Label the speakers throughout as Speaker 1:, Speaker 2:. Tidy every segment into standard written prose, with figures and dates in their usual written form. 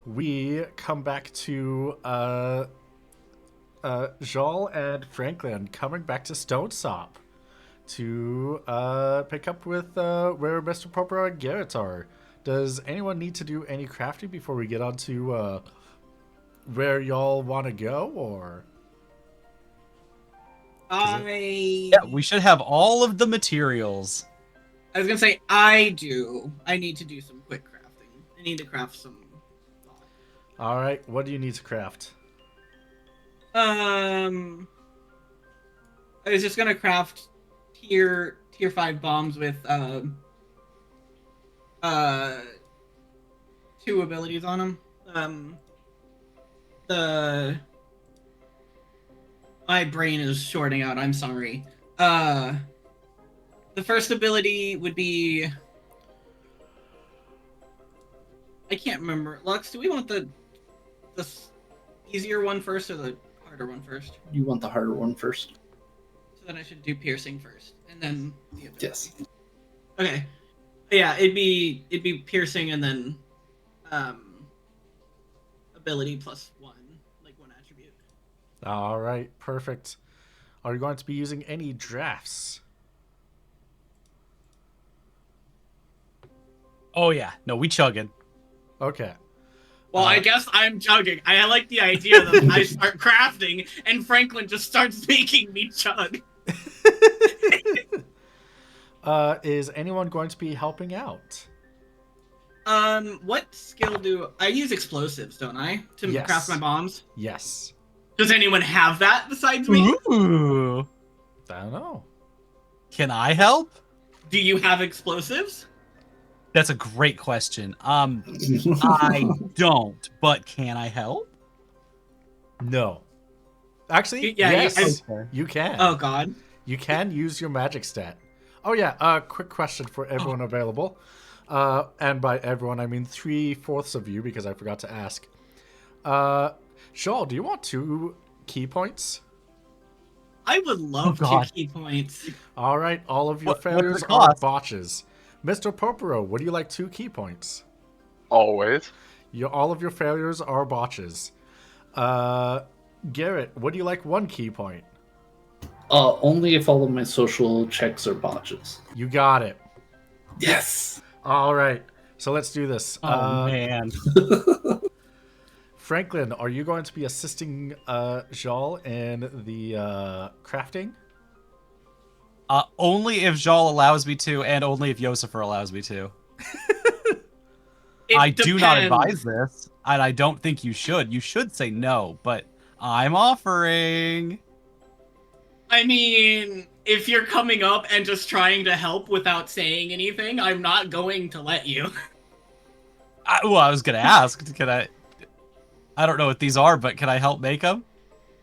Speaker 1: we come back to Joel and Franklin coming back to Stone Sop to pick up with where Mr. Popper and Garrett are. Does anyone need to do any crafting before we get on to where y'all want to go, or?
Speaker 2: Yeah, we should have all of the materials.
Speaker 3: I was gonna say I do. I need to do some quick crafting. I need to craft some.
Speaker 1: All right, what do you need to craft?
Speaker 3: I was just gonna craft tier 5 bombs with 2 abilities on them. My brain is shorting out. I'm sorry. The first ability would be. I can't remember. Lux, do we want the easier one first or the harder one first?
Speaker 4: You want the harder one first.
Speaker 3: So then I should do piercing first, and then the ability.
Speaker 4: Yes.
Speaker 3: Okay. Yeah, it'd be piercing and then ability plus 1, like 1 attribute.
Speaker 1: All right, perfect. Are you going to be using any drafts?
Speaker 2: Oh yeah, no, we chugging.
Speaker 1: Okay.
Speaker 3: Well, I guess I'm chugging. I like the idea that I start crafting and Franklin just starts making me chug.
Speaker 1: Is anyone going to be helping out?
Speaker 3: What skill do I use? Explosives, don't I, to
Speaker 1: Yes.
Speaker 3: craft my bombs?
Speaker 1: Yes.
Speaker 3: Does anyone have that besides me?
Speaker 2: Ooh.
Speaker 1: I don't know.
Speaker 2: Can I help?
Speaker 3: Do you have explosives?
Speaker 2: That's a great question. I don't, but can I help?
Speaker 1: No. Actually,
Speaker 3: Yeah,
Speaker 1: yes, you can.
Speaker 3: Oh God.
Speaker 1: You can use your magic stat. Oh yeah, quick question for everyone available. And by everyone, I mean 3/4 of you, because I forgot to ask. Joel, do you want 2 key points?
Speaker 3: I would love 2 key points.
Speaker 1: All right, all of your
Speaker 2: What does
Speaker 1: failures
Speaker 2: it
Speaker 1: are
Speaker 2: cost?
Speaker 1: botches. Mr. Popero, would you like 2 key points?
Speaker 5: Always.
Speaker 1: All of your failures are botches. Garrett, would you like 1 key point?
Speaker 4: Only if all of my social checks are botches.
Speaker 1: You got it.
Speaker 4: Yes.
Speaker 1: All right, so let's do this.
Speaker 2: Oh man.
Speaker 1: Franklin, are you going to be assisting Joel in the crafting?
Speaker 2: Only if Jal allows me to, and only if Yosifer allows me to. I do not advise this, and I don't think you should. You should say no, but I'm offering.
Speaker 3: I mean, if you're coming up and just trying to help without saying anything, I'm not going to let you.
Speaker 2: I was gonna ask. Can I? I don't know what these are, but can I help make them?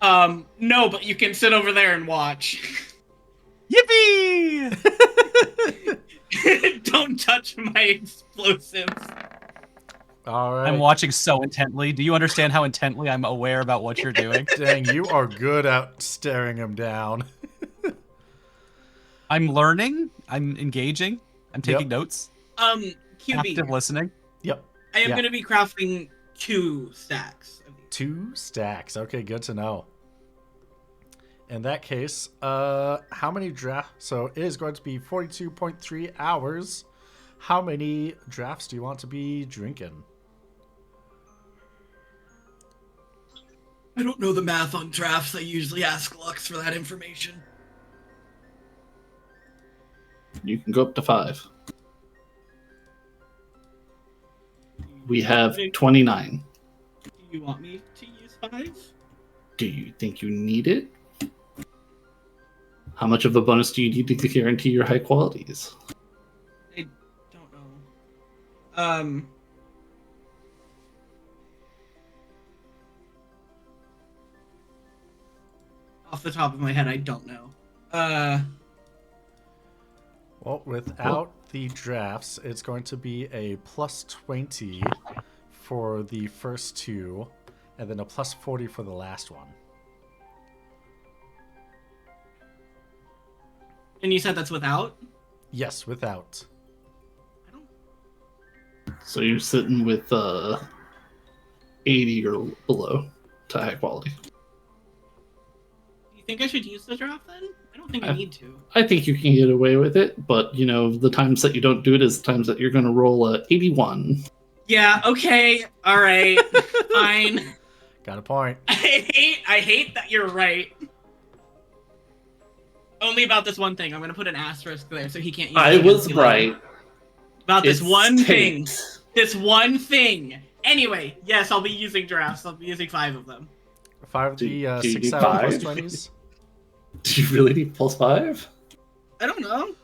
Speaker 3: No, but you can sit over there and watch.
Speaker 2: Yippee!
Speaker 3: Don't touch my explosives.
Speaker 1: All right.
Speaker 2: I'm watching so intently. Do you understand how intently I'm aware about what you're doing?
Speaker 1: Dang, you are good at staring him down.
Speaker 2: I'm learning. I'm engaging. I'm taking notes.
Speaker 3: QB.
Speaker 2: Active listening.
Speaker 1: Yep.
Speaker 3: I am going to be crafting 2 stacks.
Speaker 1: 2 stacks. Okay, good to know. In that case, how many drafts? So it is going to be 42.3 hours. How many drafts do you want to be drinking?
Speaker 3: I don't know the math on drafts. I usually ask Lux for that information.
Speaker 4: You can go up to 5. We have 29.
Speaker 3: Do you want me to use 5?
Speaker 4: Do you think you need it? How much of a bonus do you need to guarantee your high qualities?
Speaker 3: I don't know. Off the top of my head, I don't know.
Speaker 1: Well, without the drafts, it's going to be a plus 20 for the first 2, and then a plus 40 for the last one.
Speaker 3: And you said that's without?
Speaker 1: Yes, without.
Speaker 4: So you're sitting with 80 or below to high quality.
Speaker 3: Do you think I should use the draft then? I don't think I need to.
Speaker 4: I think you can get away with it, but the times that you don't do it is the times that you're going to roll a 81.
Speaker 3: Yeah. Okay. All right. Fine.
Speaker 1: Got a point.
Speaker 3: I hate that you're right. Only about this one thing. I'm gonna put an asterisk there so he can't use
Speaker 4: I
Speaker 3: it
Speaker 4: was
Speaker 3: against me
Speaker 4: right.
Speaker 3: later. About this
Speaker 4: It's
Speaker 3: one thing.
Speaker 4: taint.
Speaker 3: This one thing. Anyway, yes, I'll be using drafts. I'll be using 5 of them.
Speaker 1: 5 of
Speaker 4: Do
Speaker 1: the
Speaker 4: you
Speaker 1: 6
Speaker 4: need
Speaker 1: hour plus
Speaker 4: 5?
Speaker 1: 20s.
Speaker 4: Do you really need +5?
Speaker 3: I don't know.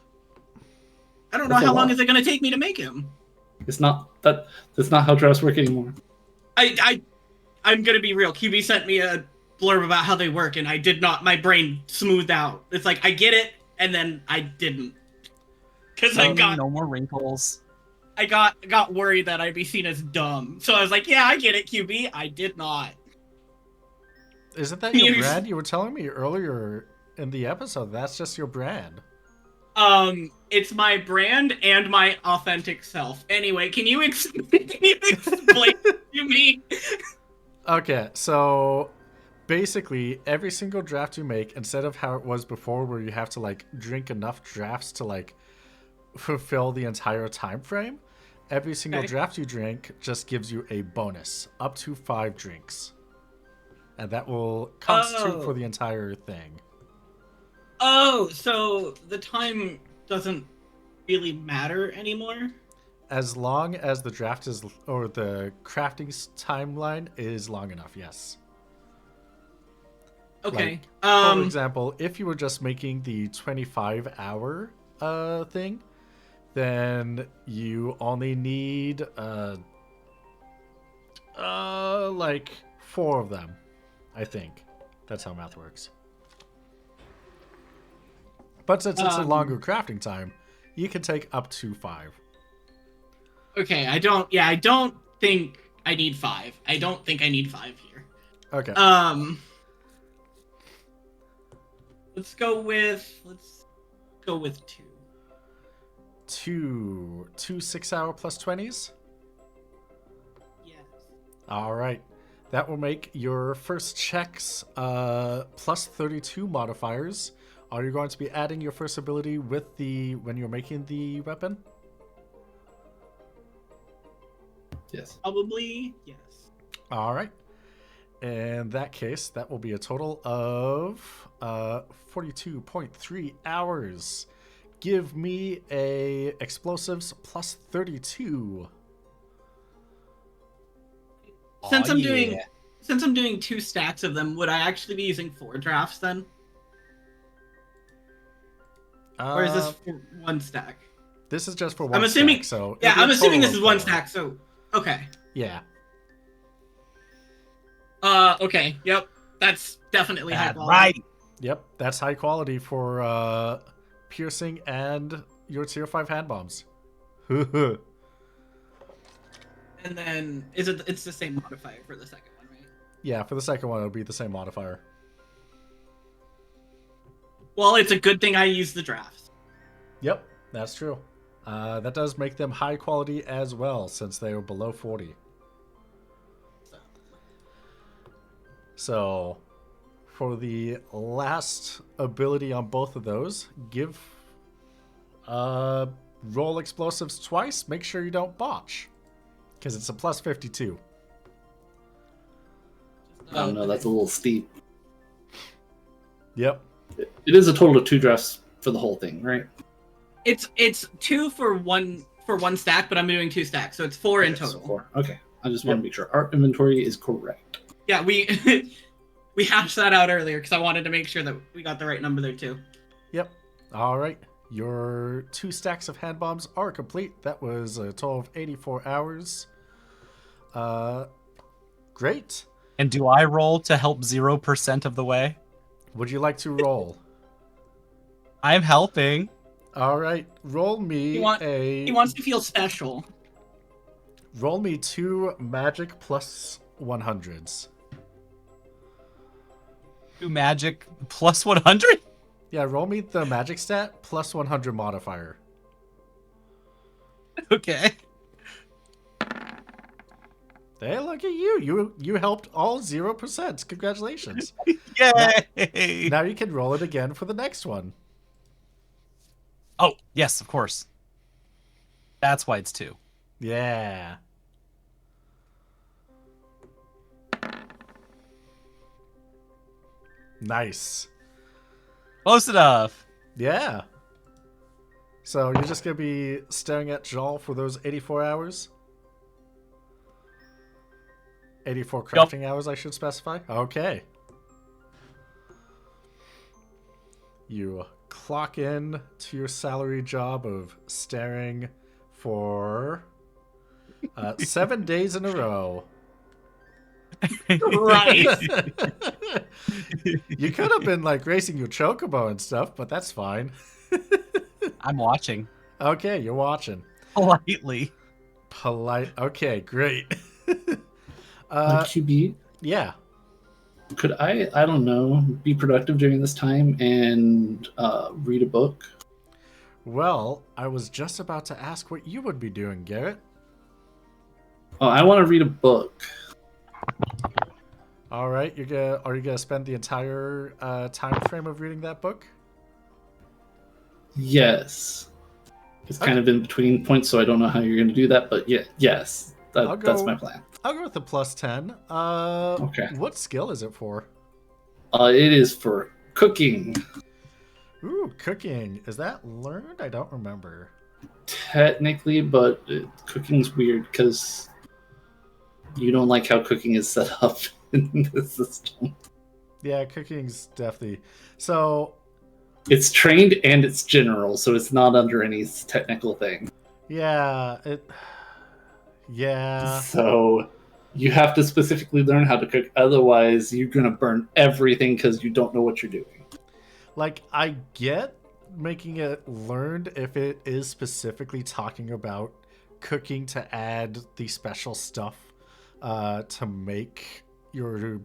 Speaker 3: I don't
Speaker 4: That's
Speaker 3: know
Speaker 4: a
Speaker 3: how long
Speaker 4: lot.
Speaker 3: is it gonna take me to make him.
Speaker 4: It's not that. That's not how drafts work anymore.
Speaker 3: I'm gonna be real. QB sent me a blurb about how they work, and I did not. My brain smoothed out. It's like I get it, and then I didn't, because I got
Speaker 2: no more wrinkles.
Speaker 3: I got worried that I'd be seen as dumb. So I was like, yeah, I get it, QB. I did not.
Speaker 1: Isn't that your
Speaker 3: Community-
Speaker 1: brand? You were telling me earlier in the episode that's just your brand.
Speaker 3: It's my brand and my authentic self. Anyway, can you explain to me?
Speaker 1: Okay, so basically every single draft you make, instead of how it was before where you have to like drink enough drafts to like fulfill the entire time frame, every single
Speaker 3: Okay.
Speaker 1: draft you drink just gives you a bonus up to 5 drinks. And that will constitute for the entire thing.
Speaker 3: Oh, so the time doesn't really matter anymore?
Speaker 1: As long as the draft is, or the crafting timeline is long enough, yes.
Speaker 3: Okay.
Speaker 1: Like, for example, if you were just making the 25-hour thing, then you only need like 4 of them, I think. That's how math works. But since it's a longer crafting time, you can take up to 5.
Speaker 3: Okay, I don't think I need 5. I don't think I need 5 here.
Speaker 1: Okay.
Speaker 3: Let's go with 2.
Speaker 1: 2 6-hour plus 20s.
Speaker 3: Yes.
Speaker 1: All right. That will make your first checks plus 32 modifiers. Are you going to be adding your first ability with when you're making the weapon?
Speaker 4: Yes.
Speaker 3: Probably yes.
Speaker 1: All right. In that case, that will be a total of 42.3 hours. Give me a explosives plus 32.
Speaker 3: Since
Speaker 2: Aw,
Speaker 3: I'm
Speaker 2: yeah.
Speaker 3: doing 2 stacks of them, would I actually be using 4 drafts then? Or is this for 1 stack?
Speaker 1: This is just for one
Speaker 3: I'm assuming.
Speaker 1: stack, so
Speaker 3: Yeah,
Speaker 1: it'll be a
Speaker 3: I'm assuming
Speaker 1: total
Speaker 3: this
Speaker 1: of
Speaker 3: is 1
Speaker 1: 4.
Speaker 3: stack. So okay.
Speaker 1: Yeah.
Speaker 3: Okay. Yep. That's definitely high
Speaker 2: That's
Speaker 3: quality.
Speaker 2: right.
Speaker 1: Yep, that's high quality for piercing and your tier 5 hand bombs.
Speaker 3: And then it's the same modifier for the second one, right?
Speaker 1: Yeah, for the second one, it'll be the same modifier.
Speaker 3: Well, it's a good thing I used the drafts.
Speaker 1: Yep, that's true. That does make them high quality as well, since they are below 40. So, for the last ability on both of those, roll explosives twice. Make sure you don't botch, because it's a plus 52.
Speaker 4: Oh no, that's a little steep.
Speaker 1: Yep.
Speaker 4: It is a total of 2 drafts for the whole thing, right?
Speaker 3: It's 2 for one stack, but I'm doing 2 stacks, so it's 4 in
Speaker 4: Okay, so
Speaker 3: total.
Speaker 4: 4. Okay, I just want to make sure our inventory is correct.
Speaker 3: Yeah, we we hashed that out earlier because I wanted to make sure that we got the right number there too.
Speaker 1: Yep. All right. Your 2 stacks of hand bombs are complete. That was a total of 84 hours. Great.
Speaker 2: And do I roll to help 0% of the way?
Speaker 1: Would you like to roll?
Speaker 2: I'm helping.
Speaker 1: All right. Roll me
Speaker 3: He wants to feel special.
Speaker 1: Roll me 2 magic plus 100s.
Speaker 2: 2 magic plus 100?
Speaker 1: Yeah, roll me the magic stat plus 100 modifier.
Speaker 2: Okay.
Speaker 1: Hey, look at you. You helped all 0%. Congratulations.
Speaker 2: Yay!
Speaker 1: Now you can roll it again for the next one.
Speaker 2: Oh, yes, of course. That's why it's 2.
Speaker 1: Yeah. Nice.
Speaker 2: Close enough.
Speaker 1: Yeah. So you're just going to be staring at Jal for those 84 hours? 84 crafting hours, I should specify? Okay. You clock in to your salary job of staring for 7 days in a row.
Speaker 3: Right.
Speaker 1: You could have been like racing your chocobo and stuff, but that's fine.
Speaker 2: I'm watching.
Speaker 1: Okay, you're watching.
Speaker 2: Politely.
Speaker 1: Polite. Okay, great.
Speaker 4: QB,
Speaker 1: Yeah.
Speaker 4: could I don't know, be productive during this time and read a book?
Speaker 1: Well, I was just about to ask what you would be doing, Garrett.
Speaker 4: Oh, I want to read a book.
Speaker 1: All right, are you gonna spend the entire time frame of reading that book?
Speaker 4: Yes. It's kind of in between points, so I don't know how you're going to do that, but yeah, yes, that's my plan.
Speaker 1: I'll go with the +10.
Speaker 4: Okay.
Speaker 1: What skill is it for?
Speaker 4: It is for cooking.
Speaker 1: Ooh, cooking. Is that learned? I don't remember.
Speaker 4: Technically, but cooking's weird because you don't like how cooking is set up in the system.
Speaker 1: Yeah, cooking's definitely. So,
Speaker 4: It's trained and it's general, so it's not under any technical thing.
Speaker 1: yeah, yeah.
Speaker 4: So you have to specifically learn how to cook, otherwise you're gonna burn everything because you don't know what you're doing.
Speaker 1: Like, I get making it learned if it is specifically talking about cooking to add the special stuff to make your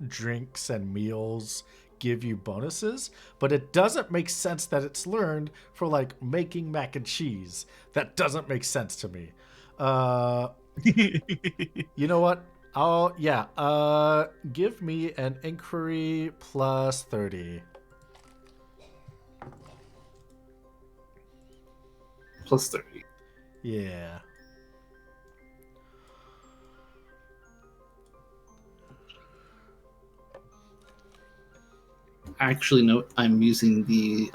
Speaker 1: drinks and meals give you bonuses, but it doesn't make sense that it's learned for like making mac and cheese. That doesn't make sense to me. You know what? Give me an inquiry +30.
Speaker 4: +30.
Speaker 1: Yeah.
Speaker 4: Actually, no, I'm using the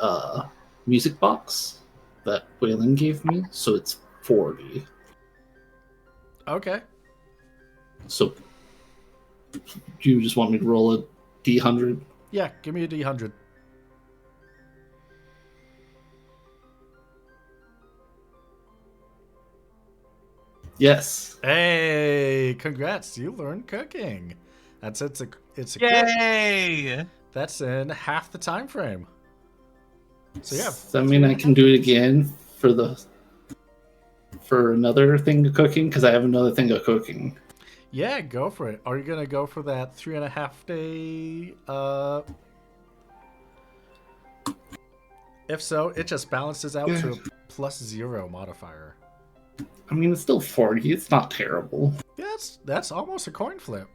Speaker 4: music box that Waylon gave me, so it's 40.
Speaker 1: Okay.
Speaker 4: So, do you just want me to roll a D100?
Speaker 1: Yeah, give me a D100.
Speaker 4: Yes.
Speaker 1: Hey, congrats! You learned cooking. It's a crit.
Speaker 2: Yay!
Speaker 1: That's in half the time frame. So yeah.
Speaker 4: Does that mean I can do it again for another thing of cooking? Because I have another thing of cooking.
Speaker 1: Yeah, go for it. Are you gonna go for that 3.5 day? If so, it just balances out to a +0 modifier.
Speaker 4: I mean, it's still 40. It's not terrible.
Speaker 1: Yeah, that's almost a coin flip.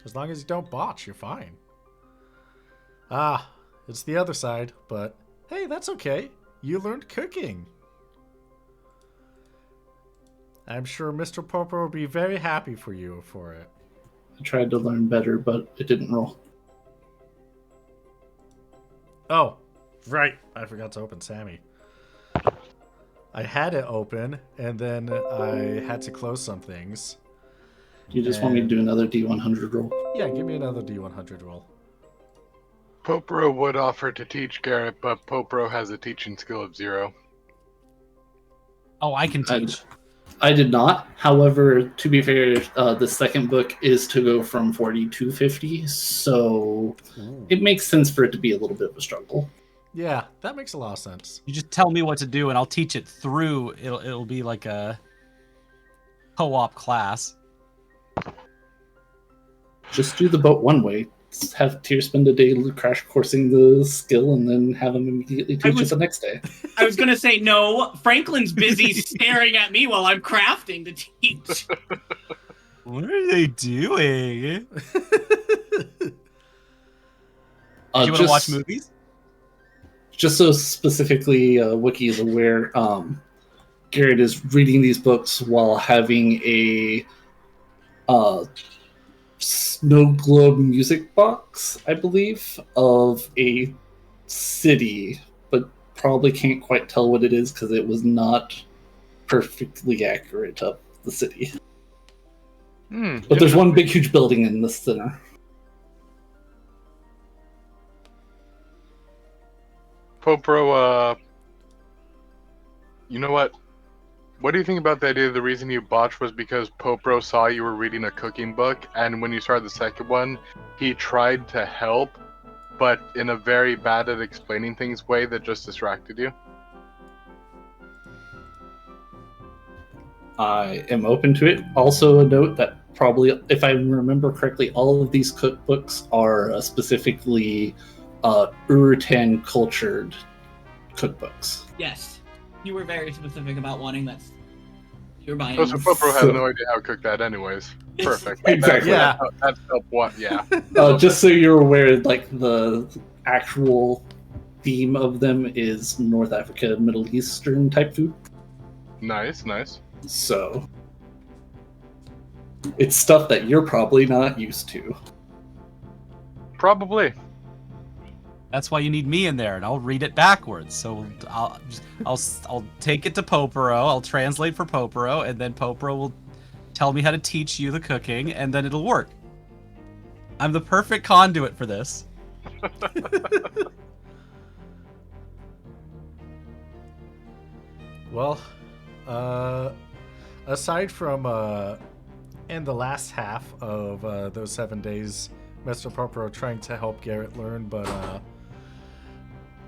Speaker 1: As long as you don't botch, you're fine. Ah, it's the other side, but hey, that's okay. You learned cooking. I'm sure Mr. Popper will be very happy for you for it.
Speaker 4: I tried to learn better, but it didn't roll.
Speaker 1: Oh, right. I forgot to open Sammy. I had it open, and then I had to close some things.
Speaker 4: You just want me to do another D100 roll?
Speaker 1: Yeah, give me another D100 roll.
Speaker 5: Popro would offer to teach Garrett, but Popro has a teaching skill of 0.
Speaker 2: Oh, I can teach.
Speaker 4: I did not. However, to be fair, the second book is to go from 40 to 50, so it makes sense for it to be a little bit of a struggle.
Speaker 1: Yeah, that makes a lot of sense.
Speaker 2: You just tell me what to do, and I'll teach it through. It'll be like a co-op class.
Speaker 4: Just do the boat one way. have Tyr spend a day crash coursing the skill, and then have him immediately teach it the next day.
Speaker 3: I was gonna say no. Franklin's busy staring at me while I'm crafting to teach.
Speaker 2: What are they doing? Do you want to watch movies?
Speaker 4: Just so specifically, Wiki is aware, Garrett is reading these books while having a snow globe music box, I believe, of a city, but probably can't quite tell what it is because it was not perfectly accurate of the city. But there's one big, huge building in the center.
Speaker 5: Popro, you know what? What do you think about the idea the reason you botched was because Popro saw you were reading a cooking book, and when you started the second one, he tried to help, but in a very bad at explaining things way that just distracted you?
Speaker 4: I am open to it. Also, a note that probably, if I remember correctly, all of these cookbooks are specifically Urutan cultured cookbooks.
Speaker 3: Yes, you were very specific about wanting that. You're buying.
Speaker 5: Oh, so Popro has no idea how to cook that, anyways. Perfect.
Speaker 4: Exactly.
Speaker 1: Yeah.
Speaker 5: That's what. Yeah.
Speaker 4: Just so you're aware, like the actual theme of them is North Africa, Middle Eastern type food.
Speaker 5: Nice, nice.
Speaker 4: So it's stuff that you're probably not used to.
Speaker 5: Probably.
Speaker 2: That's why you need me in there, and I'll read it backwards. So I'll take it to Poporo. I'll translate for Poporo, and then Poporo will tell me how to teach you the cooking, and then it'll work. I'm the perfect conduit for this.
Speaker 1: Well, aside from in the last half of those 7 days, Mr. Poporo trying to help Garrett learn, but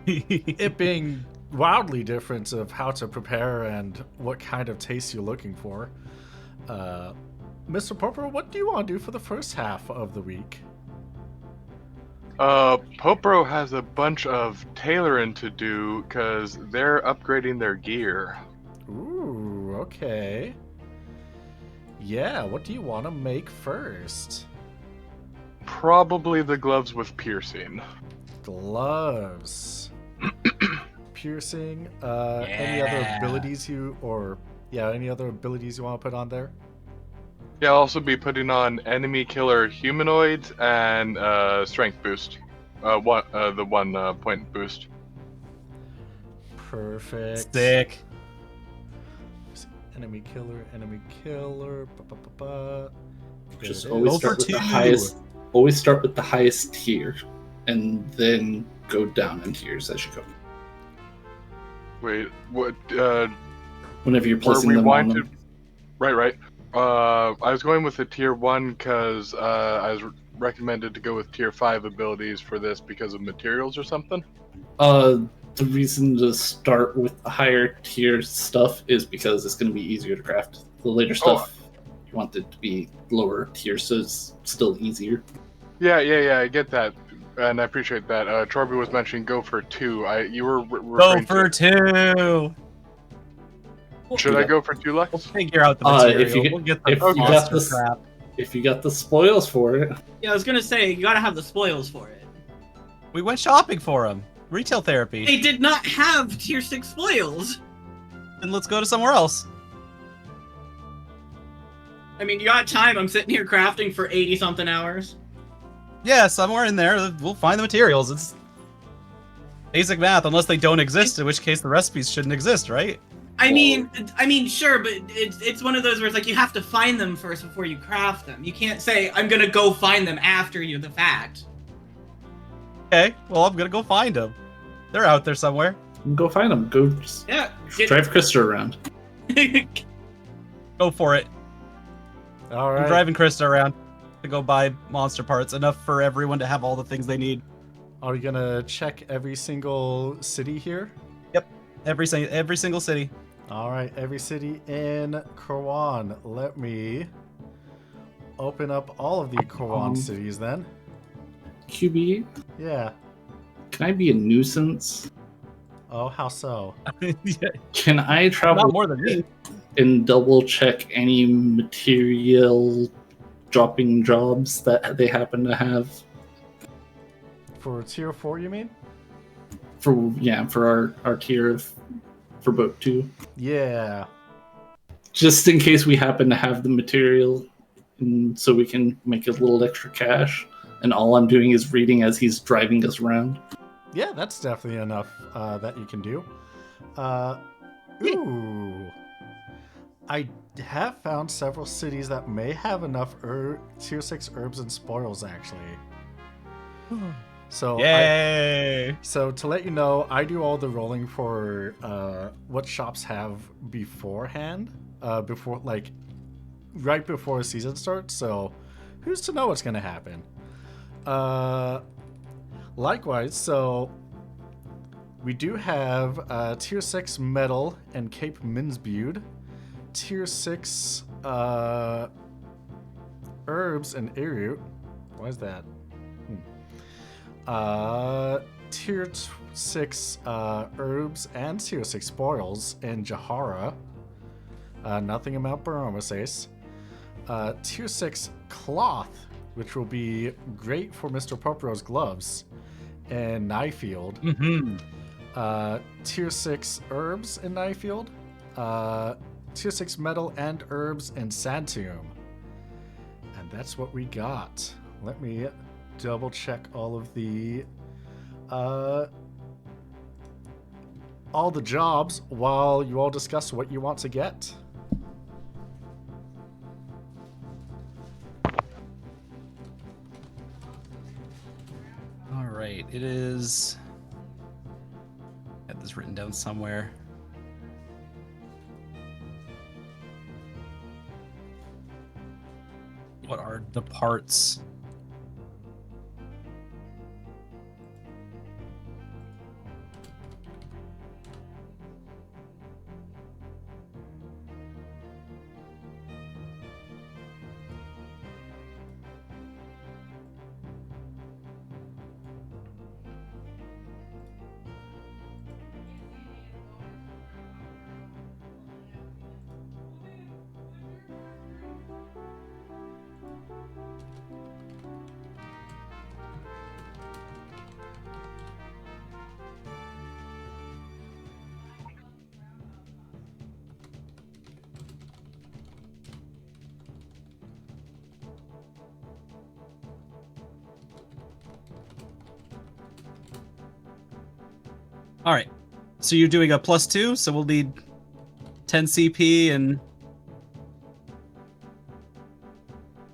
Speaker 1: it being wildly different of how to prepare and what kind of taste you're looking for. Mr. Poporo, what do you want to do for the first half of the week?
Speaker 5: Popro has a bunch of tailoring to do because they're upgrading their gear.
Speaker 1: Ooh, okay. Yeah, what do you want to make first?
Speaker 5: Probably the gloves with piercing.
Speaker 1: Gloves. Piercing. Any other abilities any other abilities you want to put on there?
Speaker 5: Yeah, I'll also be putting on enemy killer humanoids and strength boost. The 1 point boost.
Speaker 1: Perfect.
Speaker 2: Sick.
Speaker 1: Enemy killer.
Speaker 4: Just
Speaker 1: There it
Speaker 4: always
Speaker 1: is.
Speaker 4: start with the
Speaker 2: 2.
Speaker 4: highest. Always start with the highest tier, and then go down in tiers as you go.
Speaker 5: Wait, what?
Speaker 4: Whenever you're
Speaker 5: Were
Speaker 4: placing
Speaker 5: we
Speaker 4: them on
Speaker 5: wanted?
Speaker 4: them.
Speaker 5: Right. I was going with the tier 1 because I was recommended to go with tier 5 abilities for this because of materials or something.
Speaker 4: The reason to start with the higher tier stuff is because it's going to be easier to craft. The later stuff, you want it to be lower tier, so it's still easier.
Speaker 5: Yeah, I get that, and I appreciate that. Chorby was mentioning go for 2. You were
Speaker 2: Go
Speaker 5: referring
Speaker 2: for
Speaker 5: to...
Speaker 2: 2.
Speaker 5: Should I go for 2,
Speaker 2: We'll
Speaker 5: Lux?
Speaker 2: figure out the material.
Speaker 4: if you get-
Speaker 2: we'll get the
Speaker 4: if you got
Speaker 2: monster
Speaker 4: this-
Speaker 2: crap.
Speaker 4: If you got the spoils for it,
Speaker 3: Yeah, I was gonna say you gotta have the spoils for it.
Speaker 2: We went shopping for them. Retail therapy.
Speaker 3: They did not have tier 6 spoils.
Speaker 2: And let's go to somewhere else.
Speaker 3: I mean, you got time. I'm sitting here crafting for 80 something hours.
Speaker 2: Yeah, somewhere in there, we'll find the materials. It's basic math, unless they don't exist, in which case the recipes shouldn't exist, right?
Speaker 3: I mean, sure, but it's one of those where it's like you have to find them first before you craft them. You can't say I'm gonna go find them after you the fact.
Speaker 2: Okay, well, I'm gonna go find them. They're out there somewhere.
Speaker 4: go find them. Go just
Speaker 3: Yeah.
Speaker 4: drive Crysta around.
Speaker 2: Go for it.
Speaker 1: All
Speaker 2: I'm
Speaker 1: right.
Speaker 2: driving Crysta around to go buy monster parts, enough for everyone to have all the things they need.
Speaker 1: Are we gonna check every single city here?
Speaker 2: Every single city.
Speaker 1: All right, every city in Korwan. Let me open up all of the Korwan cities then.
Speaker 4: QB,
Speaker 1: Yeah.
Speaker 4: can I be a nuisance?
Speaker 1: Oh, how so?
Speaker 2: Yeah,
Speaker 4: Can I
Speaker 2: not
Speaker 4: travel
Speaker 2: more than me.
Speaker 4: and double check any material dropping jobs that they happen to have?
Speaker 1: For tier 4, you mean?
Speaker 4: For our tier for boat 2.
Speaker 1: Yeah.
Speaker 4: Just in case we happen to have the material, and so we can make a little extra cash. And all I'm doing is reading as he's driving us around.
Speaker 1: Yeah, that's definitely enough that you can do. Ooh. I have found several cities that may have enough tier 6 herbs and spoils, actually. So
Speaker 2: Yay!
Speaker 1: So to let you know, I do all the rolling for what shops have beforehand, before like right before a season starts. So who's to know what's gonna happen? Likewise, so we do have tier 6 metal and Cape Minsbude, tier 6 herbs and Eru. Why is that? Tier 6 herbs and tier 6 spoils in Jahara. Nothing in Mount Baromeses. Tier 6 cloth, which will be great for Mr. Popero's gloves in Nyfield.
Speaker 2: Mm-hmm.
Speaker 1: Tier 6 herbs in Nyfield. Tier 6 metal and herbs in Santium. And that's what we got. Let me double check all of the jobs while you all discuss what you want to get.
Speaker 2: All right, it is. I had this written down somewhere. What are the parts? All right, so you're doing a +2, so we'll need 10 CP and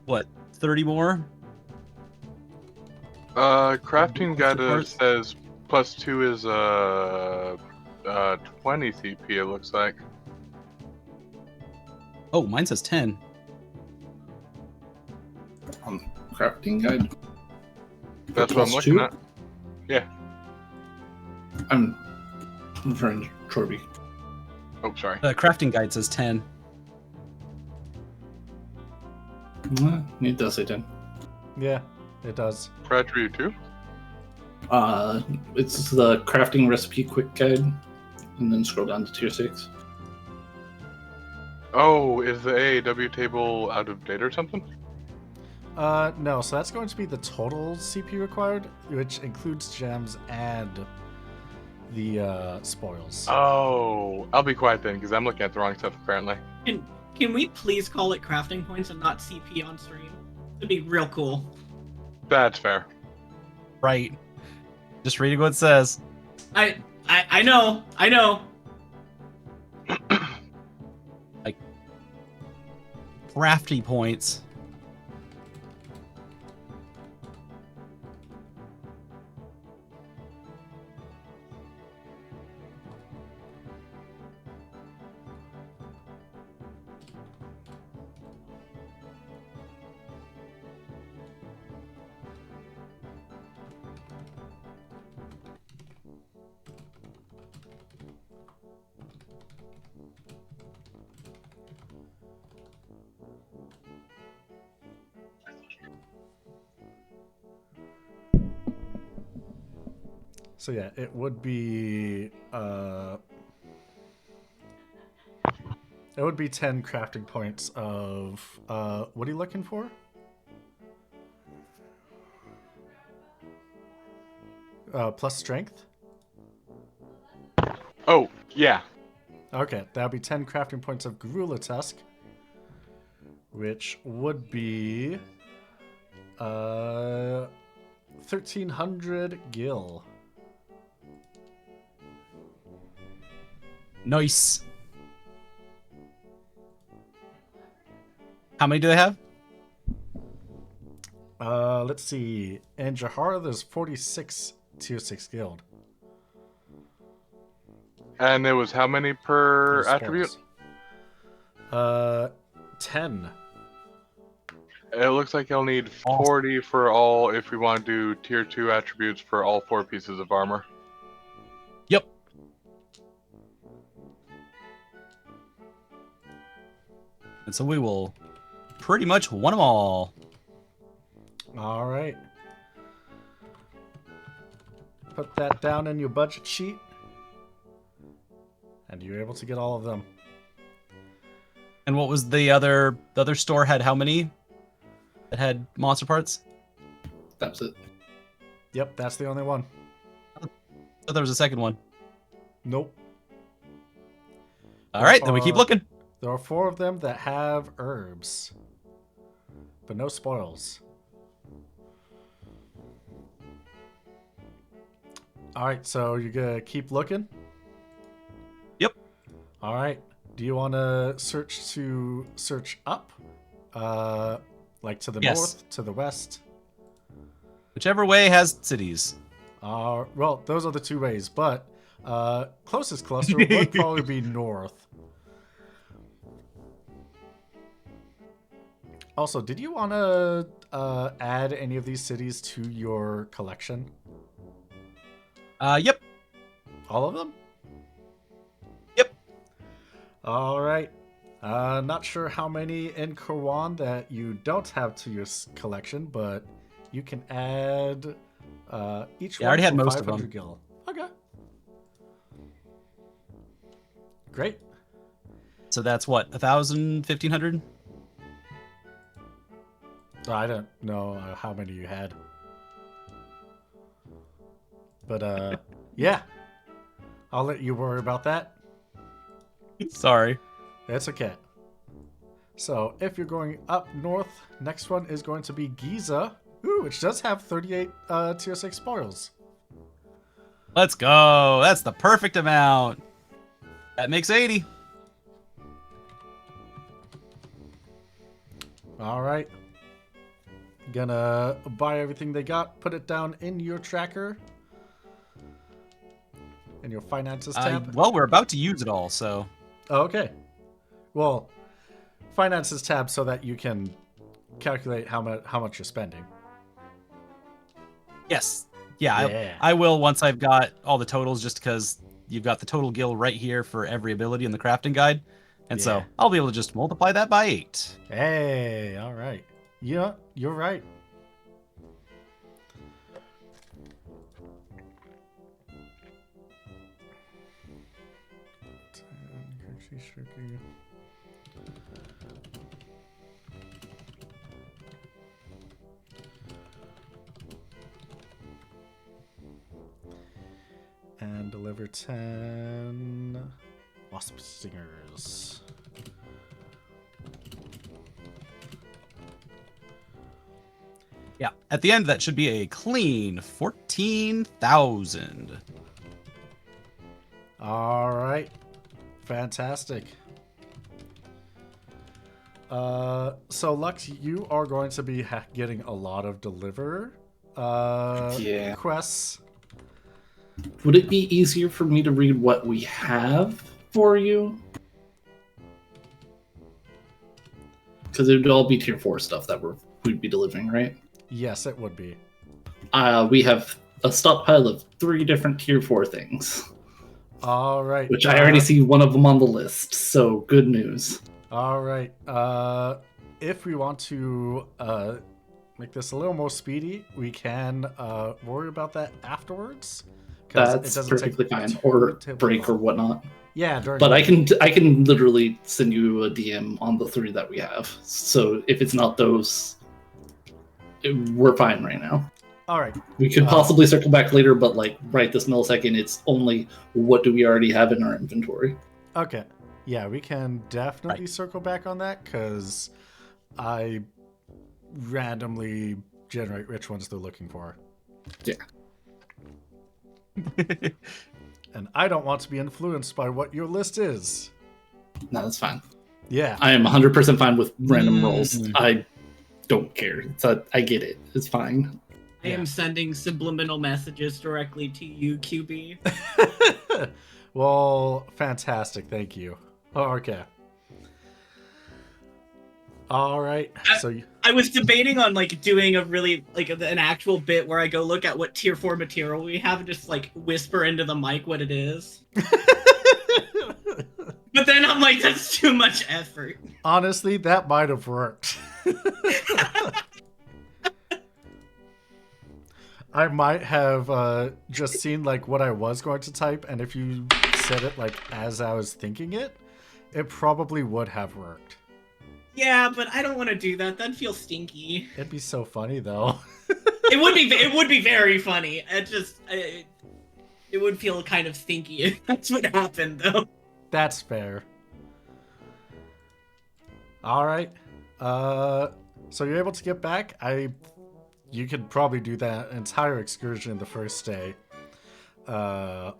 Speaker 2: what, 30 more?
Speaker 5: Crafting guide
Speaker 2: parts?
Speaker 5: says +2 is 20 CP. It looks like.
Speaker 2: Oh, mine says 10.
Speaker 4: Crafting guide.
Speaker 5: That's what I'm
Speaker 4: plus
Speaker 5: looking
Speaker 4: 2?
Speaker 5: at. Yeah.
Speaker 4: I'm referring to Torby.
Speaker 5: Oh, sorry.
Speaker 2: The crafting guide says 10.
Speaker 4: It does say 10.
Speaker 1: Yeah, it does.
Speaker 5: Brad, for you too?
Speaker 4: It's the crafting recipe quick guide, and then scroll down to tier 6.
Speaker 5: Oh, is the AAW table out of date or something?
Speaker 1: No, so that's going to be the total CP required, which includes gems and the spoils.
Speaker 5: Oh, I'll be quiet then, because I'm looking at the wrong stuff apparently.
Speaker 3: Can we please call it crafting points and not CP on stream? It'd be real cool.
Speaker 5: That's fair.
Speaker 2: Right. Just reading what it says.
Speaker 3: I know.
Speaker 2: Crafty points.
Speaker 1: So yeah, it would be 10 crafting points of what are you looking for? Plus strength.
Speaker 5: Oh, yeah.
Speaker 1: Okay, that would be 10 crafting points of Gorilla Tusk, which would be 1,300 gil.
Speaker 2: Nice. How many do they have?
Speaker 1: Let's see. In Jahara, there's 46 tier 6 guild.
Speaker 5: And it was how many per
Speaker 1: Those
Speaker 5: attribute?
Speaker 1: spoils. 10.
Speaker 5: It looks like you'll need 40 for all if we want to do tier 2 attributes for all 4 pieces of armor.
Speaker 2: Yep. And so we will pretty much want them all.
Speaker 1: All right. Put that down in your budget sheet. And you're able to get all of them.
Speaker 2: And what was the other store had how many that had monster parts?
Speaker 4: That's it.
Speaker 1: Yep, that's the only one.
Speaker 2: Oh, there was a second one.
Speaker 1: Nope.
Speaker 2: All right, then we keep looking.
Speaker 1: There are 4 of them that have herbs. But no spoils. Alright, so you're gonna keep looking?
Speaker 2: Yep.
Speaker 1: Alright. Do you wanna search up? Like to the
Speaker 2: Yes.
Speaker 1: north, to the west?
Speaker 2: Whichever way has cities.
Speaker 1: Well, those are the 2 ways, but closest cluster would probably be north. Also, did you want to add any of these cities to your collection?
Speaker 2: Yep.
Speaker 1: All of them?
Speaker 2: Yep.
Speaker 1: All right. Not sure how many in Kurwan that you don't have to your collection, but you can add each one
Speaker 2: I already had
Speaker 1: for
Speaker 2: most of
Speaker 1: 500
Speaker 2: them.
Speaker 1: gil. Okay. Great.
Speaker 2: So that's what, 1,000, 1,500?
Speaker 1: I don't know how many you had. But, yeah. I'll let you worry about that.
Speaker 2: Sorry.
Speaker 1: It's okay. So, if you're going up north, next one is going to be Giza. Ooh, which does have 38 tier 6 spoils.
Speaker 2: Let's go. That's the perfect amount. That makes 80.
Speaker 1: All right. Gonna buy everything they got, put it down in your tracker. In your finances tab.
Speaker 2: Well, we're about to use it all, so.
Speaker 1: Oh, okay. Well, finances tab so that you can calculate how much you're spending.
Speaker 2: Yes. Yeah,
Speaker 1: Yeah.
Speaker 2: I will once I've got all the totals, just because you've got the total gil right here for every ability in the crafting guide. And so
Speaker 1: Yeah.
Speaker 2: I'll be able to just multiply that by 8.
Speaker 1: Hey, all right. Yeah, you're right. And deliver 10 wasp stingers.
Speaker 2: Yeah, at the end that should be a clean 14,000.
Speaker 1: All right. Fantastic. So Lux, you are going to be getting a lot of deliver
Speaker 4: Yeah.
Speaker 1: quests.
Speaker 4: Would it be easier for me to read what we have for you? Because it would all be tier 4 stuff that we'd be delivering, right?
Speaker 1: Yes, it would be.
Speaker 4: We have a stockpile of 3 different tier 4 things,
Speaker 1: All right.
Speaker 4: which I already see one of them on the list, so good news.
Speaker 1: All right. If we want to make this a little more speedy, we can worry about that afterwards. because it
Speaker 4: That's
Speaker 1: doesn't take
Speaker 4: perfectly fine,
Speaker 1: too
Speaker 4: or
Speaker 1: terribly
Speaker 4: break or
Speaker 1: long.
Speaker 4: whatnot.
Speaker 1: Yeah, during
Speaker 4: But I can literally send you a DM on the 3 that we have. So if it's not those, we're fine right now.
Speaker 1: All right.
Speaker 4: We could possibly circle back later, but like right this millisecond, it's only what do we already have in our inventory.
Speaker 1: Okay. Yeah, we can definitely circle back on that because I randomly generate which ones they're looking for.
Speaker 4: Yeah.
Speaker 1: And I don't want to be influenced by what your list is.
Speaker 4: No, that's fine.
Speaker 1: Yeah.
Speaker 4: I am 100% fine with random rolls.
Speaker 2: Mm.
Speaker 4: I don't care. I get it. It's fine.
Speaker 3: I am sending subliminal messages directly to you, QB.
Speaker 1: Well, fantastic. Thank you. Oh, okay. All right. So
Speaker 3: I was debating on like doing a really like an actual bit where I go look at what tier 4 material we have and just like whisper into the mic what it is. But then I'm like, that's too much effort.
Speaker 1: honestly, that might have worked. I might have just seen like what I was going to type, and if you said it like as I was thinking it, it probably would have worked.
Speaker 3: Yeah, but I don't want to do that. That'd feel stinky.
Speaker 1: It'd be so funny though.
Speaker 3: It would be very funny. It would feel kind of stinky if that's what happened though.
Speaker 1: That's fair. All right. So you're able to get back. You could probably do that entire excursion in the first day. And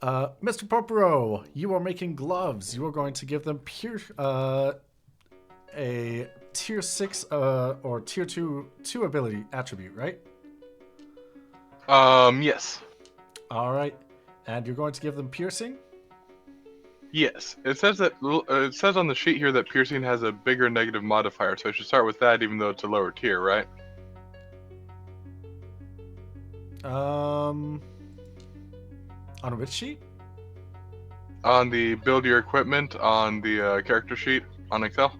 Speaker 1: Mr. Popero, you are making gloves. You are going to give them a tier 6 or tier 2 ability attribute, right?
Speaker 5: Yes.
Speaker 1: All right. And you're going to give them piercing?
Speaker 5: Yes. It says that it says on the sheet here that piercing has a bigger negative modifier, so I should start with that even though it's a lower tier, right?
Speaker 1: On which sheet?
Speaker 5: On the build your equipment on the character sheet on Excel.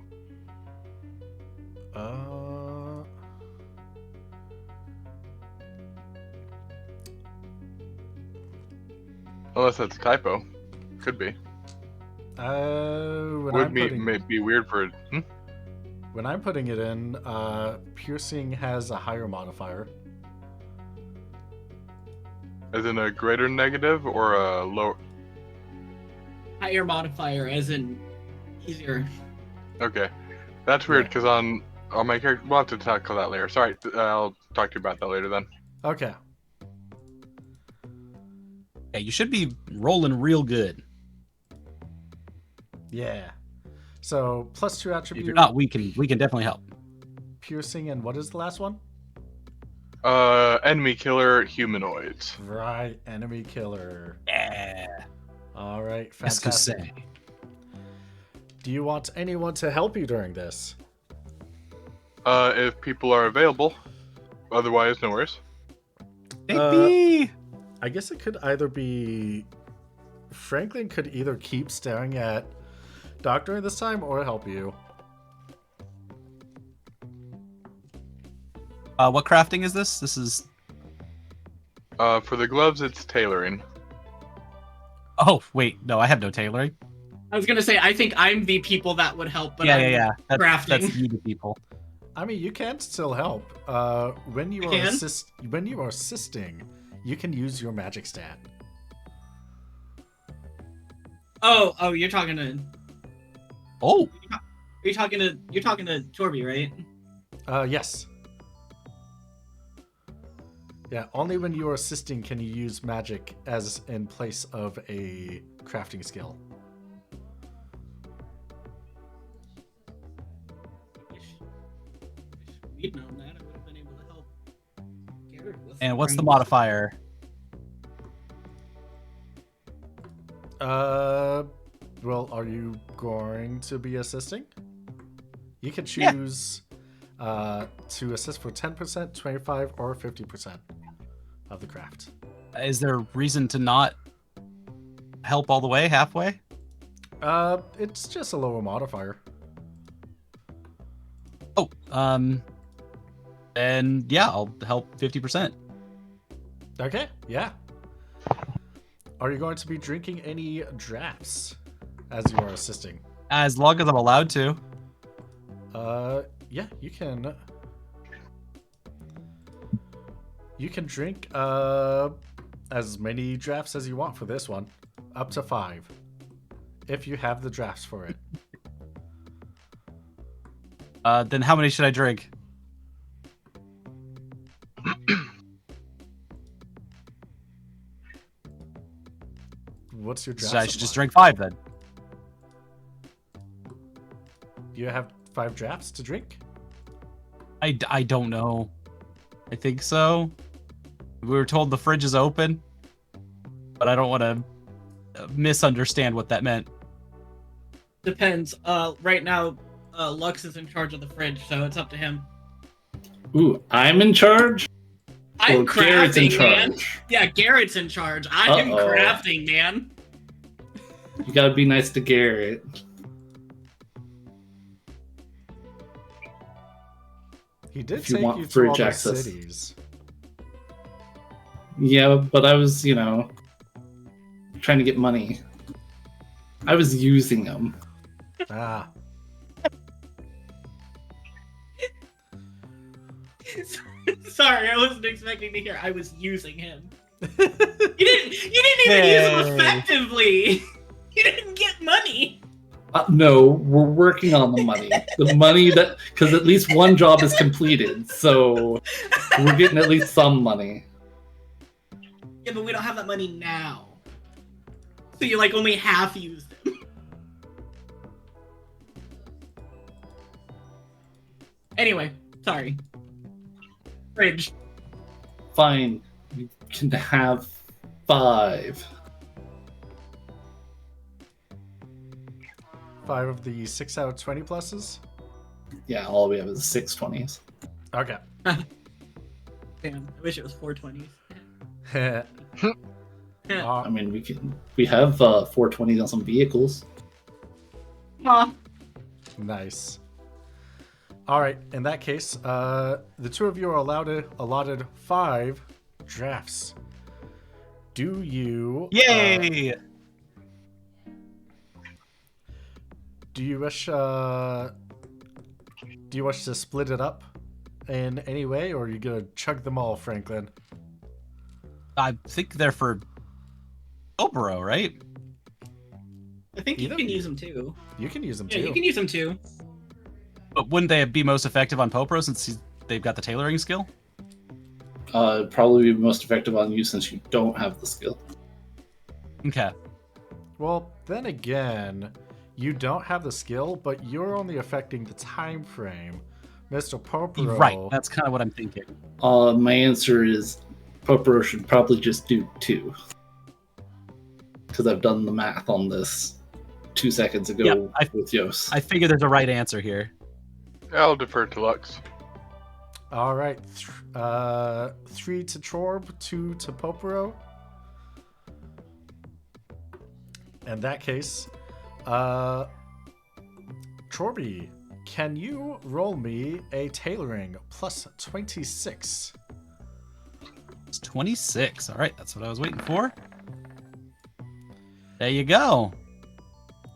Speaker 5: Unless that's a typo. Could be. May be weird for it.
Speaker 1: When I'm putting it in, piercing has a higher modifier.
Speaker 5: As in a greater negative or a lower?
Speaker 3: Higher modifier, as in easier.
Speaker 5: Okay, that's weird because on my character, we'll have to tackle that later. Sorry, I'll talk to you about that later then.
Speaker 1: Okay.
Speaker 2: Yeah, you should be rolling real good.
Speaker 1: Yeah. So +2 attribute.
Speaker 2: If you're not, we can definitely help.
Speaker 1: Piercing, and what is the last one?
Speaker 5: Enemy killer humanoids.
Speaker 1: Right, enemy killer.
Speaker 2: Yeah.
Speaker 1: All right,
Speaker 2: Qu'est-ce que
Speaker 1: fantastic.
Speaker 2: c'est?
Speaker 1: Do you want anyone to help you during this?
Speaker 5: If people are available. Otherwise, no worries.
Speaker 2: Baby!
Speaker 1: I guess it could either be Franklin could either keep staring at Doc during this time or help you.
Speaker 2: What crafting is this? This is...
Speaker 5: For the gloves, it's tailoring.
Speaker 2: Oh, wait. No, I have no tailoring.
Speaker 3: I was gonna say, I think I'm the people that would help, but
Speaker 2: Yeah.
Speaker 3: crafting.
Speaker 2: That's you, the people.
Speaker 1: I mean, you can still help. When you
Speaker 3: I
Speaker 1: are
Speaker 3: can?
Speaker 1: when you are assisting, you can use your magic stat.
Speaker 3: Oh, you're talking to.
Speaker 2: Oh,
Speaker 3: You're talking to Torby, right?
Speaker 1: Yes. Yeah, only when you are assisting can you use magic as in place of a crafting skill.
Speaker 3: If we'd known that, I would have been able to help Garrett with
Speaker 2: and what's the
Speaker 3: things.
Speaker 2: modifier?
Speaker 1: Well, are you going to be assisting? You can choose to assist for 10%, 25, or 50% of the craft.
Speaker 2: Is there a reason to not help all the way, halfway?
Speaker 1: It's just a lower modifier.
Speaker 2: Oh, and yeah, I'll help 50%.
Speaker 1: Okay, yeah. Are you going to be drinking any drafts as you are assisting?
Speaker 2: As long as I'm allowed to.
Speaker 1: Yeah, you can. You can drink as many drafts as you want for this one, up to 5, if you have the drafts for it.
Speaker 2: Then how many should I drink?
Speaker 1: What's your draft?
Speaker 2: So I should just
Speaker 1: supply?
Speaker 2: drink 5 then.
Speaker 1: Do you have 5 drafts to drink?
Speaker 2: I don't know. I think so. We were told the fridge is open, but I don't want to misunderstand what that meant.
Speaker 3: Depends. Right now, Lux is in charge of the fridge, so it's up to him.
Speaker 4: Ooh, I'm in charge?
Speaker 3: I'm
Speaker 4: Or Garrett's in
Speaker 3: crafting, man.
Speaker 4: charge?
Speaker 3: Yeah, Garrett's in charge. I'm
Speaker 4: Uh-oh.
Speaker 3: crafting, man.
Speaker 4: You gotta be nice to Garrett.
Speaker 1: He did
Speaker 4: If you
Speaker 1: take
Speaker 4: want
Speaker 1: you to
Speaker 4: fridge
Speaker 1: all the
Speaker 4: access.
Speaker 1: cities.
Speaker 4: Yeah, but I was, trying to get money. I was using them.
Speaker 1: Ah,
Speaker 3: Sorry, I wasn't expecting to hear. I was using him. You didn't even use him
Speaker 2: Hey.
Speaker 3: effectively. You didn't get money.
Speaker 4: No, we're working on the money. The money that, because at least one job is completed, so we're getting at least some money.
Speaker 3: Yeah, but we don't have that money now. So you like only half used him. Anyway, sorry. Fridge.
Speaker 4: Fine, you can have 5.
Speaker 1: 5 of the 6 out of 20 pluses?
Speaker 4: Yeah, all we have is 620s.
Speaker 1: Okay.
Speaker 3: Damn, I wish it was 420s.
Speaker 4: I mean, we have 420s on some vehicles.
Speaker 3: Aw.
Speaker 1: Nice. All right. In that case, the 2 of you are allotted 5 drafts. Do you?
Speaker 2: Yay!
Speaker 1: Do you wish? Do you wish to split it up in any way, or are you gonna chug them all, Franklin?
Speaker 2: I think they're for Obro, right?
Speaker 3: I think
Speaker 1: Either
Speaker 3: you can
Speaker 1: of you.
Speaker 3: use them too.
Speaker 1: You can use them
Speaker 3: Yeah,
Speaker 1: too.
Speaker 3: you can use them too.
Speaker 2: But wouldn't they be most effective on Popro since they've got the tailoring skill?
Speaker 4: Probably be most effective on you since you don't have the skill.
Speaker 2: Okay.
Speaker 1: Well, then again, you don't have the skill, but you're only affecting the time frame. Mr. Popro.
Speaker 2: Right. That's kind of what I'm thinking.
Speaker 4: My answer is Popro should probably just do 2. Because I've done the math on this 2 seconds ago
Speaker 2: Yeah,
Speaker 4: with Yos.
Speaker 2: I figure there's a right answer here.
Speaker 5: I'll defer to Lux.
Speaker 1: All right. 3 to Chorb, 2 to Poporo. In that case, Chorby, can you roll me a tailoring plus 26?
Speaker 2: It's 26. All right, that's what I was waiting for. There you go.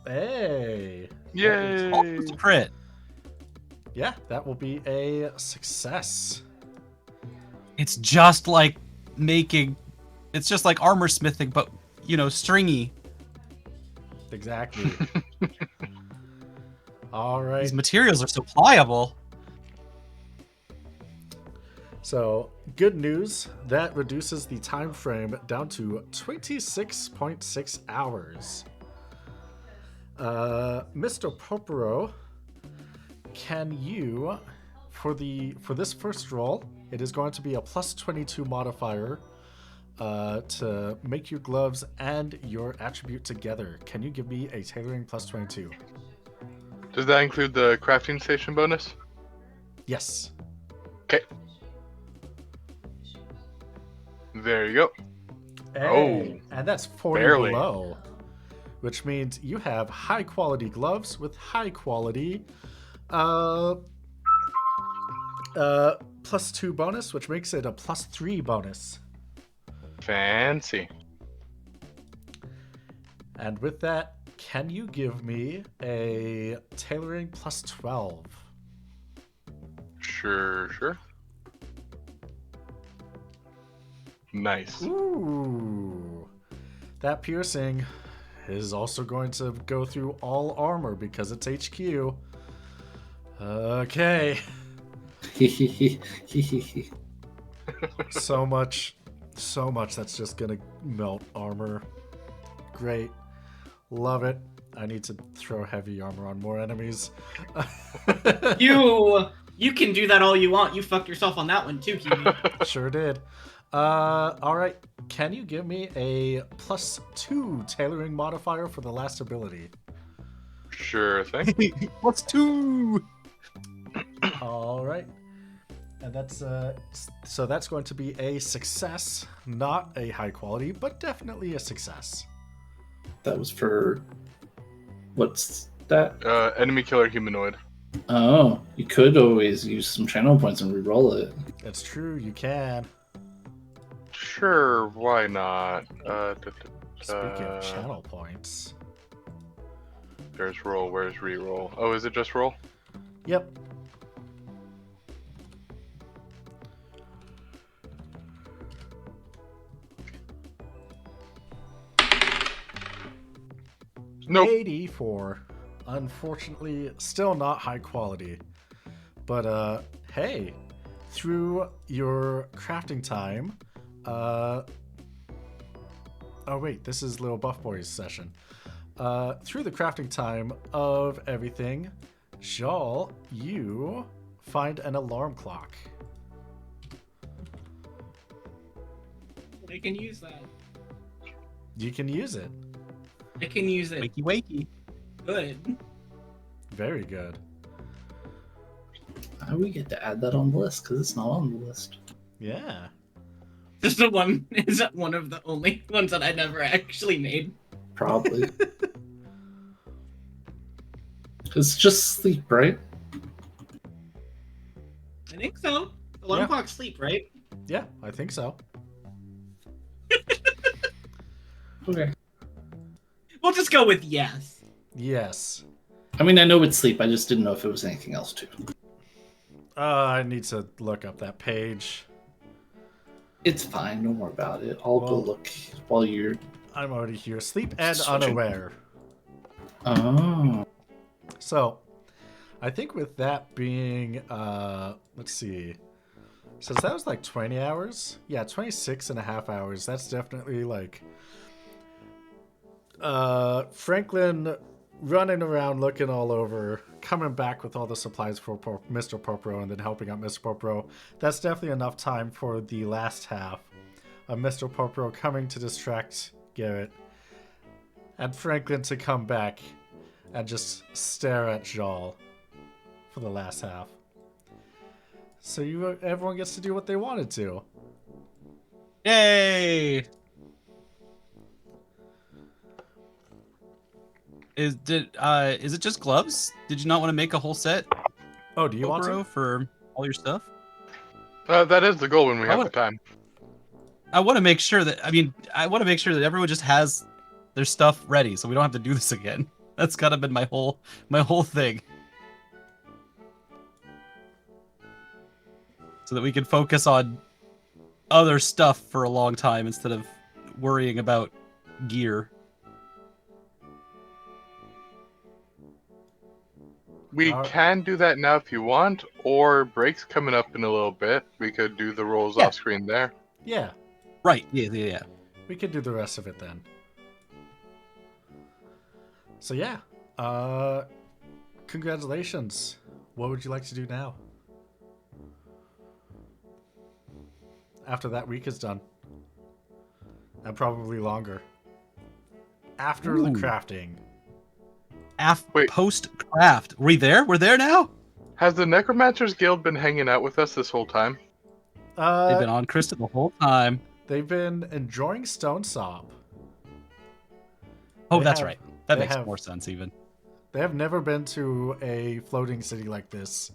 Speaker 1: Hey.
Speaker 5: Yay!
Speaker 2: Almost crit.
Speaker 1: Yeah, that will be a success.
Speaker 2: It's just like it's just like armor smithing, but stringy.
Speaker 1: Exactly. All right.
Speaker 2: These materials are so pliable.
Speaker 1: So, good news. That reduces the time frame down to 26.6 hours. Mr. Poporo, can you, for this first roll, it is going to be a plus 22 modifier to make your gloves and your attribute together. Can you give me a tailoring plus 22?
Speaker 5: Does that include the crafting station bonus?
Speaker 1: Yes.
Speaker 5: Okay. There you go.
Speaker 1: Hey, and that's 40
Speaker 5: barely.
Speaker 1: below, which means you have high quality gloves with high quality plus 2 bonus, which makes it a plus 3 bonus.
Speaker 5: Fancy.
Speaker 1: And with that, can you give me a tailoring plus 12?
Speaker 5: Sure. Nice.
Speaker 1: Ooh. That piercing is also going to go through all armor because it's HQ. Okay. So much that's just gonna melt armor. Great. Love it. I need to throw heavy armor on more enemies.
Speaker 3: You can do that all you want. You fucked yourself on that one too, Kiwi.
Speaker 1: Sure did. Alright. Can you give me a +2 tailoring modifier for the last ability?
Speaker 5: Sure thing.
Speaker 2: What's 2?
Speaker 1: Alright. And that's so that's going to be a success, not a high quality, but definitely a success.
Speaker 4: That was for what's that?
Speaker 5: Enemy killer humanoid.
Speaker 4: Oh, you could always use some channel points and re-roll it.
Speaker 1: That's true, you can.
Speaker 5: Sure, why not?
Speaker 1: Speaking of channel points.
Speaker 5: There's roll, where's reroll? Oh, is it just roll?
Speaker 1: Yep.
Speaker 5: Nope.
Speaker 1: 84. Unfortunately, still not high quality. But hey, through your crafting time, oh wait, this is Little Buff Boy's session. Through the crafting time of everything, Jal, you find an alarm clock.
Speaker 3: I can use that.
Speaker 1: You can use it.
Speaker 3: I can use it.
Speaker 2: Wakey wakey.
Speaker 3: Good.
Speaker 1: Very good.
Speaker 4: How do we get to add that on the list? Because it's not on the list.
Speaker 1: Yeah.
Speaker 3: Just the one is one of the only ones that I never actually made.
Speaker 4: Probably. It's just sleep, right?
Speaker 3: I think so. Alarm
Speaker 1: Yeah.
Speaker 3: clock sleep, right?
Speaker 1: Yeah, I think so.
Speaker 4: Okay.
Speaker 3: We'll just go with yes.
Speaker 1: Yes.
Speaker 4: I mean, I know it's sleep. I just didn't know if it was anything else too.
Speaker 1: I need to look up that page.
Speaker 4: It's fine. Don't worry about it. I'll go
Speaker 1: Well-
Speaker 4: look while you're.
Speaker 1: I'm already here. Sleep and
Speaker 4: Switching.
Speaker 1: unaware.
Speaker 4: Oh.
Speaker 1: So, I think with that being, let's see. Since that was like 20 hours? Yeah, 26 and a half hours. That's definitely like, Franklin running around looking all over, coming back with all the supplies for Mr. Popro and then helping out Mr. Popro. That's definitely enough time for the last half of Mr. Popro coming to distract Garrett and Franklin to come back and just stare at Jal for the last half. So everyone gets to do what they wanted to.
Speaker 2: Yay! Is it just gloves? Did you not want to make a whole set,
Speaker 1: Oh, do you want
Speaker 2: Popro,
Speaker 1: to?
Speaker 2: for all your stuff?
Speaker 5: That is the goal when we
Speaker 2: I
Speaker 5: have
Speaker 2: would-
Speaker 5: the time.
Speaker 2: I want to make sure that everyone just has their stuff ready, so we don't have to do this again. That's kind of been my whole thing, so that we can focus on other stuff for a long time instead of worrying about gear.
Speaker 5: We can do that now if you want, or break's coming up in a little bit. We could do the rolls
Speaker 2: Yeah.
Speaker 5: off screen there.
Speaker 1: Yeah,
Speaker 2: Right? Yeah.
Speaker 1: we could do the rest of it then. So yeah, congratulations. What would you like to do now? After that week is done. And probably longer. After the
Speaker 2: Ooh.
Speaker 1: crafting.
Speaker 5: Wait.
Speaker 2: Post craft. Are we there? We're there now?
Speaker 5: Has the Necromancers Guild been hanging out with us this whole time?
Speaker 2: They've been on Crysta the whole time.
Speaker 1: They've been enjoying Stone Sop.
Speaker 2: Oh,
Speaker 1: They
Speaker 2: that's
Speaker 1: have-
Speaker 2: right. That
Speaker 1: they
Speaker 2: makes
Speaker 1: have-
Speaker 2: more sense even.
Speaker 1: They have never been to a floating city like this.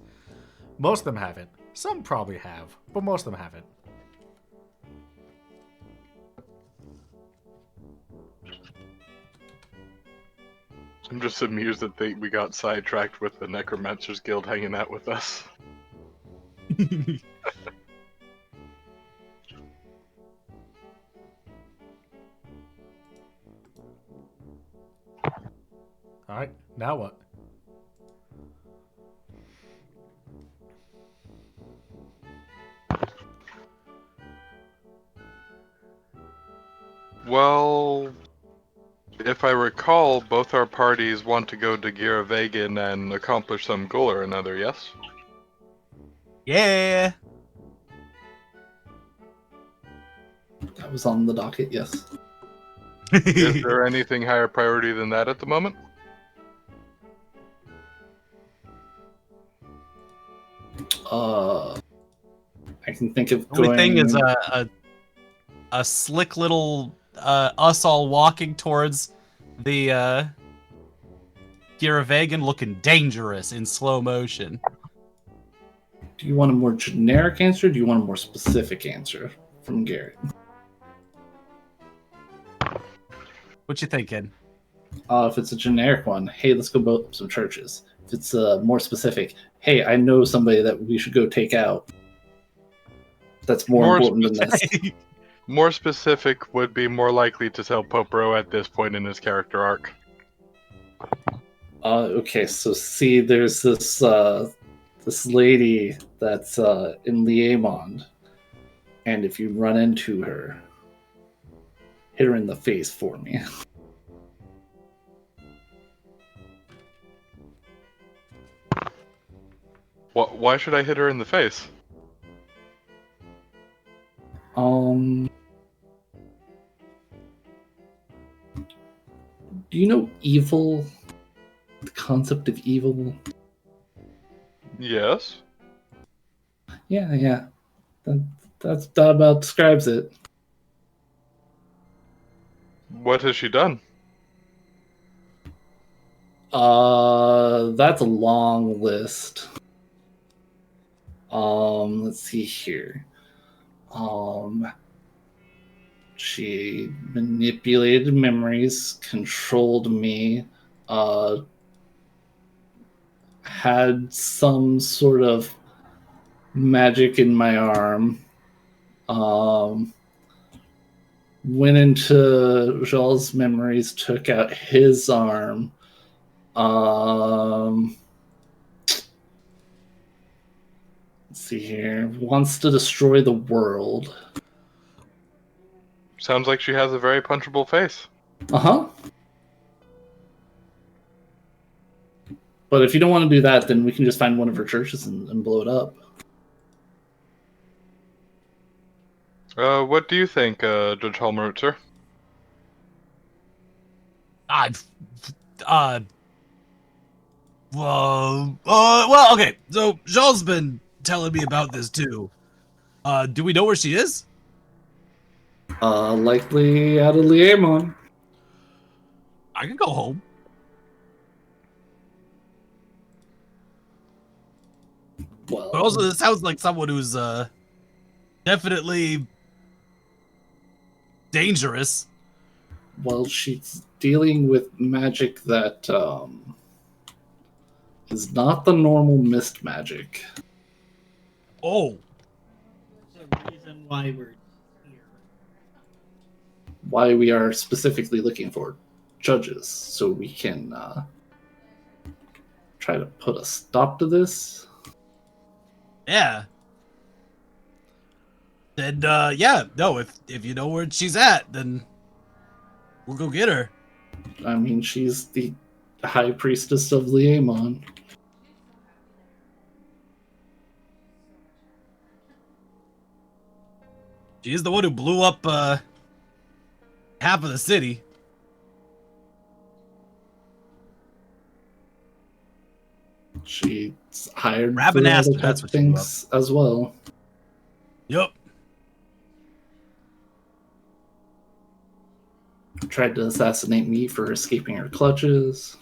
Speaker 1: Most of them haven't. Some probably have, but most of them haven't.
Speaker 5: I'm just amused that we got sidetracked with the Necromancers Guild hanging out with us.
Speaker 1: All right, now what?
Speaker 5: Well, if I recall, both our parties want to go to Giravegan and accomplish some goal or another, yes?
Speaker 2: Yeah.
Speaker 4: That was on the docket, yes.
Speaker 5: Is there anything higher priority than that at the moment?
Speaker 4: I can think of
Speaker 2: The only
Speaker 4: going.
Speaker 2: thing is a slick little us all walking towards the Giravegan looking dangerous in slow motion.
Speaker 4: Do you want a more generic answer? Or do you want a more specific answer from Garrett?
Speaker 2: What you thinking?
Speaker 4: If it's a generic one, hey, let's go blow up some churches. If it's more specific, hey, I know somebody that we should go take out. That's more important than this.
Speaker 5: More specific would be more likely to tell Popero at this point in his character arc.
Speaker 4: Okay, so see, there's this this lady that's in Liamond, and if you run into her, hit her in the face for me.
Speaker 5: Why should I hit her in the face?
Speaker 4: Do you know evil? The concept of evil?
Speaker 5: Yes.
Speaker 4: Yeah. That about describes it.
Speaker 5: What has she done?
Speaker 4: That's a long list. Let's see here. She manipulated memories, controlled me, had some sort of magic in my arm. Went into Jal's memories, took out his arm. Let's see here. Wants to destroy the world.
Speaker 5: Sounds like she has a very punchable face.
Speaker 4: Uh-huh. But if you don't want to do that, then we can just find one of her churches and blow it up.
Speaker 5: What do you think, Judge Halmerutzer?
Speaker 2: Well, okay. So Jean's been telling me about this too. Do we know where she is?
Speaker 4: Likely out of Liamon.
Speaker 2: I can go home.
Speaker 4: Well,
Speaker 2: But also, this sounds like someone who's definitely dangerous.
Speaker 4: well, she's dealing with magic that is not the normal mist magic.
Speaker 2: Oh,
Speaker 3: There's a reason why we're here.
Speaker 4: Why we are specifically looking for judges, so we can try to put a stop to this.
Speaker 2: yeah. Then yeah, no, if you know where she's at, then we'll go get her.
Speaker 4: I mean, she's the high priestess of Liamon.
Speaker 2: She's the one who blew up half of the city.
Speaker 4: She's hired for
Speaker 2: Rabanastre,
Speaker 4: other
Speaker 2: that's
Speaker 4: types of
Speaker 2: what she blew
Speaker 4: things as well.
Speaker 2: Yup.
Speaker 4: Tried to assassinate me for escaping her clutches.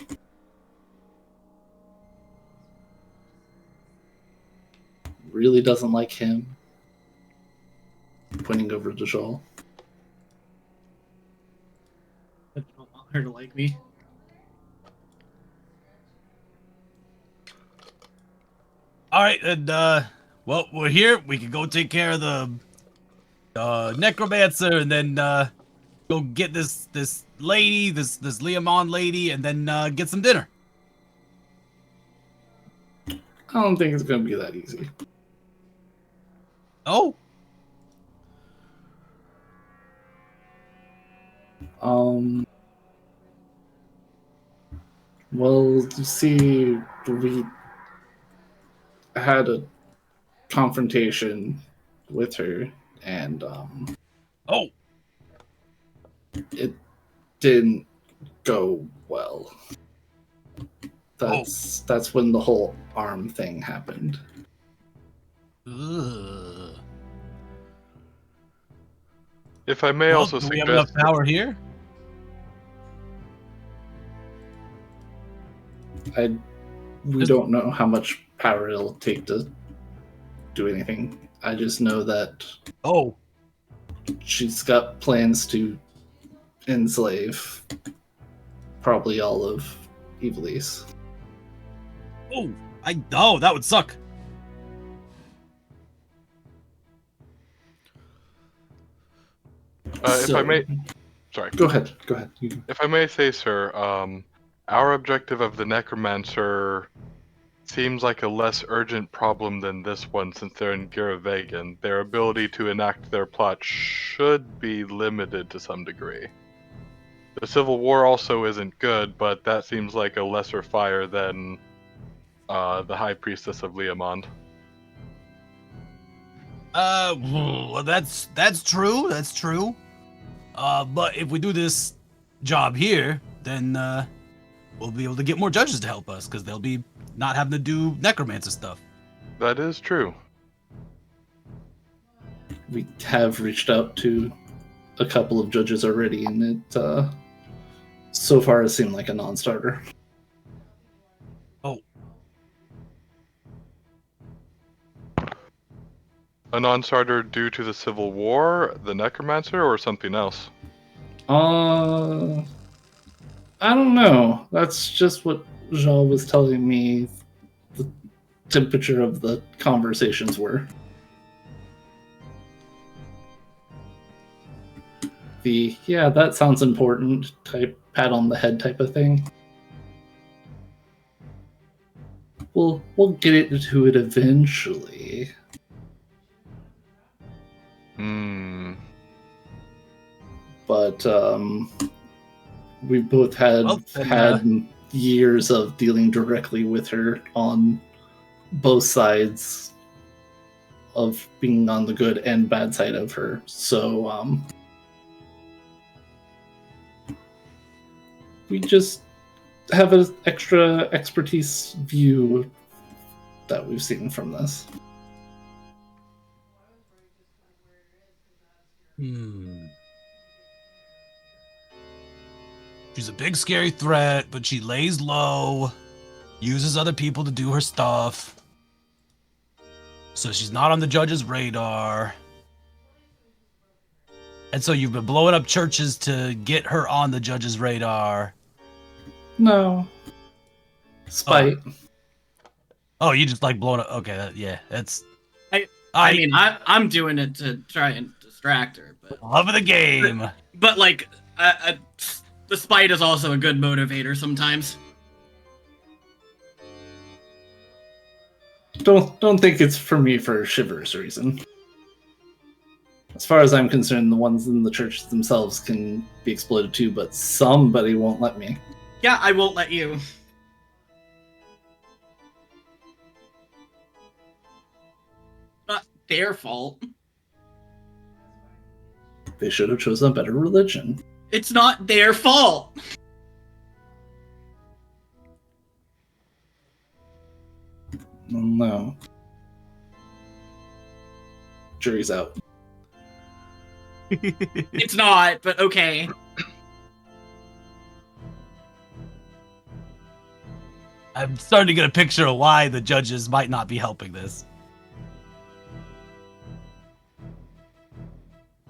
Speaker 4: Really doesn't like him. Pointing over to Joel.
Speaker 3: I don't want her to like me.
Speaker 2: All right, and well, we're here. We can go take care of the necromancer, and then go get this lady, this Leomon lady, and then get some dinner.
Speaker 4: I don't think it's going to be that easy.
Speaker 2: Oh,
Speaker 4: Well, you see, we had a confrontation with her, and
Speaker 2: oh,
Speaker 4: it didn't go well.
Speaker 2: Oh.
Speaker 4: That's when the whole arm thing happened.
Speaker 2: ugh.
Speaker 5: If I may
Speaker 2: Well,
Speaker 5: also
Speaker 2: do we have enough
Speaker 5: suggest,
Speaker 2: power here?
Speaker 4: We don't know how much power it'll take to do anything. I just know that
Speaker 2: Oh,
Speaker 4: she's got plans to enslave probably all of Evilise.
Speaker 2: oh, that would suck.
Speaker 5: if I may, sorry.
Speaker 4: Go ahead.
Speaker 5: If I may say, sir, our objective of the Necromancer seems like a less urgent problem than this one since they're in Giravegan. Their ability to enact their plot should be limited to some degree. The Civil War also isn't good, but that seems like a lesser fire than the High Priestess of Leomond.
Speaker 2: Well, that's true. That's true. But if we do this job here, then we'll be able to get more judges to help us because they'll be not having to do necromancer stuff.
Speaker 5: That is true.
Speaker 4: We have reached out to a couple of judges already, and it so far has seemed like a non-starter.
Speaker 2: Oh,
Speaker 5: A non-starter due to the Civil War, the Necromancer, or something else?
Speaker 4: I don't know. That's just what Jean was telling me the temperature of the conversations were. The, yeah, that sounds important type pat on the head type of thing. We'll get it to it eventually. But we both had
Speaker 2: Well, then,
Speaker 4: had years of dealing directly with her on both sides of being on the good and bad side of her. So we just have an extra expertise view that we've seen from this.
Speaker 2: She's a big scary threat, but she lays low, uses other people to do her stuff. So she's not on the judge's radar. And so you've been blowing up churches to get her on the judge's radar.
Speaker 4: No. Spite.
Speaker 2: Oh, you just like blowing up. Okay, yeah, that's.
Speaker 3: I mean, I'm doing it to try and distract her, but
Speaker 2: love of the game.
Speaker 3: But like, the spite is also a good motivator sometimes.
Speaker 4: Don't think it's for me for Shiver's reason. As far as I'm concerned, the ones in the churches themselves can be exploited too, but somebody won't let me.
Speaker 3: Yeah, I won't let you. Not their fault.
Speaker 4: They should have chosen a better religion.
Speaker 3: It's not their fault.
Speaker 4: No. Jury's out.
Speaker 3: It's not, but okay.
Speaker 2: I'm starting to get a picture of why the judges might not be helping this.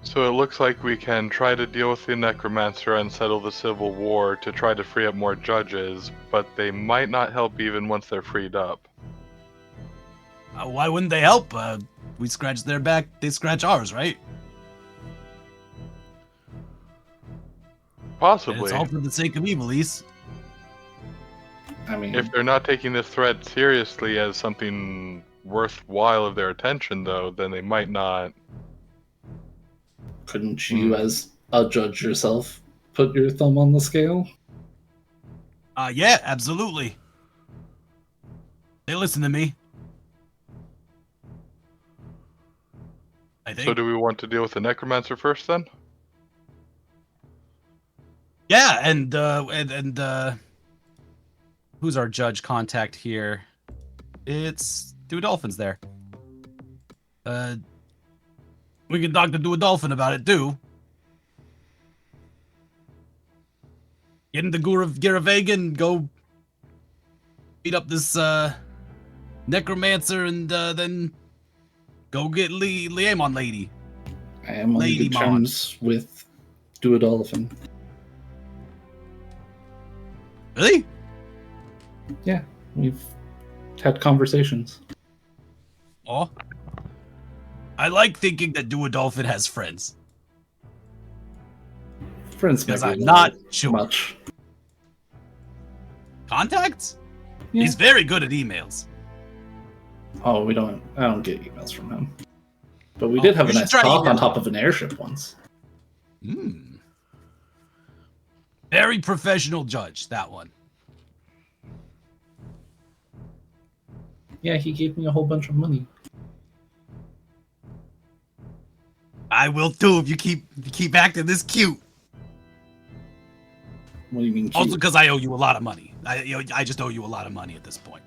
Speaker 5: So it looks like we can try to deal with the Necromancer and settle the Civil War to try to free up more judges, but they might not help even once they're freed up.
Speaker 2: Why wouldn't they help? We scratch their back, they scratch ours, right? And
Speaker 5: Possibly.
Speaker 2: it's all for the sake of Evilise.
Speaker 4: I mean,
Speaker 5: If they're not taking this threat seriously as something worthwhile of their attention, though, then they might not.
Speaker 4: couldn't you, as a judge yourself, put your thumb on the scale?
Speaker 2: Yeah, absolutely. They listen to me. I think.
Speaker 5: So do we want to deal with the necromancer first, then?
Speaker 2: Yeah, and who's our judge contact here? It's Duodolphin's there. We can talk to Duodolphin about it too. Get into Giravagan, go beat up this necromancer, and then go get Liamon lady.
Speaker 4: I am on
Speaker 2: Lady
Speaker 4: good
Speaker 2: Mon.
Speaker 4: terms with Duodolphin.
Speaker 2: Really?
Speaker 4: Yeah, we've had conversations.
Speaker 2: Oh. I like thinking that Duodolphin has friends.
Speaker 4: Friends
Speaker 2: Because
Speaker 4: might
Speaker 2: I'm
Speaker 4: be a
Speaker 2: not
Speaker 4: little
Speaker 2: sure.
Speaker 4: much.
Speaker 2: Contacts?
Speaker 4: Yeah.
Speaker 2: He's very good at emails.
Speaker 4: Oh, I don't get emails from him. But we
Speaker 2: Oh,
Speaker 4: did have
Speaker 2: you
Speaker 4: a
Speaker 2: should
Speaker 4: nice
Speaker 2: try
Speaker 4: talk on
Speaker 2: email.
Speaker 4: top of an airship once.
Speaker 2: Hmm. Very professional judge, that one.
Speaker 4: Yeah, he gave me a whole bunch of money.
Speaker 2: I will too if you keep acting this cute.
Speaker 4: What do you mean cute?
Speaker 2: Also, because I owe you a lot of money. I just owe you a lot of money at this point.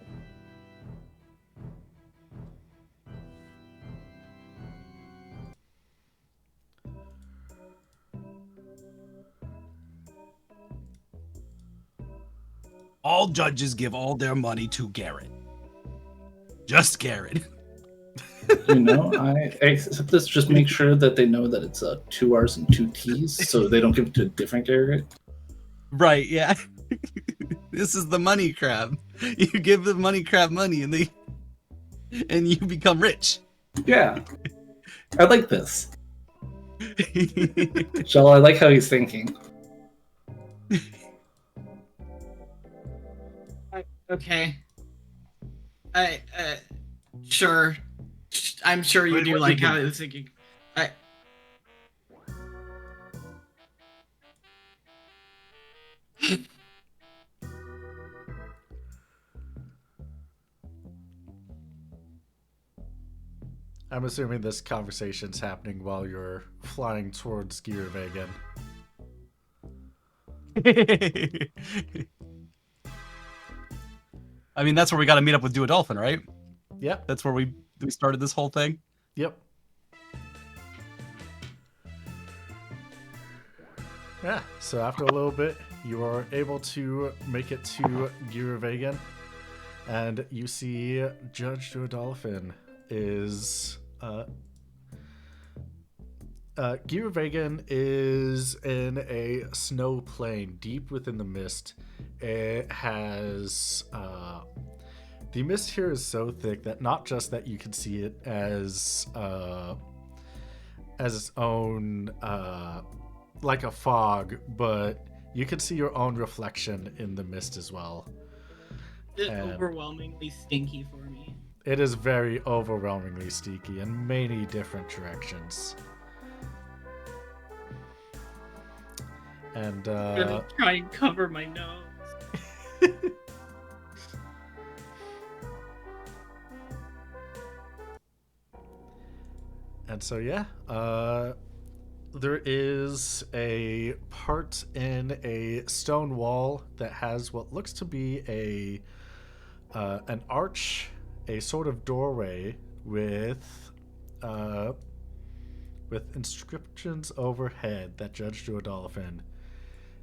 Speaker 2: All judges give all their money to Garrett. Just Garrett.
Speaker 4: You know, I accept this. Just make sure that they know that it's 2 R's and 2 T's, so they don't give it to a different Garrett.
Speaker 2: Right, yeah. This is the money crab. You give the money crab money and you become rich.
Speaker 4: Yeah, I like this. Shell, I like how he's thinking.
Speaker 3: Okay. Sure. I'm sure you
Speaker 2: Wait,
Speaker 3: do
Speaker 2: what
Speaker 3: like
Speaker 2: you
Speaker 3: how
Speaker 2: do?
Speaker 3: I was thinking. I.
Speaker 1: I'm assuming this conversation's happening while you're flying towards Giravagan.
Speaker 2: I mean, that's where we got to meet up with Duodolphin, right?
Speaker 1: Yep,
Speaker 2: That's where we started this whole thing.
Speaker 1: yep. Yeah, so after a little bit, you are able to make it to Giravagan, and you see Judge Duodolphin is... Giravagan is in a snow plain deep within the mist. It has... the mist here is so thick that not just that you can see it as its own... like a fog, but you can see your own reflection in the mist as well.
Speaker 3: It's
Speaker 1: And-
Speaker 3: overwhelmingly stinky for me.
Speaker 1: It is very overwhelmingly stinky in many different directions. And
Speaker 3: I'm gonna try and cover my nose.
Speaker 1: and so yeah, there is a part in a stone wall that has what looks to be an arch, a sort of doorway with inscriptions overhead that Judge Duodolphin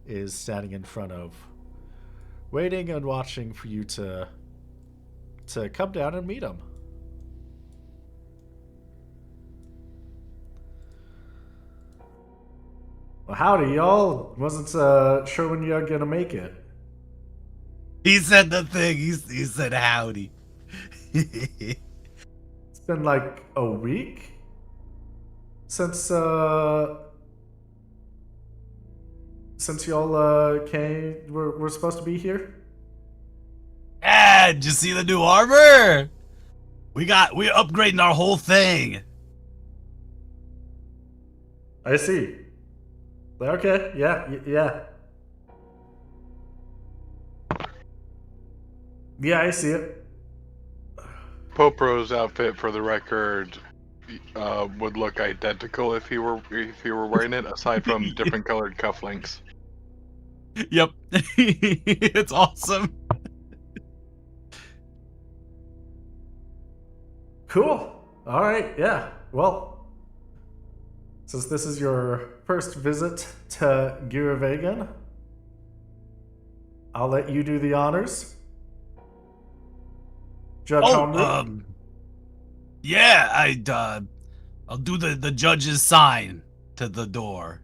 Speaker 1: is standing in front of, waiting and watching for you to come down and meet him. Well, howdy, y'all. Wasn't sure when you're gonna make it.
Speaker 2: He said the thing. He said howdy.
Speaker 1: been like a week since y'all came. We're supposed to be here.
Speaker 2: Ah, did you see the new armor? We're upgrading our whole thing.
Speaker 1: I see. Okay. Yeah. Yeah. Yeah, I see it.
Speaker 5: Popro's outfit, for the record, would look identical if he were wearing it, aside from different colored cufflinks.
Speaker 2: Yep. It's awesome.
Speaker 1: Cool. All right. Yeah. Well, since this is your first visit to Giravegan, I'll let you do the honors. Judge Holmroot.
Speaker 2: Yeah, I'll do the judge's sign to the door.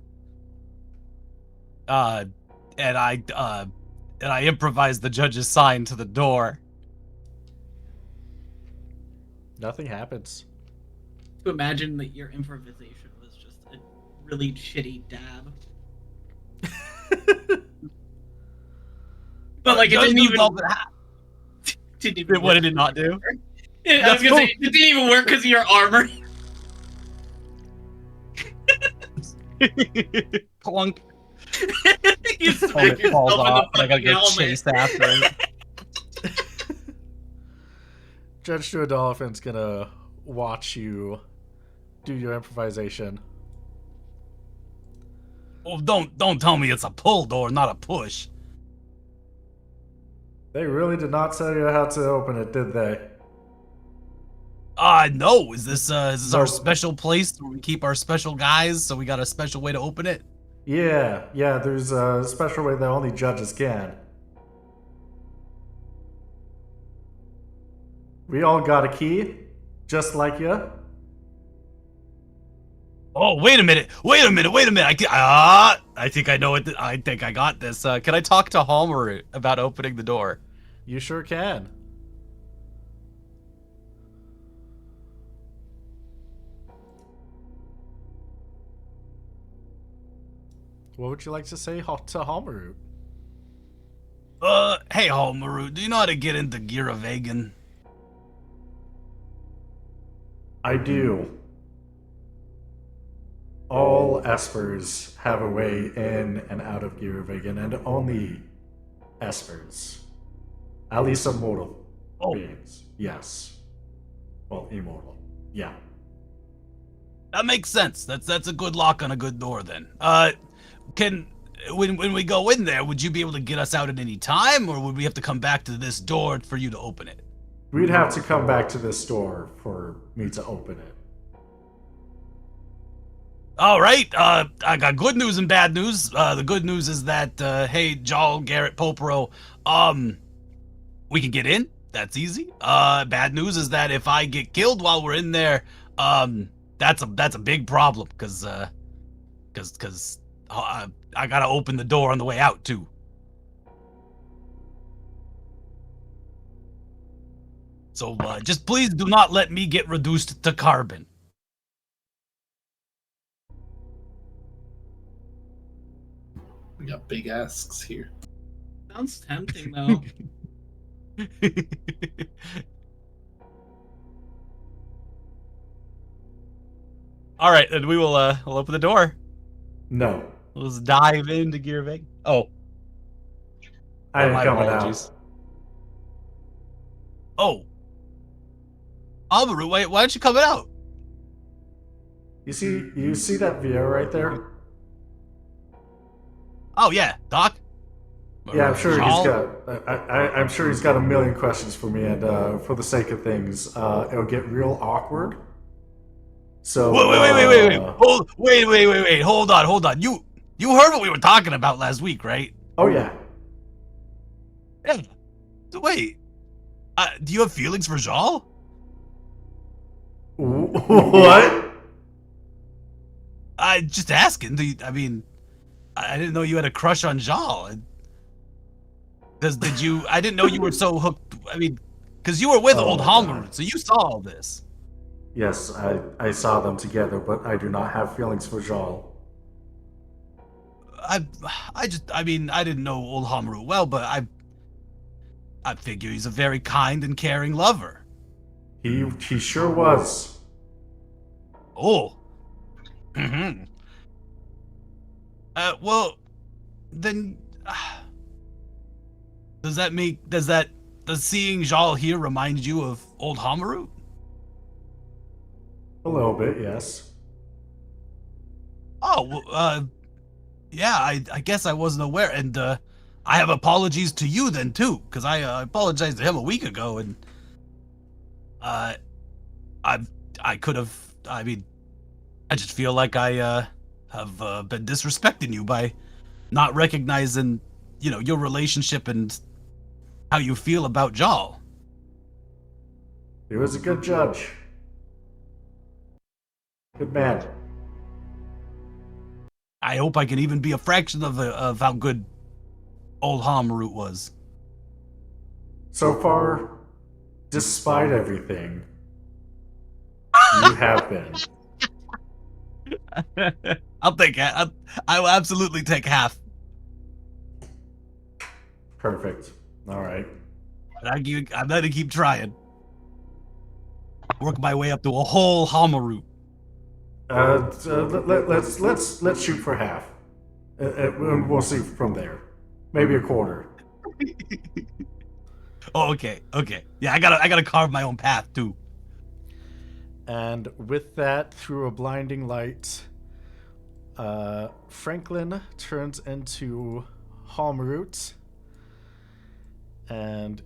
Speaker 2: And I improvise the judge's sign to the door.
Speaker 1: Nothing happens.
Speaker 3: To imagine that your improvisation was just a really shitty dab. But like it didn't even. Didn't even
Speaker 2: What did it not do?
Speaker 3: I was gonna say it didn't even work because of your armor.
Speaker 2: Clunk.
Speaker 3: You smack yourself in the
Speaker 2: I gotta
Speaker 3: fucking
Speaker 2: go
Speaker 3: helmet.
Speaker 2: chase after it.
Speaker 1: Judge Duodolphin's gonna watch you do your improvisation.
Speaker 2: Oh, don't tell me it's a pull door, not a push.
Speaker 1: They really did not tell you how to open it, did they?
Speaker 2: No. Is this our
Speaker 1: Nope.
Speaker 2: special place where we keep our special guys? So we got a special way to open it.
Speaker 1: Yeah, there's a special way that only judges can. We all got a key, just like you.
Speaker 2: Oh, wait a minute. I think I know it. I think I got this. Can I talk to Homer about opening the door?
Speaker 1: You sure can. What would you like to say to Homeroot?
Speaker 2: Hey Homer, do you know how to get into Giravegan?
Speaker 1: I do. All espers have a way in and out of Giravegan, and only espers. At least immortal beings. Yes. Well, immortal. Yeah.
Speaker 2: That makes sense. That's a good lock on a good door then. When we go in there, would you be able to get us out at any time, or would we have to come back to this door for you to open it?
Speaker 1: We'd have to come back to this door for me to open it.
Speaker 2: All right. I got good news and bad news. The good news is that hey, Jarl, Garrett, Popero, we can get in. That's easy. Bad news is that if I get killed while we're in there, that's a big problem because I gotta open the door on the way out too. So just please do not let me get reduced to carbon.
Speaker 4: We got big asks here.
Speaker 3: Sounds tempting though.
Speaker 2: All right, then we'll open the door.
Speaker 1: No.
Speaker 2: Let's dive into Gearvig. Oh,
Speaker 1: I ain't
Speaker 2: my
Speaker 1: coming
Speaker 2: apologies.
Speaker 1: out.
Speaker 2: Oh, Alvaru, why aren't you coming out?
Speaker 1: You see that VO right there?
Speaker 2: Oh yeah, Doc.
Speaker 1: Yeah, I'm sure
Speaker 2: Jarl?
Speaker 1: he's got. I'm sure he's got a million questions for me, and for the sake of things, it'll get real awkward. So
Speaker 2: Wait. Hold on. You heard what we were talking about last week, right?
Speaker 1: Oh yeah.
Speaker 2: Yeah. So wait. Do you have feelings for Jarl?
Speaker 1: What?
Speaker 2: I just asking. I didn't know you had a crush on Jarl. Did you? I didn't know you were so hooked. I mean, because you were with
Speaker 1: Oh
Speaker 2: old
Speaker 1: my
Speaker 2: Halmer,
Speaker 1: God.
Speaker 2: so you saw all this.
Speaker 1: Yes, I saw them together, but I do not have feelings for Jal.
Speaker 2: I mean, I didn't know old Hamaru well, but I figure he's a very kind and caring lover.
Speaker 1: He sure was.
Speaker 2: Oh. Mm-hmm. Well, then, does seeing Jal here remind you of old Hamaru?
Speaker 1: A little bit, yes.
Speaker 2: Oh, well, yeah, I guess I wasn't aware, and I have apologies to you then too, because I apologized to him a week ago, and uh, I I could have. I mean, I just feel like I have been disrespecting you by not recognizing, your relationship and how you feel about Jal.
Speaker 1: He was a good judge. Good man.
Speaker 2: I hope I can even be a fraction of how good old Hamaru was.
Speaker 1: So far, despite everything, you have been.
Speaker 2: I'll take it. I will absolutely take half.
Speaker 1: Perfect. All right.
Speaker 2: But I'm gonna keep trying. Work my way up to a whole Hamaru.
Speaker 1: Let's shoot for half. And we'll see from there. Maybe a quarter.
Speaker 2: Oh, okay. Yeah, I gotta carve my own path too.
Speaker 1: And with that, through a blinding light, Franklin turns into Halmroot, and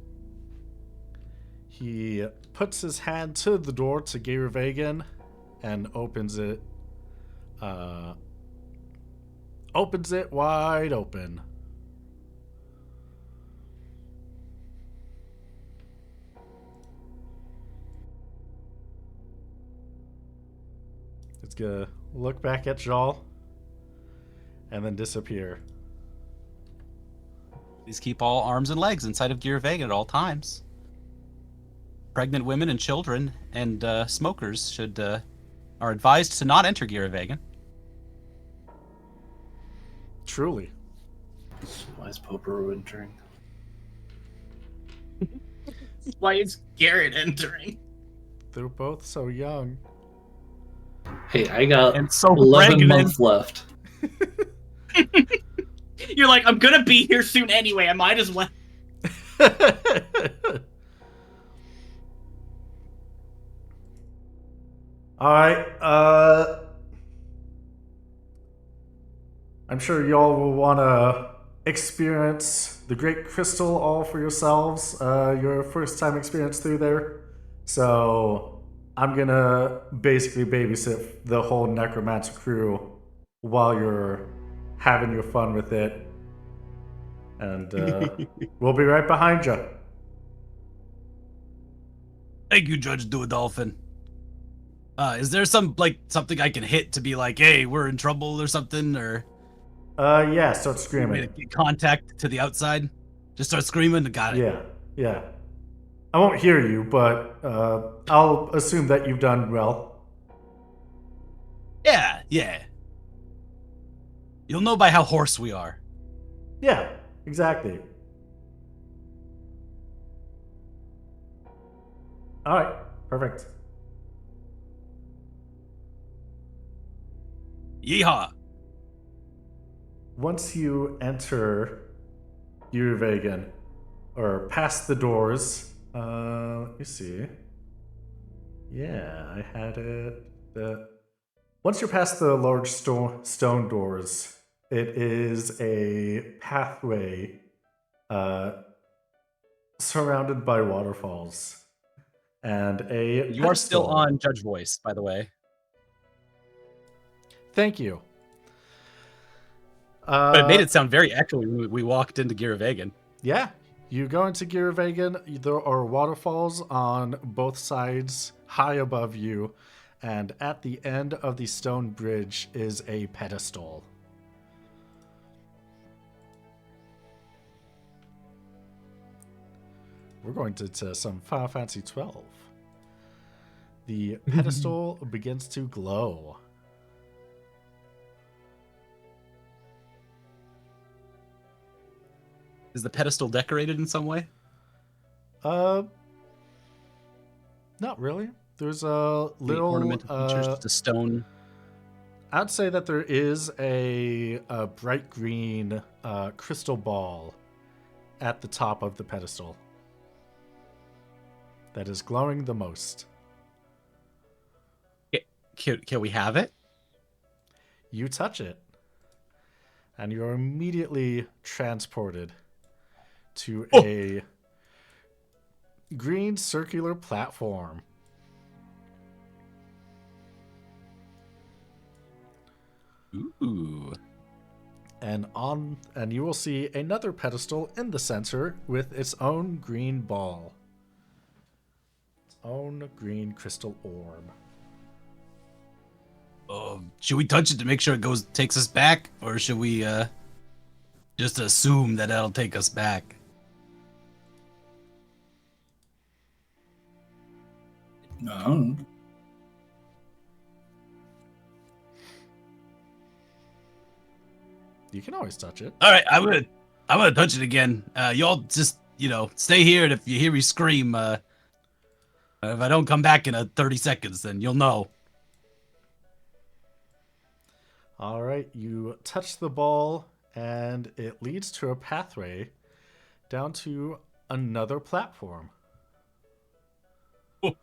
Speaker 1: he puts his hand to the door to Geirvagan and opens it. Opens it wide open. It's gonna look back at Jal and then disappear.
Speaker 2: Please keep all arms and legs inside of Gear Vega at all times. Pregnant women and children and smokers are advised to not enter Gear Vega.
Speaker 1: Truly.
Speaker 4: Why is Popero entering?
Speaker 3: Why is Garrett entering?
Speaker 1: They're both so young.
Speaker 4: Hey, I got
Speaker 2: And so
Speaker 4: 11
Speaker 2: pregnant.
Speaker 4: months left.
Speaker 3: You're like, I'm gonna be here soon anyway. I might as well.
Speaker 1: Alright, I'm sure y'all will want to experience the Great Crystal all for yourselves, your first time experience through there. So, I'm gonna basically babysit the whole Necromancer crew while you're having your fun with it. And we'll be right behind you.
Speaker 2: Thank you, Judge Duodolphin. Is there something I can hit to be like, hey, we're in trouble or something, or
Speaker 1: Yeah, start
Speaker 2: way to
Speaker 1: screaming.
Speaker 2: get contact to the outside? Just start screaming. Got it.
Speaker 1: Yeah. I won't hear you, but I'll assume that you've done well.
Speaker 2: Yeah. You'll know by how hoarse we are.
Speaker 1: Yeah, exactly. All right, perfect.
Speaker 2: Yeehaw!
Speaker 1: Once you enter Uruvegan, or past the doors, let me see. Yeah, I had it. Once you're past the large stone doors, it is a pathway surrounded by waterfalls and a
Speaker 2: You are still
Speaker 1: pedestal.
Speaker 2: on Judge Voice, by the way.
Speaker 1: Thank you.
Speaker 2: But it made it sound very echoey when we walked into Giravegan.
Speaker 1: Yeah, you go into Giravegan. There are waterfalls on both sides, high above you, and at the end of the stone bridge is a pedestal. We're going to some Final Fantasy 12. The pedestal begins to glow.
Speaker 2: Is the pedestal decorated in some way?
Speaker 1: Uh, Not really. There's a
Speaker 2: Any
Speaker 1: little.
Speaker 2: ornamental features, just a stone.
Speaker 1: I'd say that there is a bright green crystal ball at the top of the pedestal that is glowing the most.
Speaker 2: Can we have it?
Speaker 1: You touch it, and you're immediately transported to a green circular platform.
Speaker 2: Ooh.
Speaker 1: And you will see another pedestal in the center with its own green ball. Its own green crystal orb.
Speaker 2: Should we touch it to make sure it takes us back, or should we just assume that that'll take us back?
Speaker 4: No.
Speaker 1: You can always touch it.
Speaker 2: All right, I'm gonna touch it again. Y'all just stay here, and if you hear me scream, if I don't come back in 30 seconds, then you'll know.
Speaker 1: All right, you touch the ball, and it leads to a pathway down to another platform.
Speaker 2: Oh.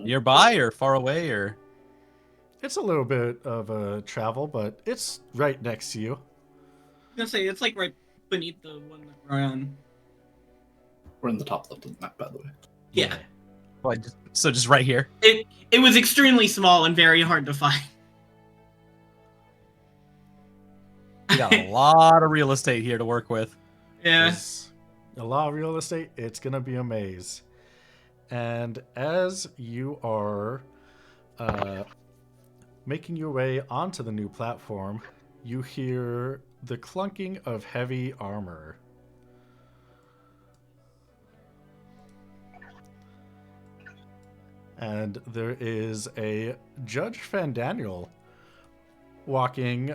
Speaker 2: Nearby or far away or?
Speaker 1: It's a little bit of a travel, but it's right next to you.
Speaker 3: I was gonna say it's like right beneath the one that we're on.
Speaker 4: We're in the top left of the map, by the way.
Speaker 3: Yeah.
Speaker 2: So just right here.
Speaker 3: It was extremely small and very hard to find.
Speaker 2: We got a lot of real estate here to work with.
Speaker 3: Yeah.
Speaker 1: There's a lot of real estate. It's going to be a maze. And as you are making your way onto the new platform, you hear the clunking of heavy armor. And there is a Judge Fandaniel walking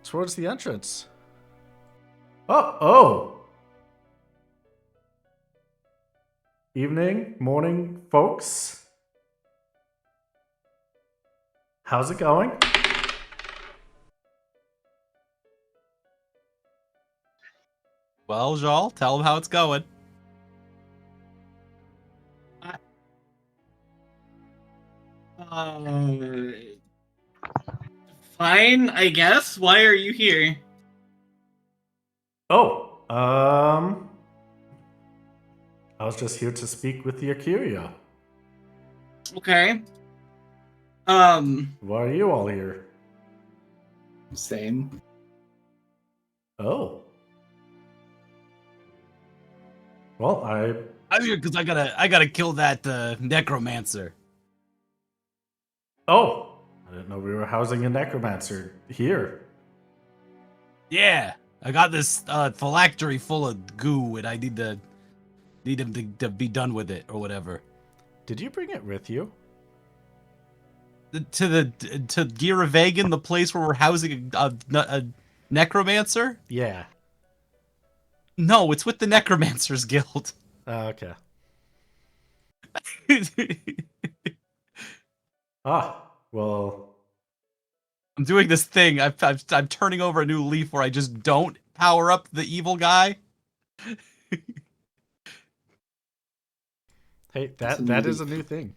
Speaker 1: towards the entrance. Oh! Evening, morning, folks. How's it going?
Speaker 2: Well, Jal, tell them how it's going.
Speaker 3: Fine, I guess. Why are you here?
Speaker 1: Oh, I was just here to speak with the Akuria.
Speaker 3: Okay.
Speaker 1: Why are you all here?
Speaker 4: Same.
Speaker 1: Oh. Well,
Speaker 2: I'm here because I gotta kill that necromancer.
Speaker 1: Oh, I didn't know we were housing a necromancer here.
Speaker 2: Yeah, I got this phylactery full of goo, and I need him to be done with it or whatever.
Speaker 1: Did you bring it with you?
Speaker 2: To Giravagan, the place where we're housing a necromancer?
Speaker 1: Yeah.
Speaker 2: No, it's with the Necromancers Guild.
Speaker 1: Okay. Well.
Speaker 2: I'm doing this thing. I'm turning over a new leaf where I just don't power up the evil guy.
Speaker 1: Hey, that is a new thing.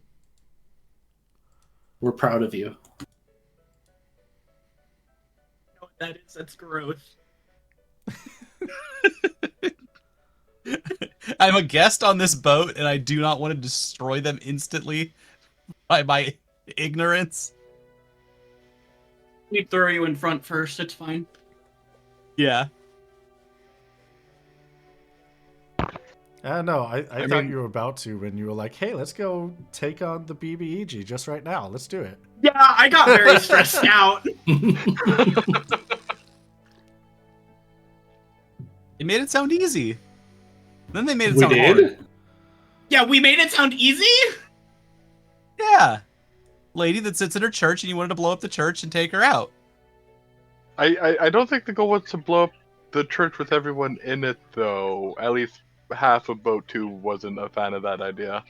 Speaker 4: We're proud of you.
Speaker 3: You know what that is? That's gross.
Speaker 2: I'm a guest on this boat, and I do not want to destroy them instantly by my ignorance.
Speaker 3: We throw you in front first. It's fine.
Speaker 2: Yeah.
Speaker 1: No, I thought
Speaker 5: mean-
Speaker 1: you were about to when you were like, hey, let's go take on the BBEG just right now. Let's do it.
Speaker 3: Yeah, I got very stressed out.
Speaker 2: They made it sound easy. Then they made it
Speaker 4: We
Speaker 2: sound
Speaker 4: did?
Speaker 2: hard.
Speaker 3: Yeah, we made it sound easy?
Speaker 2: Yeah. Lady that sits in her church and you wanted to blow up the church and take her out.
Speaker 5: I don't think the goal was to blow up the church with everyone in it, though. At least half of Boat 2 wasn't a fan of that idea.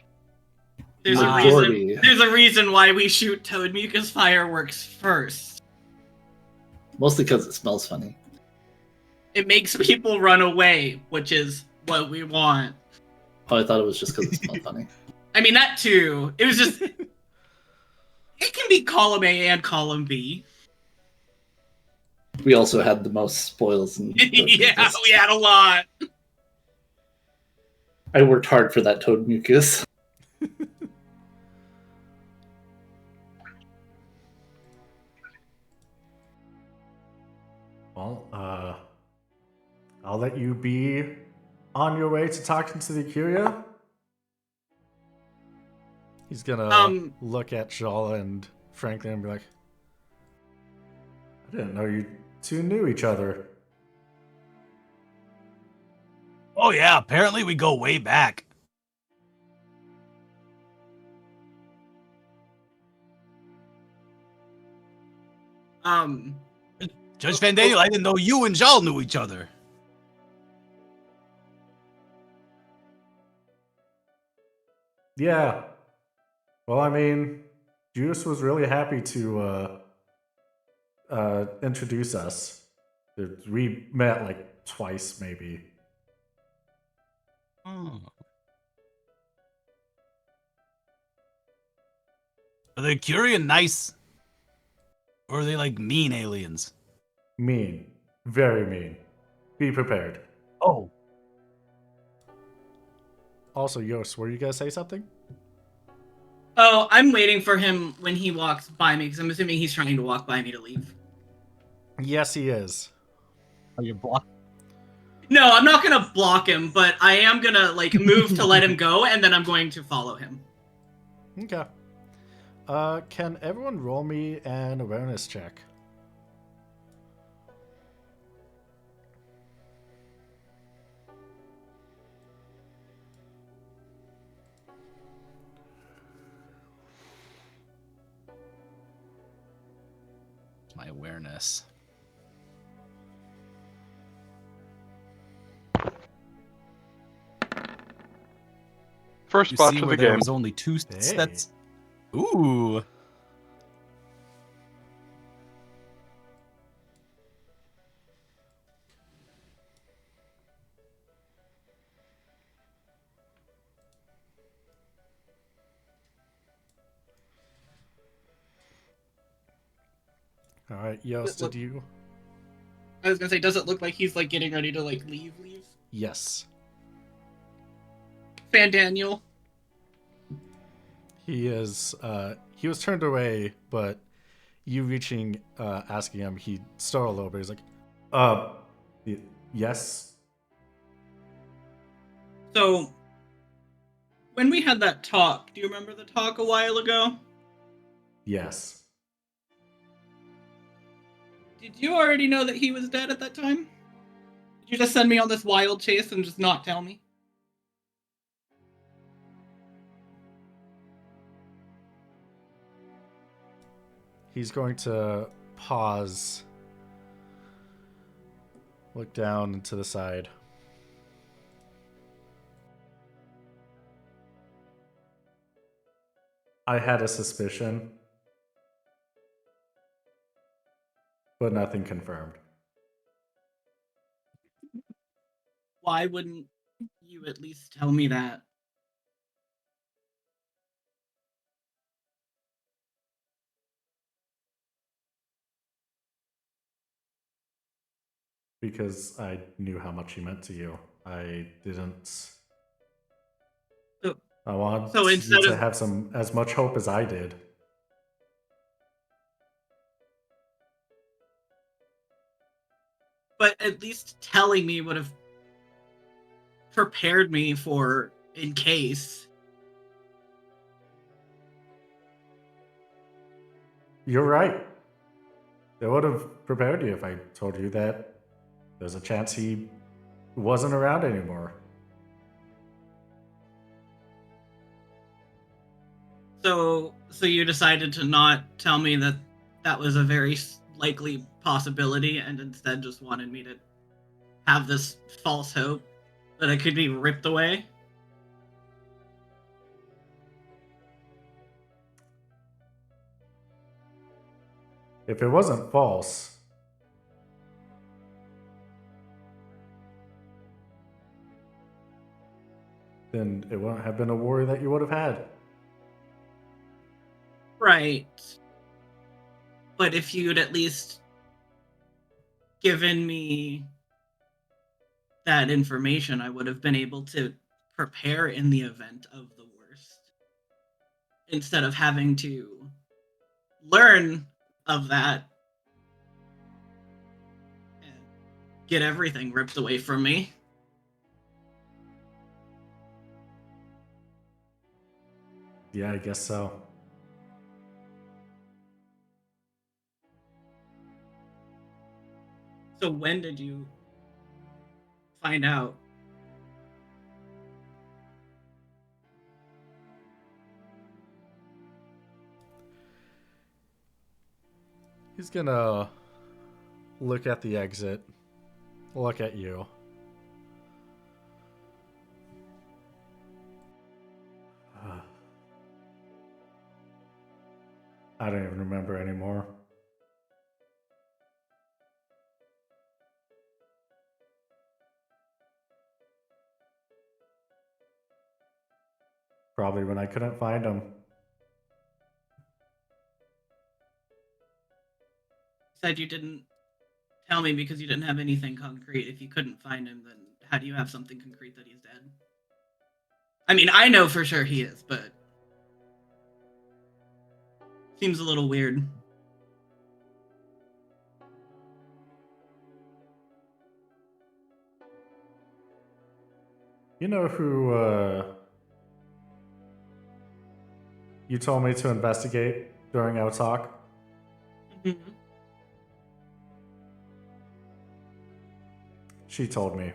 Speaker 3: There's a
Speaker 4: Majority.
Speaker 3: reason. There's a reason why we shoot Toad Mucus fireworks first.
Speaker 4: Mostly because it smells funny.
Speaker 3: It makes people run away, which is what we want.
Speaker 4: Oh, I thought it was just because it smelled funny.
Speaker 3: I mean, that too. It was just... It can be column A and column B.
Speaker 4: We also had the most spoils. And
Speaker 3: Yeah, we had a lot.
Speaker 4: I worked hard for that toad mucus.
Speaker 1: Well, I'll let you be on your way to talking to the Curia. He's gonna look at Jala and Franklin and be like, I didn't know you two knew each other.
Speaker 2: Oh yeah, apparently we go way back. Judge Van Daniel, I didn't know you and Jal knew each other.
Speaker 1: Yeah. Well, I mean, Judas was really happy to introduce us. We met like twice, maybe.
Speaker 2: Oh. Are they Curian nice? Or are they like mean aliens?
Speaker 1: Mean. Very mean. Be prepared.
Speaker 2: Oh.
Speaker 1: Also, Yost, were you gonna say something?
Speaker 3: Oh, I'm waiting for him when he walks by me, because I'm assuming he's trying to walk by me to leave.
Speaker 1: Yes, he is.
Speaker 2: Are you blocked?
Speaker 3: No, I'm not gonna block him, but I am gonna, like, move to let him go, and then I'm going to follow him.
Speaker 1: Okay. Can everyone roll me an awareness check?
Speaker 2: My awareness.
Speaker 5: First
Speaker 2: You
Speaker 5: spot
Speaker 2: see
Speaker 5: to
Speaker 2: where
Speaker 5: the
Speaker 2: there
Speaker 5: game.
Speaker 2: was only two
Speaker 1: Hey.
Speaker 2: sets. Ooh.
Speaker 1: All right, Yost, did you?
Speaker 3: I was gonna say, does it look like he's, like, getting ready to, like, leave?
Speaker 1: Yes.
Speaker 3: Fan Daniel.
Speaker 1: He is. He was turned away, but you reaching, asking him, he startled a little bit. He's like, yes.
Speaker 3: So, when we had that talk, do you remember the talk a while ago?
Speaker 1: Yes.
Speaker 3: Did you already know that he was dead at that time? Did you just send me on this wild chase and just not tell me?
Speaker 1: He's going to pause, look down and to the side. I had a suspicion, but nothing confirmed.
Speaker 3: Why wouldn't you at least tell me that?
Speaker 1: Because I knew how much he meant to you. I didn't.
Speaker 3: So,
Speaker 1: I want
Speaker 3: so
Speaker 1: you
Speaker 3: instead
Speaker 1: to
Speaker 3: of
Speaker 1: have as much hope as I did.
Speaker 3: but at least telling me would have prepared me for in case.
Speaker 1: You're right. They would have prepared you if I told you that there's a chance he wasn't around anymore.
Speaker 3: So you decided to not tell me that that was a very likely possibility, and instead just wanted me to have this false hope that I could be ripped away?
Speaker 1: If it wasn't false, then it wouldn't have been a worry that you would have had.
Speaker 3: Right. But if you'd at least given me that information, I would have been able to prepare in the event of the worst. Instead of having to learn of that and get everything ripped away from me.
Speaker 1: Yeah, I guess so.
Speaker 3: So when did you find out?
Speaker 1: He's gonna look at the exit, look at you. I don't even remember anymore. Probably when I couldn't find him.
Speaker 3: You said you didn't tell me because you didn't have anything concrete. If you couldn't find him, then how do you have something concrete that he's dead? I mean, I know for sure he is, but seems a little weird.
Speaker 1: You know who you told me to investigate during our talk?
Speaker 3: Mm-hmm.
Speaker 1: She told me.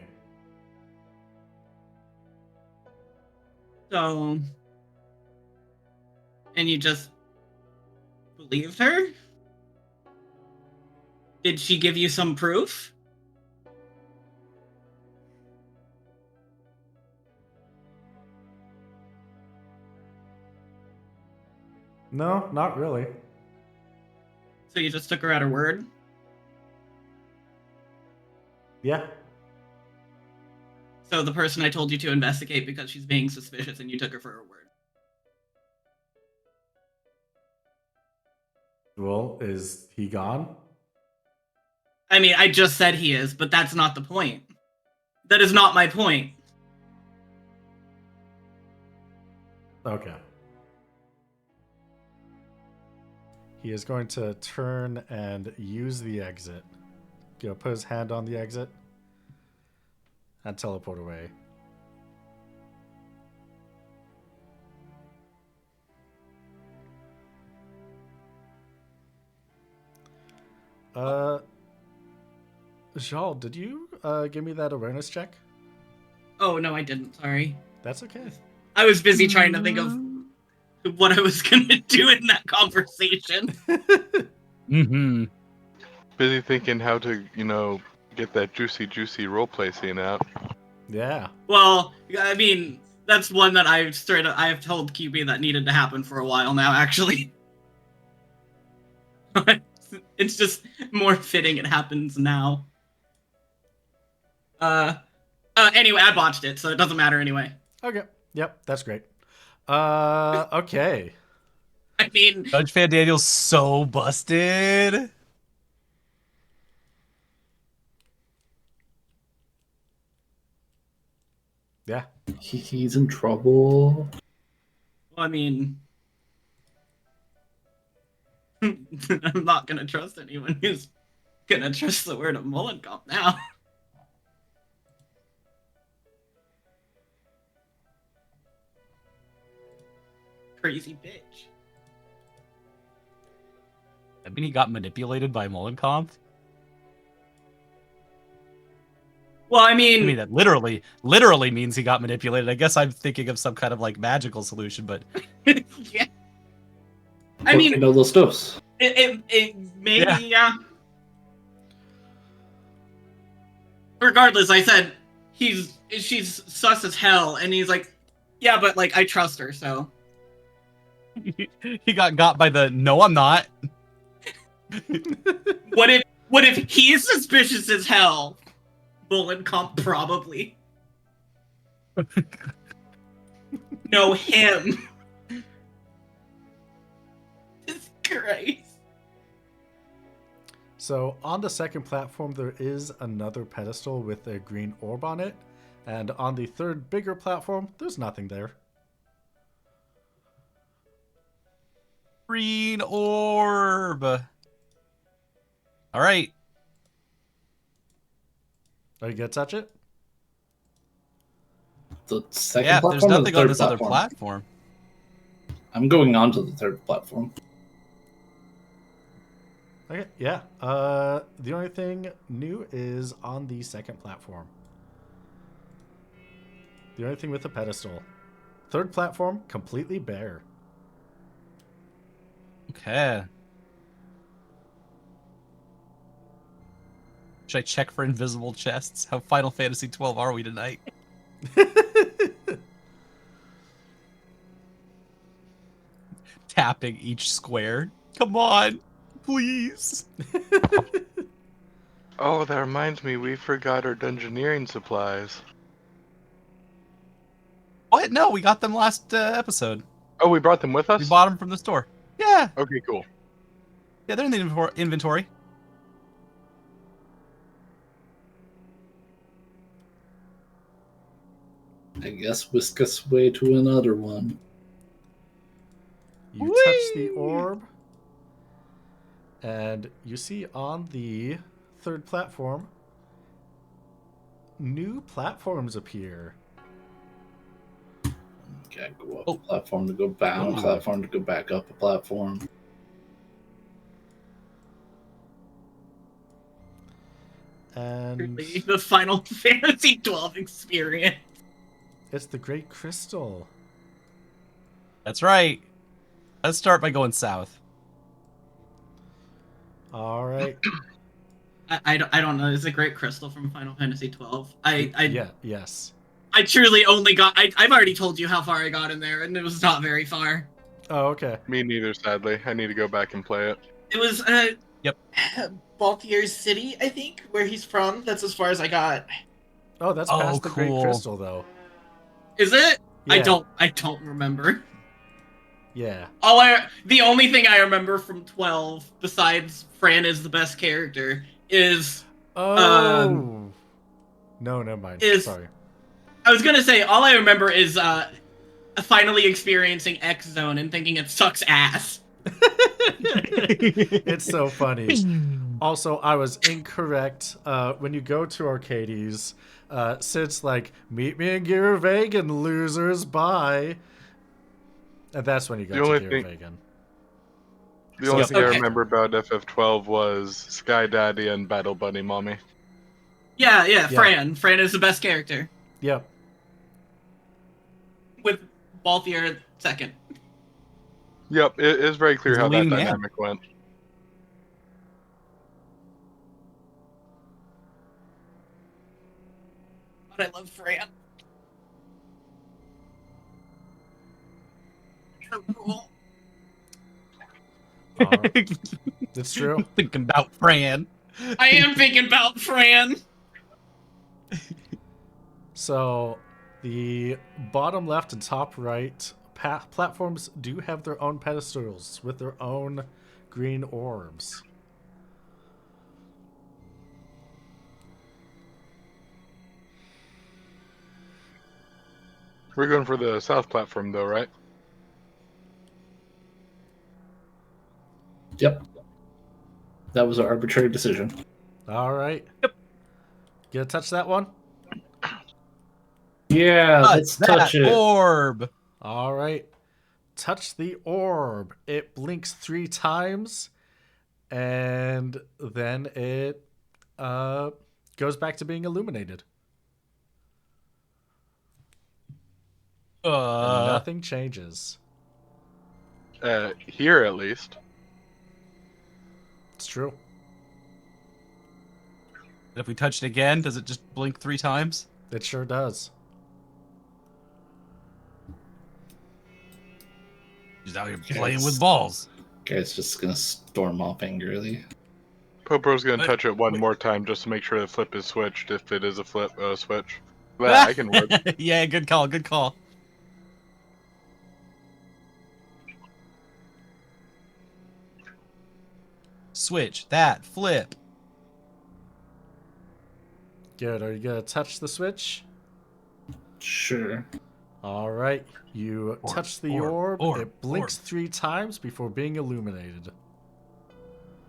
Speaker 3: So, and you just believed her? Did she give you some proof?
Speaker 1: No, not really.
Speaker 3: So you just took her at her word?
Speaker 1: Yeah.
Speaker 3: So the person I told you to investigate because she's being suspicious and you took her for her word.
Speaker 1: Well, is he gone?
Speaker 3: I mean, I just said he is, but that's not the point. That is not my point.
Speaker 1: Okay. He is going to turn and use the exit. Put his hand on the exit and teleport away. Jal, did you give me that awareness check?
Speaker 3: Oh, no, I didn't. Sorry.
Speaker 1: That's okay.
Speaker 3: I was busy trying to think of what I was going to do in that conversation.
Speaker 2: Mm-hmm.
Speaker 5: Busy thinking how to, get that juicy roleplay scene out.
Speaker 1: Yeah.
Speaker 3: Well, I mean, that's one that I've told QB that needed to happen for a while now, actually. It's just more fitting it happens now. Anyway, I botched it, so it doesn't matter anyway.
Speaker 1: Okay. Yep, that's great. Okay.
Speaker 3: I mean,
Speaker 2: Judge Van Daniel's so busted.
Speaker 1: Yeah.
Speaker 4: He's in trouble.
Speaker 3: I mean, I'm not gonna trust anyone who's gonna trust the word of Mullencop now. Crazy bitch.
Speaker 2: I mean, he got manipulated by Mollenkampf.
Speaker 3: Well, I
Speaker 2: I
Speaker 3: mean,
Speaker 2: mean, that literally means he got manipulated. I guess I'm thinking of some kind of like magical solution, but
Speaker 3: yeah. I
Speaker 4: Porque
Speaker 3: mean,
Speaker 4: no los dos.
Speaker 3: it maybe, yeah. Regardless, I said she's sus as hell, and he's like, yeah, but like I trust her, so.
Speaker 2: he got by the no, I'm not.
Speaker 3: What if he's suspicious as hell? Bullencomp probably. No, him. Jesus Christ.
Speaker 1: So on the second platform, there is another pedestal with a green orb on it. And on the third bigger platform, there's nothing there.
Speaker 2: Green orb. All right.
Speaker 1: Are you going to touch it?
Speaker 4: The second
Speaker 2: Yeah,
Speaker 4: platform
Speaker 2: there's
Speaker 4: or the
Speaker 2: nothing on
Speaker 4: third
Speaker 2: this other
Speaker 4: platform?
Speaker 2: platform.
Speaker 4: I'm going on to the third platform.
Speaker 1: Okay, yeah. The only thing new is on the second platform. The only thing with the pedestal. Third platform, completely bare.
Speaker 2: Okay. Should I check for invisible chests? How Final Fantasy 12 are we tonight? Tapping each square. Come on, please.
Speaker 5: Oh, that reminds me, we forgot our dungeoneering supplies.
Speaker 2: What? No, we got them last episode.
Speaker 5: Oh, we brought them with us?
Speaker 2: We bought them from the store. Yeah.
Speaker 5: Okay, cool.
Speaker 2: Yeah, they're in the inventory.
Speaker 4: I guess whisk us way to another one.
Speaker 1: You touch the orb, and you see on the third platform, new platforms appear.
Speaker 4: Okay, go up
Speaker 2: Oh.
Speaker 4: a platform to go down,
Speaker 2: Ooh.
Speaker 4: platform to go back up a platform.
Speaker 1: And
Speaker 3: Really, the Final Fantasy 12 experience.
Speaker 1: it's the Great Crystal.
Speaker 2: That's right. Let's start by going south.
Speaker 1: All right.
Speaker 3: I don't know. It's a great crystal from Final Fantasy 12.
Speaker 1: Yes.
Speaker 3: I truly only got. I've already told you how far I got in there, and it was not very far.
Speaker 1: Oh, okay.
Speaker 5: Me neither, sadly. I need to go back and play it.
Speaker 3: It was
Speaker 2: Yep.
Speaker 3: Balthier's city, I think, where he's from. That's as far as I got.
Speaker 1: Oh, that's
Speaker 2: Oh,
Speaker 1: past the Great
Speaker 2: cool.
Speaker 1: Crystal, though.
Speaker 3: Is it?
Speaker 1: Yeah.
Speaker 3: I don't remember.
Speaker 1: Yeah.
Speaker 3: The only thing I remember from 12, besides Fran is the best character, is
Speaker 1: Oh. No, never mind. Sorry.
Speaker 3: I was gonna say all I remember is finally experiencing X Zone and thinking it sucks ass.
Speaker 1: It's so funny. Also, I was incorrect. When you go to Arcades, Sid's like, meet me in Vegan, losers, bye. And that's when you
Speaker 5: The
Speaker 1: go
Speaker 5: only
Speaker 1: to
Speaker 5: thing-
Speaker 1: Vegan.
Speaker 5: The only thing I
Speaker 3: Okay.
Speaker 5: remember about FF12 was Sky Daddy and Battle Bunny Mommy.
Speaker 3: Yeah, Fran. Fran is the best character.
Speaker 1: Yep.
Speaker 3: With Balthier second.
Speaker 5: Yep, it is very clear
Speaker 2: He's a
Speaker 5: how that
Speaker 2: leading man.
Speaker 5: dynamic went.
Speaker 3: But I love Fran. So cool.
Speaker 1: It's true.
Speaker 2: Thinking about Fran.
Speaker 3: I am thinking about Fran.
Speaker 1: So, the bottom left and top right platforms do have their own pedestals with their own green orbs.
Speaker 5: We're going for the south platform, though, right?
Speaker 4: Yep. That was an arbitrary decision.
Speaker 1: All right.
Speaker 2: Yep.
Speaker 1: Gonna touch that one?
Speaker 4: Yeah, let's touch it.
Speaker 2: Orb.
Speaker 1: All right. Touch the orb. It blinks 3 times, and then it goes back to being illuminated. And nothing changes.
Speaker 5: Here at least.
Speaker 1: It's true.
Speaker 2: If we touch it again, does it just blink 3 times?
Speaker 1: It sure does.
Speaker 2: Just out here
Speaker 4: Okay,
Speaker 2: playing
Speaker 4: it's-
Speaker 2: with balls.
Speaker 4: Guy's just gonna storm off angrily.
Speaker 5: Popro's gonna
Speaker 2: Wait,
Speaker 5: touch it one
Speaker 2: wait.
Speaker 5: more time just to make sure the flip is switched if it is a flip switch. That I can work.
Speaker 2: Yeah, good call, good call. Switch, that, flip.
Speaker 1: Good. Are you going to touch the switch?
Speaker 4: Sure.
Speaker 1: All right. You touch the orb. It blinks 3 times before being illuminated.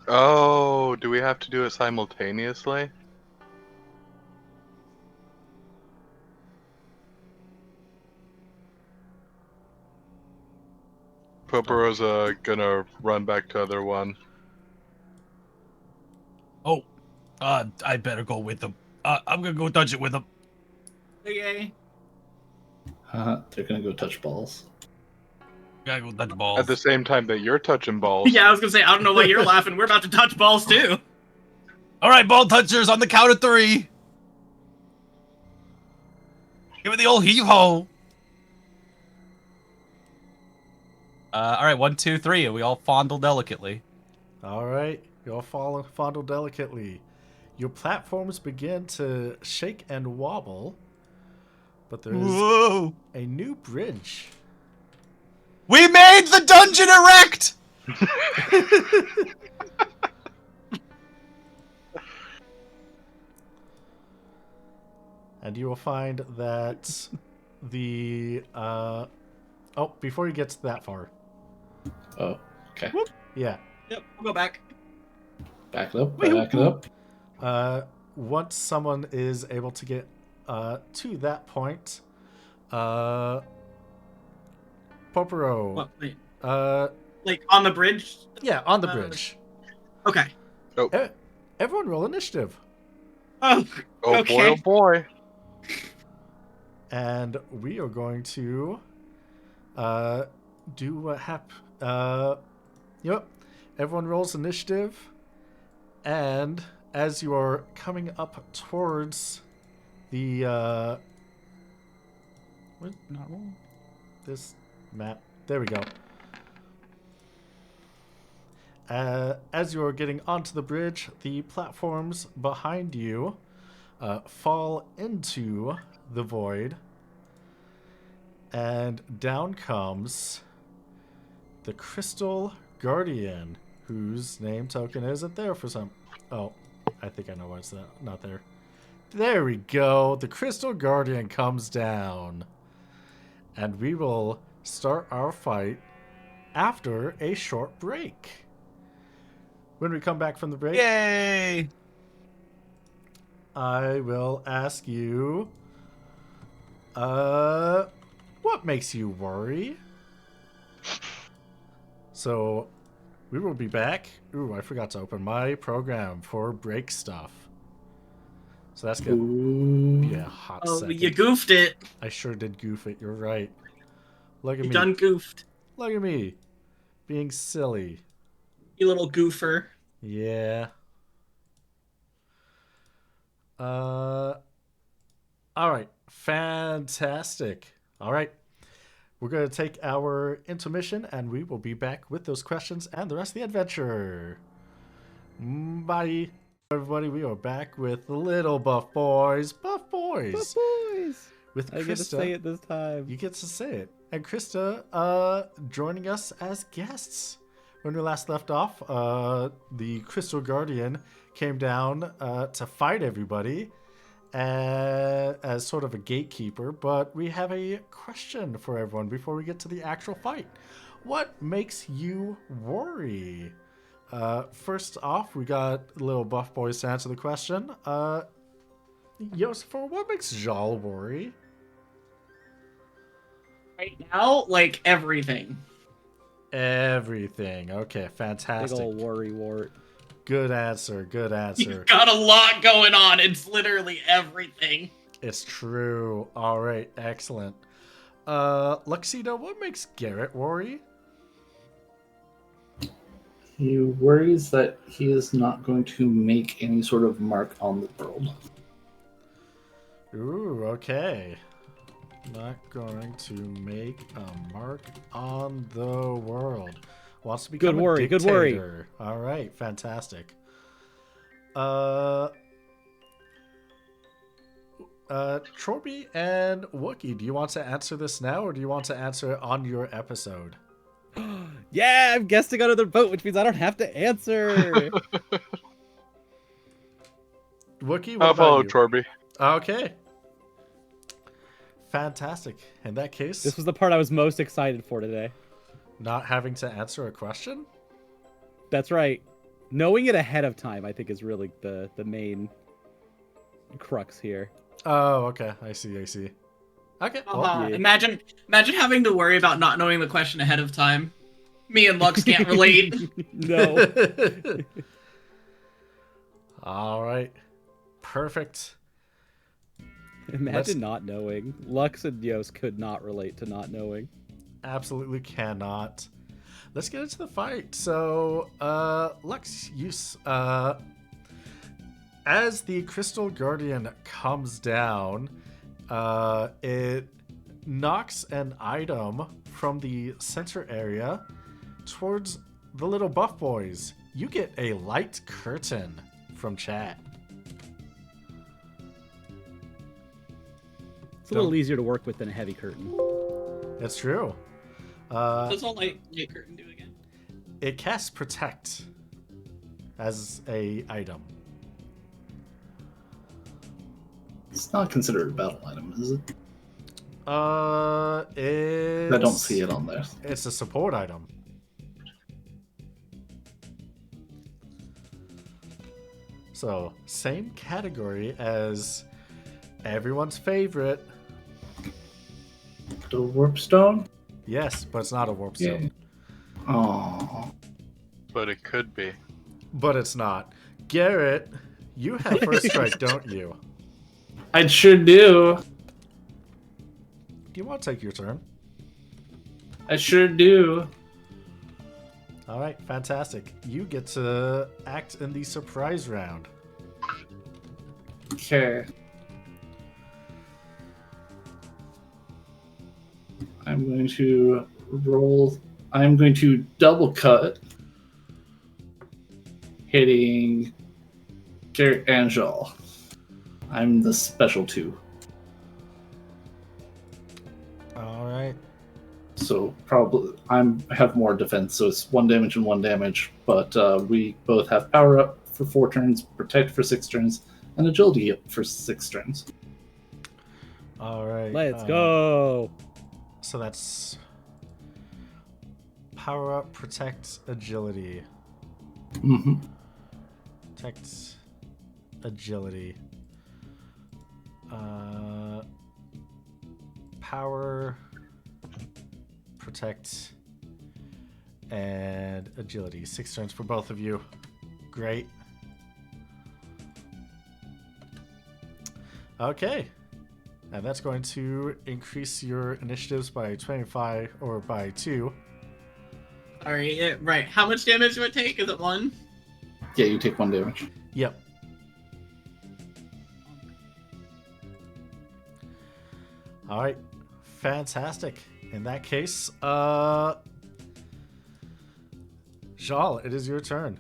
Speaker 5: Oh, do we have to do it simultaneously? Popro's gonna run back to other one.
Speaker 2: Oh, I better go with them. I'm gonna go touch it with them.
Speaker 3: Okay.
Speaker 4: They're gonna go touch balls.
Speaker 2: Gotta go touch balls.
Speaker 5: At the same time that you're touching balls.
Speaker 3: Yeah, I was gonna say, I don't know why you're laughing. We're about to touch balls too.
Speaker 2: All right, ball touchers on the count of 3. Give it the old heave ho. All right, 1, 2, 3, and we all fondle delicately.
Speaker 1: All right. You all fondle delicately. Your platforms begin to shake and wobble, but there is
Speaker 2: Whoa!
Speaker 1: a new bridge.
Speaker 2: We made the dungeon erect.
Speaker 1: And you will find that the oh, before you get to that far.
Speaker 4: Oh, okay.
Speaker 1: Yeah.
Speaker 3: Yep, we'll go back.
Speaker 4: Back it up. Back it up.
Speaker 1: Once someone is able to get to that point, Poporo.
Speaker 3: What? Wait.
Speaker 1: Like
Speaker 3: on the bridge?
Speaker 1: Yeah, on the bridge.
Speaker 3: Okay.
Speaker 1: Everyone roll initiative.
Speaker 3: Oh,
Speaker 5: Oh
Speaker 3: okay.
Speaker 5: boy, oh boy.
Speaker 1: And we are going to do what yep. Everyone rolls initiative. And as you are coming up towards the what?
Speaker 2: Not roll.
Speaker 1: This map. There we go. As you are getting onto the bridge, the platforms behind you fall into the void, and down comes the Crystal Guardian, whose name token isn't there for some... Oh, I think I know why it's not there. There we go. The Crystal Guardian comes down. And we will start our fight after a short break. When we come back from the break,
Speaker 2: Yay!
Speaker 1: I will ask you, what makes you worry? So, we will be back. Ooh, I forgot to open my program for break stuff. So that's gonna be a hot second.
Speaker 3: You goofed it.
Speaker 1: I sure did goof it. You're right. Look at
Speaker 3: You
Speaker 1: me.
Speaker 3: done goofed.
Speaker 1: Look at me. Being silly.
Speaker 3: You little goofer.
Speaker 1: Yeah. All right. Fantastic. All right. We're going to take our intermission, and we will be back with those questions and the rest of the adventure. Bye. Everybody, we are back with Little Buff Boys. Buff Boys.
Speaker 6: Buff Boys.
Speaker 1: With
Speaker 6: I
Speaker 1: Crysta.
Speaker 6: get to say it this time.
Speaker 1: You get to say it. And Crysta joining us as guests. When we last left off, the Crystal Guardian came down to fight everybody as sort of a gatekeeper, but we have a question for everyone before we get to the actual fight. What makes you worry? First off, we got little Buff Boys to answer the question. Yosifor, what makes Jal worry?
Speaker 3: Right now, like everything.
Speaker 1: Everything. Okay,
Speaker 6: Big
Speaker 1: fantastic.
Speaker 6: ol' worry wart.
Speaker 1: Good answer. Good answer.
Speaker 3: You've got a lot going on. It's literally everything.
Speaker 1: It's true. All right. Excellent. Luxino, what makes Garrett worry?
Speaker 4: He worries that he is not going to make any sort of mark on the world.
Speaker 1: Ooh, okay. Not going to make a mark on the world. Wants to become
Speaker 6: Good worry,
Speaker 1: a
Speaker 6: good worry.
Speaker 1: dictator. All right, fantastic. Torby and Wookie, do you want to answer this now, or do you want to answer it on your episode?
Speaker 6: Yeah, I'm guesting on another boat, which means I don't have to answer.
Speaker 1: Wookie, what
Speaker 5: I'll
Speaker 1: about
Speaker 5: follow
Speaker 1: you?
Speaker 5: Torby.
Speaker 1: Okay. Fantastic. In that case,
Speaker 6: This was the part I was most excited for today.
Speaker 1: not having to answer a question?
Speaker 6: That's right. Knowing it ahead of time, I think, is really the main crux here.
Speaker 1: Oh, okay. I see. Okay. Well,
Speaker 6: yeah.
Speaker 3: Imagine having to worry about not knowing the question ahead of time. Me and Lux can't relate.
Speaker 6: No.
Speaker 1: All right. Perfect.
Speaker 6: Imagine
Speaker 1: Let's-
Speaker 6: not knowing. Lux and Yos could not relate to not knowing.
Speaker 1: Absolutely cannot. Let's get into the fight. So, Lux, as the Crystal Guardian comes down, it knocks an item from the center area towards the little buff boys. You get a light curtain from chat.
Speaker 6: It's a little easier to work with than a heavy curtain.
Speaker 1: That's true.
Speaker 3: Does all light curtain do again?
Speaker 1: It casts Protect as a item.
Speaker 4: It's not considered a battle item, is it?
Speaker 1: It's,
Speaker 4: I don't see it on there.
Speaker 1: It's a support item. So, same category as everyone's favorite.
Speaker 4: The warp stone?
Speaker 1: Yes, but it's not a warp stone.
Speaker 4: Oh,
Speaker 5: But it could be.
Speaker 1: But it's not. Garrett, you have first strike, don't you?
Speaker 4: I sure do.
Speaker 1: Do you want to take your turn?
Speaker 4: I sure do.
Speaker 1: All right, fantastic. You get to act in the surprise round.
Speaker 4: Okay. I'm going to roll. I'm going to double cut, hitting Garrett and Jal. I'm the special two.
Speaker 1: All right.
Speaker 4: So probably I have more defense, so it's 1 damage and 1 damage. But we both have power up for 4 turns, protect for 6 turns, and agility up for 6 turns.
Speaker 1: All right.
Speaker 6: Let's go.
Speaker 1: So that's power up, protect, agility.
Speaker 4: Mm-hmm.
Speaker 1: Protect, agility. Power, protect, and agility. 6 turns for both of you. Great. Okay. And that's going to increase your initiatives by 25 or by 2.
Speaker 3: Alright, yeah, right. How much damage do it take? Is it 1?
Speaker 4: Yeah, you take 1 damage.
Speaker 1: Yep. All right. Fantastic. In that case, Jal, it is your turn.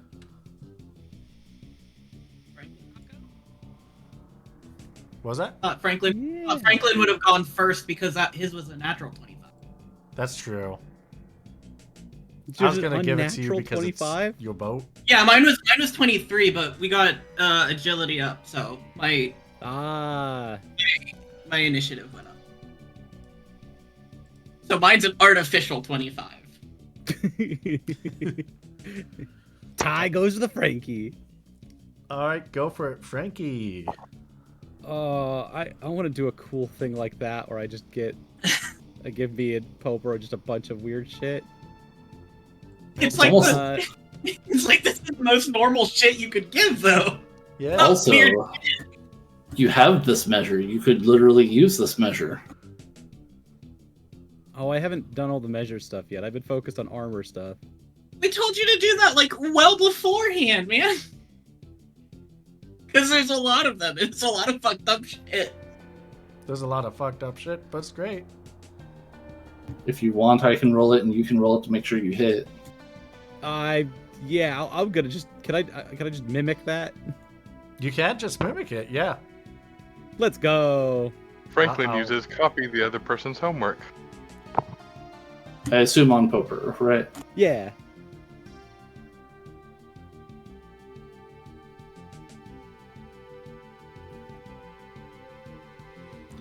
Speaker 1: Was that?
Speaker 3: Franklin
Speaker 6: Yeah.
Speaker 3: Franklin would have gone first because his was a natural 25.
Speaker 1: That's true.
Speaker 6: It's
Speaker 1: I was
Speaker 6: just an
Speaker 1: gonna give it to you
Speaker 6: unnatural
Speaker 1: because
Speaker 6: 25?
Speaker 1: it's your boat.
Speaker 3: Yeah, mine was 23, but we got agility up, so my initiative went up. So mine's an artificial 25.
Speaker 6: Tie goes to the Frankie.
Speaker 1: All right, go for it, Frankie.
Speaker 6: I want to do a cool thing like that where I just get I give me and Popero just a bunch of weird shit.
Speaker 3: It's like
Speaker 4: almost-
Speaker 3: the, It's like this is the most normal shit you could give, though.
Speaker 1: Yeah.
Speaker 4: Also,
Speaker 3: weird.
Speaker 4: you have this measure. You could literally use this measure.
Speaker 6: Oh, I haven't done all the measure stuff yet. I've been focused on armor stuff.
Speaker 3: I told you to do that like well beforehand, man. Because there's a lot of them. It's a lot of fucked up shit.
Speaker 1: There's a lot of fucked up shit, but it's great.
Speaker 4: If you want, I can roll it, and you can roll it to make sure you hit.
Speaker 6: Yeah, I'm gonna just. Can I just mimic that?
Speaker 1: You can just mimic it, yeah.
Speaker 6: Let's go.
Speaker 5: Franklin
Speaker 1: Uh-oh.
Speaker 5: uses copy the other person's homework.
Speaker 4: I assume on Poper, right?
Speaker 6: Yeah.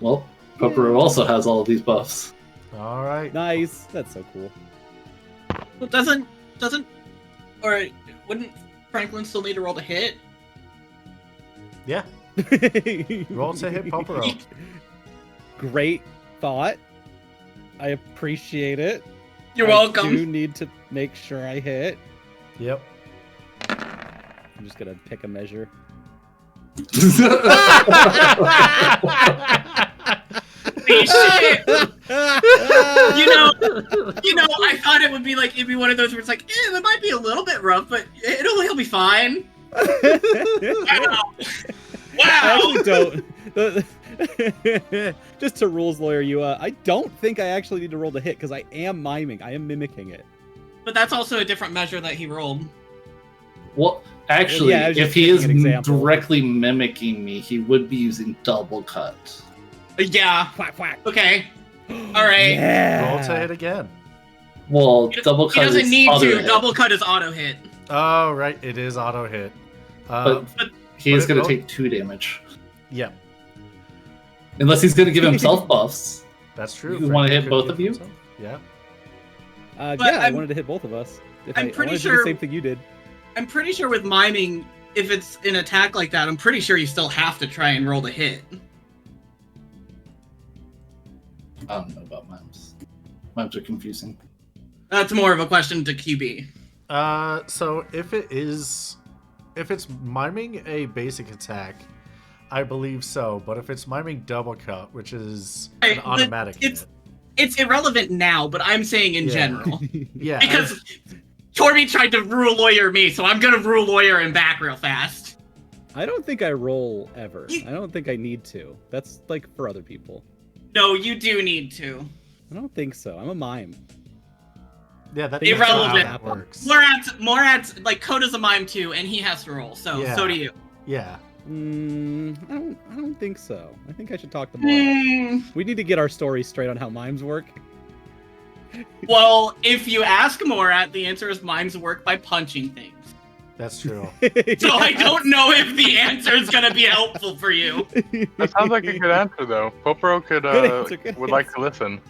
Speaker 4: Well, Poper also has all of these buffs.
Speaker 1: All right.
Speaker 6: Nice. That's so cool.
Speaker 3: Well, or wouldn't Franklin still need to roll to hit?
Speaker 1: Yeah. Roll to hit Popero.
Speaker 6: Great thought. I appreciate it.
Speaker 3: You're
Speaker 6: I
Speaker 3: welcome.
Speaker 6: do need to make sure I hit.
Speaker 1: Yep.
Speaker 6: I'm just gonna pick a measure.
Speaker 3: Holy shit! You know, I thought it would be like it'd be one of those where it's like, it might be a little bit rough, but he'll be fine. Wow!
Speaker 6: I actually don't. Just to rules lawyer you, I don't think I actually need to roll the hit because I am miming. I am mimicking it.
Speaker 3: But that's also a different measure that he rolled.
Speaker 4: Well, actually,
Speaker 6: Yeah, I was just
Speaker 4: if he is
Speaker 6: picking an example.
Speaker 4: directly mimicking me, he would be using double cut.
Speaker 3: Yeah.
Speaker 6: Whack, whack.
Speaker 3: Okay. All right.
Speaker 6: Yeah.
Speaker 1: Roll to hit again.
Speaker 4: Well, double
Speaker 3: He
Speaker 4: cut
Speaker 3: doesn't
Speaker 4: is
Speaker 3: need
Speaker 4: auto
Speaker 3: to.
Speaker 4: hit,
Speaker 3: Double cut is auto hit.
Speaker 1: Oh, right. It is auto hit.
Speaker 4: but he
Speaker 1: but
Speaker 4: is
Speaker 1: it
Speaker 4: going to
Speaker 1: will-
Speaker 4: take 2 damage.
Speaker 1: Yeah,
Speaker 4: Unless he's going to give himself buffs.
Speaker 1: that's true.
Speaker 4: You wanna
Speaker 1: Franklin
Speaker 4: hit
Speaker 1: could
Speaker 4: both
Speaker 1: give
Speaker 4: of you?
Speaker 1: himself- Yeah.
Speaker 3: But
Speaker 6: Yeah, I
Speaker 3: I'm-
Speaker 6: wanted to hit both of us.
Speaker 3: I'm
Speaker 6: I
Speaker 3: pretty
Speaker 6: wanted to do
Speaker 3: sure-
Speaker 6: the same thing you did.
Speaker 3: I'm pretty sure with miming, if it's an attack like that, I'm pretty sure you still have to try and roll the hit.
Speaker 4: I don't know about mimes. Mimes are confusing.
Speaker 3: That's more of a question to QB.
Speaker 1: So if it's miming a basic attack, I believe so. But if it's miming double cut, which is
Speaker 3: Right,
Speaker 1: an automatic
Speaker 3: it's-
Speaker 1: hit,
Speaker 3: It's irrelevant now, but I'm saying in
Speaker 1: Yeah.
Speaker 3: general.
Speaker 1: yeah,
Speaker 3: Because Torby tried to rule lawyer me, so I'm gonna rule lawyer him back real fast.
Speaker 6: I don't think I roll ever.
Speaker 3: You-
Speaker 6: I don't think I need to. That's like for other people.
Speaker 3: No, you do need to.
Speaker 6: I don't think so. I'm a mime.
Speaker 1: yeah, that's
Speaker 3: Irrelevant.
Speaker 1: how that works.
Speaker 3: Morad's like Coda's a mime too, and he has to roll. So
Speaker 1: Yeah.
Speaker 3: so do you.
Speaker 1: Yeah,
Speaker 6: I don't think so. I think I should talk to Mora.
Speaker 3: Hmm.
Speaker 6: We need to get our story straight on how mimes work.
Speaker 3: Well, if you ask Morad, the answer is mimes work by punching things.
Speaker 1: that's true.
Speaker 3: So I don't know if the answer is gonna be helpful for you.
Speaker 5: That sounds like a good answer, though. Popero could
Speaker 6: Good
Speaker 5: would like
Speaker 6: answer.
Speaker 5: to listen.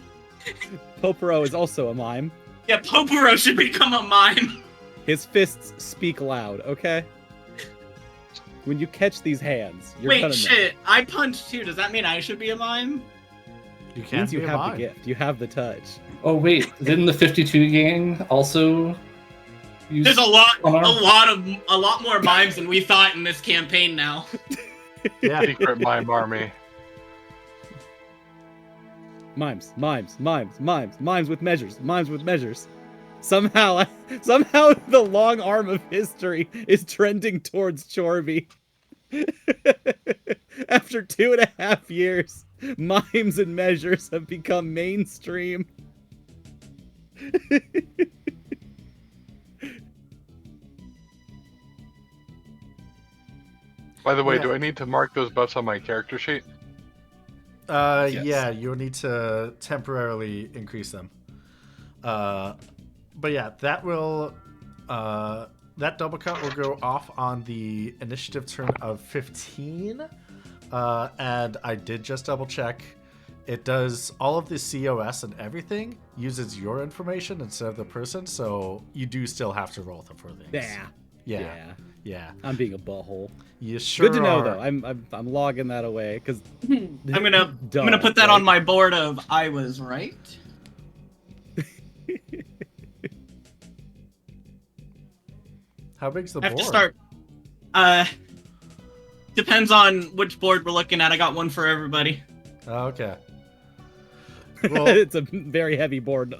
Speaker 6: Popero is also a mime.
Speaker 3: Yeah, Popero should become a mime.
Speaker 6: His fists speak loud, okay? When you catch these hands, you're
Speaker 3: Wait,
Speaker 6: gonna know.
Speaker 3: shit. I punched too. Does that mean I should be a mime?
Speaker 1: You
Speaker 6: It
Speaker 1: can't
Speaker 6: means
Speaker 1: be
Speaker 6: you
Speaker 1: a
Speaker 6: have
Speaker 1: mime.
Speaker 6: the gift. You have the touch.
Speaker 4: Oh, wait. Didn't the 52 gang also use...
Speaker 3: There's a lot
Speaker 4: Honor?
Speaker 3: more mimes than we thought in this campaign now.
Speaker 1: Yeah,
Speaker 5: Secret mime army.
Speaker 6: Mimes with measures. Somehow the long arm of history is trending towards Chorby. After 2.5 years, mimes and measures have become mainstream.
Speaker 5: By the way,
Speaker 1: Yeah.
Speaker 5: do I need to mark those buffs on my character sheet?
Speaker 6: Yes.
Speaker 1: yeah, you'll need to temporarily increase them. But yeah, that will that double cut will go off on the initiative turn of 15. And I did just double check. It does all of the COS and everything uses your information instead of the person, so you do still have to roll them for things.
Speaker 6: Yeah.
Speaker 1: Yeah.
Speaker 6: I'm being a butthole.
Speaker 1: You sure
Speaker 6: Good to know
Speaker 1: are.
Speaker 6: though. I'm logging that away because
Speaker 3: I'm gonna put that on my board of I was right.
Speaker 1: How big's the
Speaker 3: I have
Speaker 1: board?
Speaker 3: to start. Depends on which board we're looking at. I got one for everybody.
Speaker 1: Oh, okay. Well,
Speaker 6: It's a very heavy board,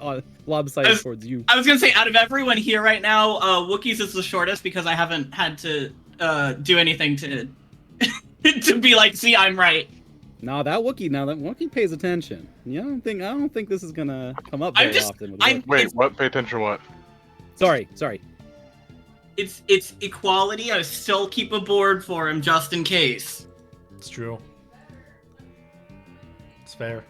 Speaker 6: lopsided
Speaker 3: As-
Speaker 6: towards you.
Speaker 3: I was gonna say, out of everyone here right now, Wookiees is the shortest because I haven't had to do anything to to be like, see, I'm right.
Speaker 6: Now that Wookiee pays attention. I don't think this is gonna come up
Speaker 3: I'm
Speaker 6: very
Speaker 3: just-
Speaker 6: often. With
Speaker 3: I'm-
Speaker 6: Wookiee.
Speaker 5: Wait,
Speaker 3: It's-
Speaker 5: what? Pay attention to what?
Speaker 6: Sorry.
Speaker 3: It's equality. I still keep a board for him just in case.
Speaker 1: it's true. It's fair.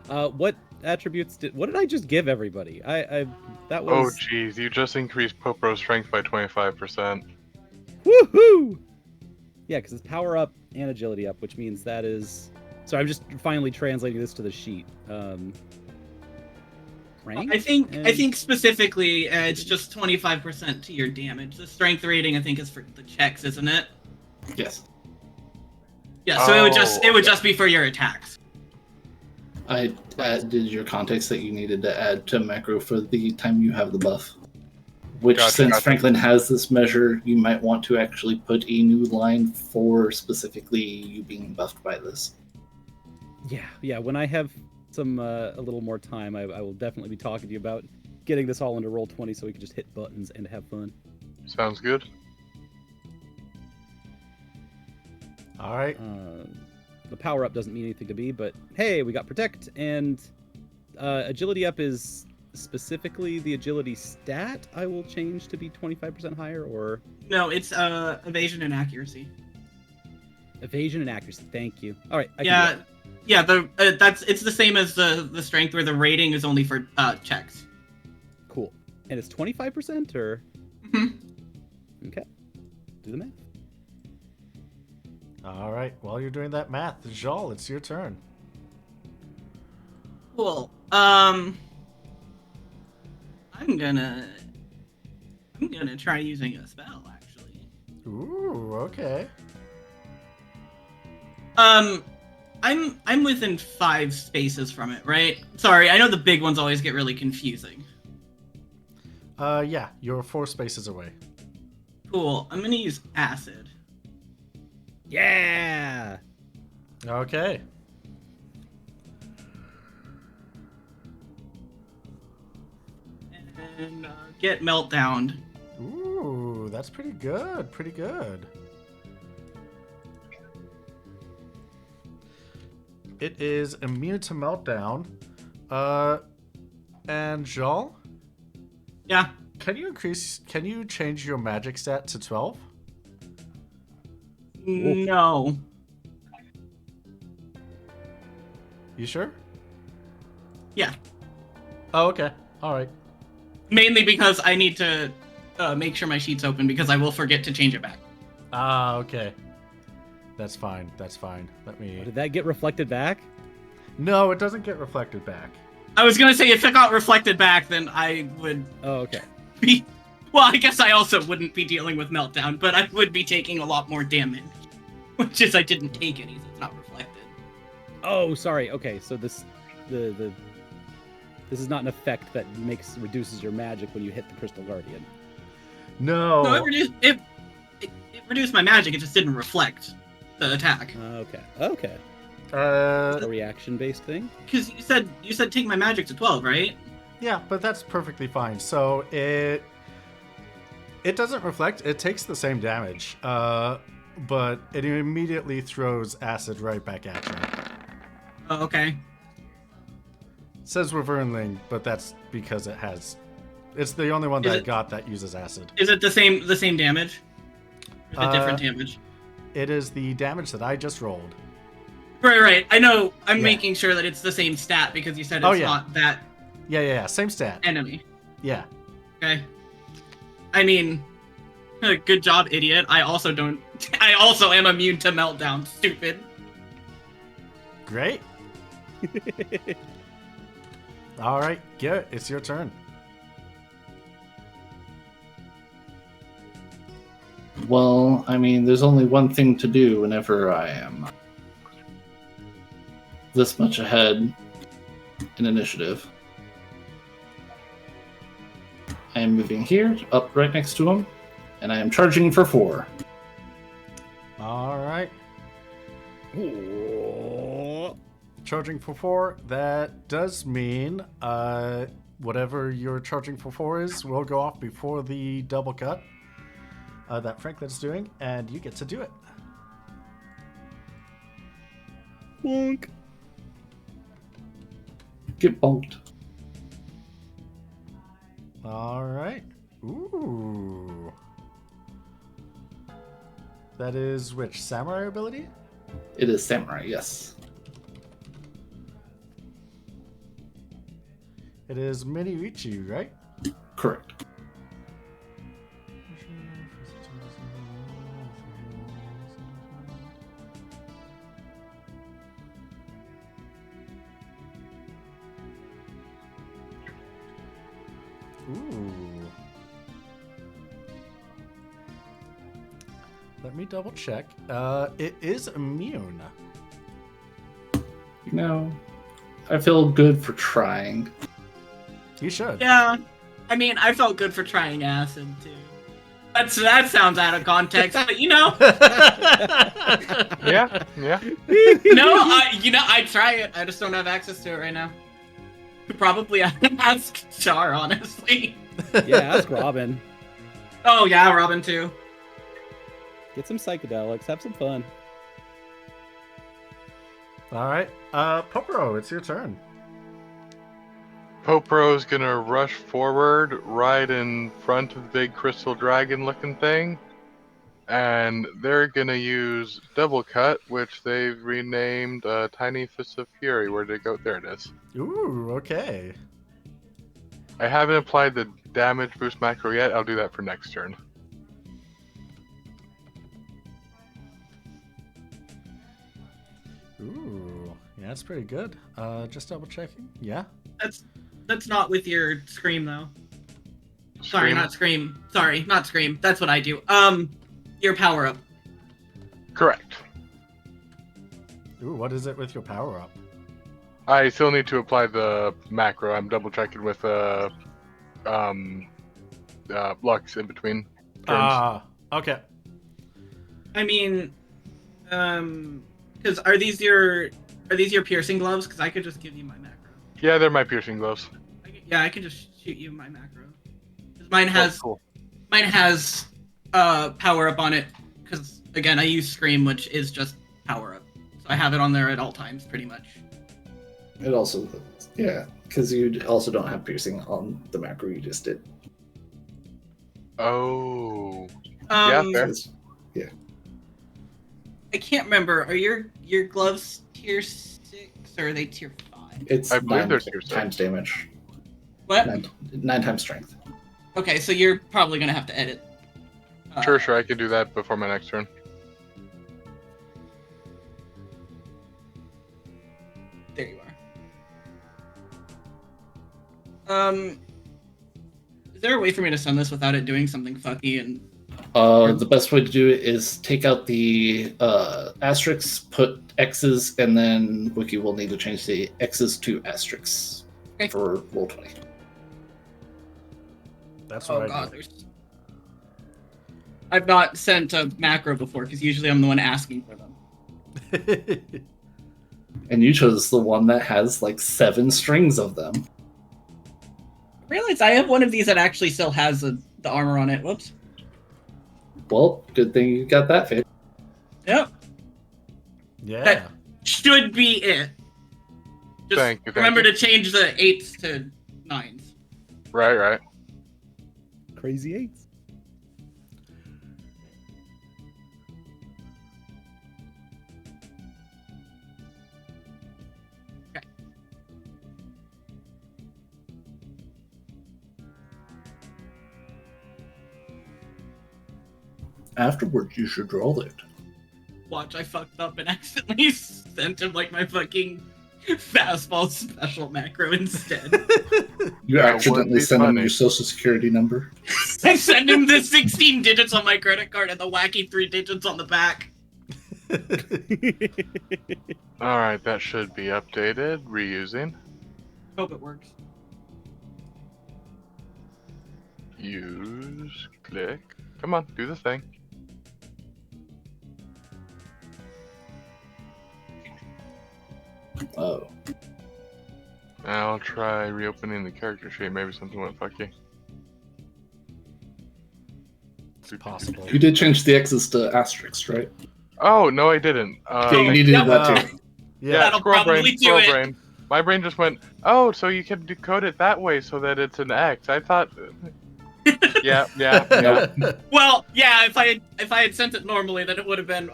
Speaker 6: What attributes what did I just give everybody? That
Speaker 5: Oh,
Speaker 6: was
Speaker 5: jeez, you just increased Popro's strength by 25%.
Speaker 6: woohoo! Yeah, because it's power up and agility up, which means that is. So I'm just finally translating this to the sheet. Rank?
Speaker 3: I think
Speaker 6: And-
Speaker 3: specifically, it's just 25% to your damage. The strength rating, I think, is for the checks, isn't it?
Speaker 4: Yes.
Speaker 3: Yeah. So it would
Speaker 5: Oh,
Speaker 3: just be for your attacks.
Speaker 4: I added your context that you needed to add to macro for the time you have the buff. Which,
Speaker 5: Gotcha,
Speaker 4: since
Speaker 5: gotcha.
Speaker 4: Franklin has this measure, you might want to actually put a new line for specifically you being buffed by this.
Speaker 6: Yeah. When I have some a little more time, I will definitely be talking to you about getting this all into Roll20 so we can just hit buttons and have fun.
Speaker 5: Sounds good.
Speaker 1: All right.
Speaker 6: The power up doesn't mean anything to me, but hey, we got protect and agility up is specifically the agility stat. I will change to be 25% higher, or
Speaker 3: No, it's evasion and accuracy.
Speaker 6: evasion and accuracy. Thank you. All right. I can
Speaker 3: Yeah,
Speaker 6: do that.
Speaker 3: yeah. It's the same as the strength, where the rating is only for checks.
Speaker 6: Cool. And it's 25% or
Speaker 3: Mhm.
Speaker 6: okay. Do the math.
Speaker 1: All right. While you're doing that math, Jal, it's your turn.
Speaker 3: Cool. I'm gonna try using a spell, actually.
Speaker 1: Ooh, okay.
Speaker 3: I'm within 5 spaces from it, right? Sorry, I know the big ones always get really confusing.
Speaker 1: Yeah, you're 4 spaces away.
Speaker 3: Cool. I'm gonna use acid.
Speaker 6: Yeah.
Speaker 1: Okay.
Speaker 3: And get meltdown.
Speaker 1: Ooh, that's pretty good. Pretty good. It is immune to meltdown. And Jal,
Speaker 3: Yeah.
Speaker 1: can you change your magic stat to 12?
Speaker 3: No.
Speaker 1: You sure?
Speaker 3: Yeah.
Speaker 1: Oh, okay. All right.
Speaker 3: Mainly because I need to make sure my sheet's open because I will forget to change it back.
Speaker 1: Ah, okay. That's fine. That's fine. Let me.
Speaker 6: Did that get reflected back?
Speaker 1: No, it doesn't get reflected back.
Speaker 3: I was gonna say if it got reflected back, then I would
Speaker 6: Oh, okay.
Speaker 3: be. Well, I guess I also wouldn't be dealing with meltdown, but I would be taking a lot more damage, which is I didn't take any, so it's not reflected.
Speaker 6: Oh, sorry. Okay, so this is not an effect that reduces your magic when you hit the Crystal Guardian.
Speaker 1: No.
Speaker 3: No, it reduced my magic. It just didn't reflect the attack.
Speaker 6: Okay.
Speaker 1: Uh,
Speaker 6: A reaction-based thing.
Speaker 3: Because you said take my magic to 12, right?
Speaker 1: yeah, but that's perfectly fine. So it doesn't reflect. It takes the same damage, but it immediately throws acid right back at you.
Speaker 3: Oh, okay.
Speaker 1: It says Wyvernling, but that's because it's the only one
Speaker 3: Is
Speaker 1: that
Speaker 3: it-
Speaker 1: got that uses acid.
Speaker 3: Is it the same damage? Or is it different damage?
Speaker 1: It is the damage that I just rolled.
Speaker 3: Right. I know. I'm
Speaker 1: Yeah.
Speaker 3: making sure that it's the same stat because you said it's
Speaker 1: Oh, yeah.
Speaker 3: not that
Speaker 1: Yeah. Same stat.
Speaker 3: enemy.
Speaker 1: Yeah.
Speaker 3: Okay. I mean, good job, idiot. I also am immune to meltdown. Stupid.
Speaker 1: Great. All right, Garrett, it's your turn.
Speaker 4: Well, I mean, there's only one thing to do whenever I am this much ahead in initiative. I am moving here, up right next to him, And I am charging for 4.
Speaker 1: All right.
Speaker 6: Ooh.
Speaker 1: Charging for 4. That does mean whatever you're charging for 4 is will go off before the double cut that Franklin's doing, and you get to do it.
Speaker 6: Bonk.
Speaker 4: Get bonked.
Speaker 1: All right. Ooh. That is which samurai ability?
Speaker 4: It is samurai, yes.
Speaker 1: It is Miniuchi, right?
Speaker 4: Correct.
Speaker 1: Ooh. Let me double check. It is immune.
Speaker 4: You know, I feel good for trying.
Speaker 1: You should.
Speaker 3: Yeah. I mean, I felt good for trying acid too. That sounds out of context, but you know.
Speaker 5: Yeah, yeah.
Speaker 3: No, I'd try it. I just don't have access to it right now. Could probably ask Char, honestly.
Speaker 6: Yeah, ask Robin.
Speaker 3: Oh yeah, Robin too.
Speaker 6: Get some psychedelics. Have some fun.
Speaker 1: All right. Poporo, it's your turn.
Speaker 5: Popro's gonna rush forward right in front of the big crystal dragon looking thing. And they're gonna use double cut, which they've renamed Tiny Fist of Fury. Where did it go? There it is.
Speaker 1: Ooh, okay.
Speaker 5: I haven't applied the damage boost macro yet. I'll do that for next turn.
Speaker 1: Ooh, yeah, that's pretty good. Just double checking. Yeah.
Speaker 3: That's not with your scream though. Sorry,
Speaker 5: Scream?
Speaker 3: not scream. Sorry, not scream. That's what I do. Your power up.
Speaker 5: Correct.
Speaker 1: Ooh, what is it with your power up?
Speaker 5: I still need to apply the macro. I'm double checking with Lux in between turns.
Speaker 1: Ah, okay.
Speaker 3: I mean, because are these your piercing gloves? Because I could just give you my macro.
Speaker 5: Yeah, they're my piercing gloves.
Speaker 3: I could just shoot you my macro. 'Cause mine has
Speaker 5: Oh, cool.
Speaker 3: power up on it. Because again, I use scream, which is just power up. So I have it on there at all times, pretty much.
Speaker 4: It also, yeah, because you also don't have piercing on the macro you just did.
Speaker 5: Oh. Yeah, fair.
Speaker 4: Yeah.
Speaker 3: I can't remember. Are your gloves tier 6 or are they tier 5?
Speaker 4: It's
Speaker 5: I believe
Speaker 4: 9
Speaker 5: they're tier 6.
Speaker 4: times damage.
Speaker 3: What?
Speaker 4: 9 times strength.
Speaker 3: Okay, so you're probably gonna have to edit.
Speaker 5: Sure. I can do that before my next turn.
Speaker 3: There you are. Is there a way for me to send this without it doing something fucky and?
Speaker 4: The best way to do it is take out the asterisks, put X's, and then Wiki will need to change the X's to asterisks
Speaker 3: Okay.
Speaker 4: for roll 20.
Speaker 1: That's what
Speaker 3: Oh
Speaker 1: I
Speaker 3: god,
Speaker 1: do.
Speaker 3: I've not sent a macro before because usually I'm the one asking for them.
Speaker 4: And you chose the one that has like 7 strings of them.
Speaker 3: I realize I have one of these that actually still has the armor on it. Whoops.
Speaker 4: Well, good thing you got that fixed.
Speaker 3: Yep.
Speaker 1: Yeah.
Speaker 3: Should be it. Just
Speaker 5: Thank you.
Speaker 3: remember to change the 8s to 9s.
Speaker 5: Right.
Speaker 6: Crazy eights.
Speaker 4: Afterwards, you should roll it.
Speaker 3: Watch, I fucked up and accidentally sent him like my fucking fastball special macro instead.
Speaker 4: You
Speaker 5: That would
Speaker 4: accidentally
Speaker 5: be
Speaker 4: sent him
Speaker 5: funny.
Speaker 4: your social security number.
Speaker 3: I sent him the 16 digits on my credit card and the wacky 3 digits on the back.
Speaker 5: Alright, that should be updated. Reusing.
Speaker 3: Hope it works.
Speaker 5: Use. Click. Come on, do the thing.
Speaker 4: Oh.
Speaker 5: I'll try reopening the character sheet. Maybe something went funky.
Speaker 1: It's possible.
Speaker 4: You did change the X's to asterisks, right?
Speaker 5: Oh, no, I didn't.
Speaker 4: Yeah, you need to do that
Speaker 1: Yep.
Speaker 4: too.
Speaker 1: Yeah.
Speaker 3: That'll
Speaker 5: squirrel
Speaker 3: probably
Speaker 5: brain,
Speaker 3: do
Speaker 5: squirrel
Speaker 3: it.
Speaker 5: brain. My brain just went, oh, so you can decode it that way so that it's an X. I thought... yeah.
Speaker 3: Well, yeah, if I had sent it normally, then it would have been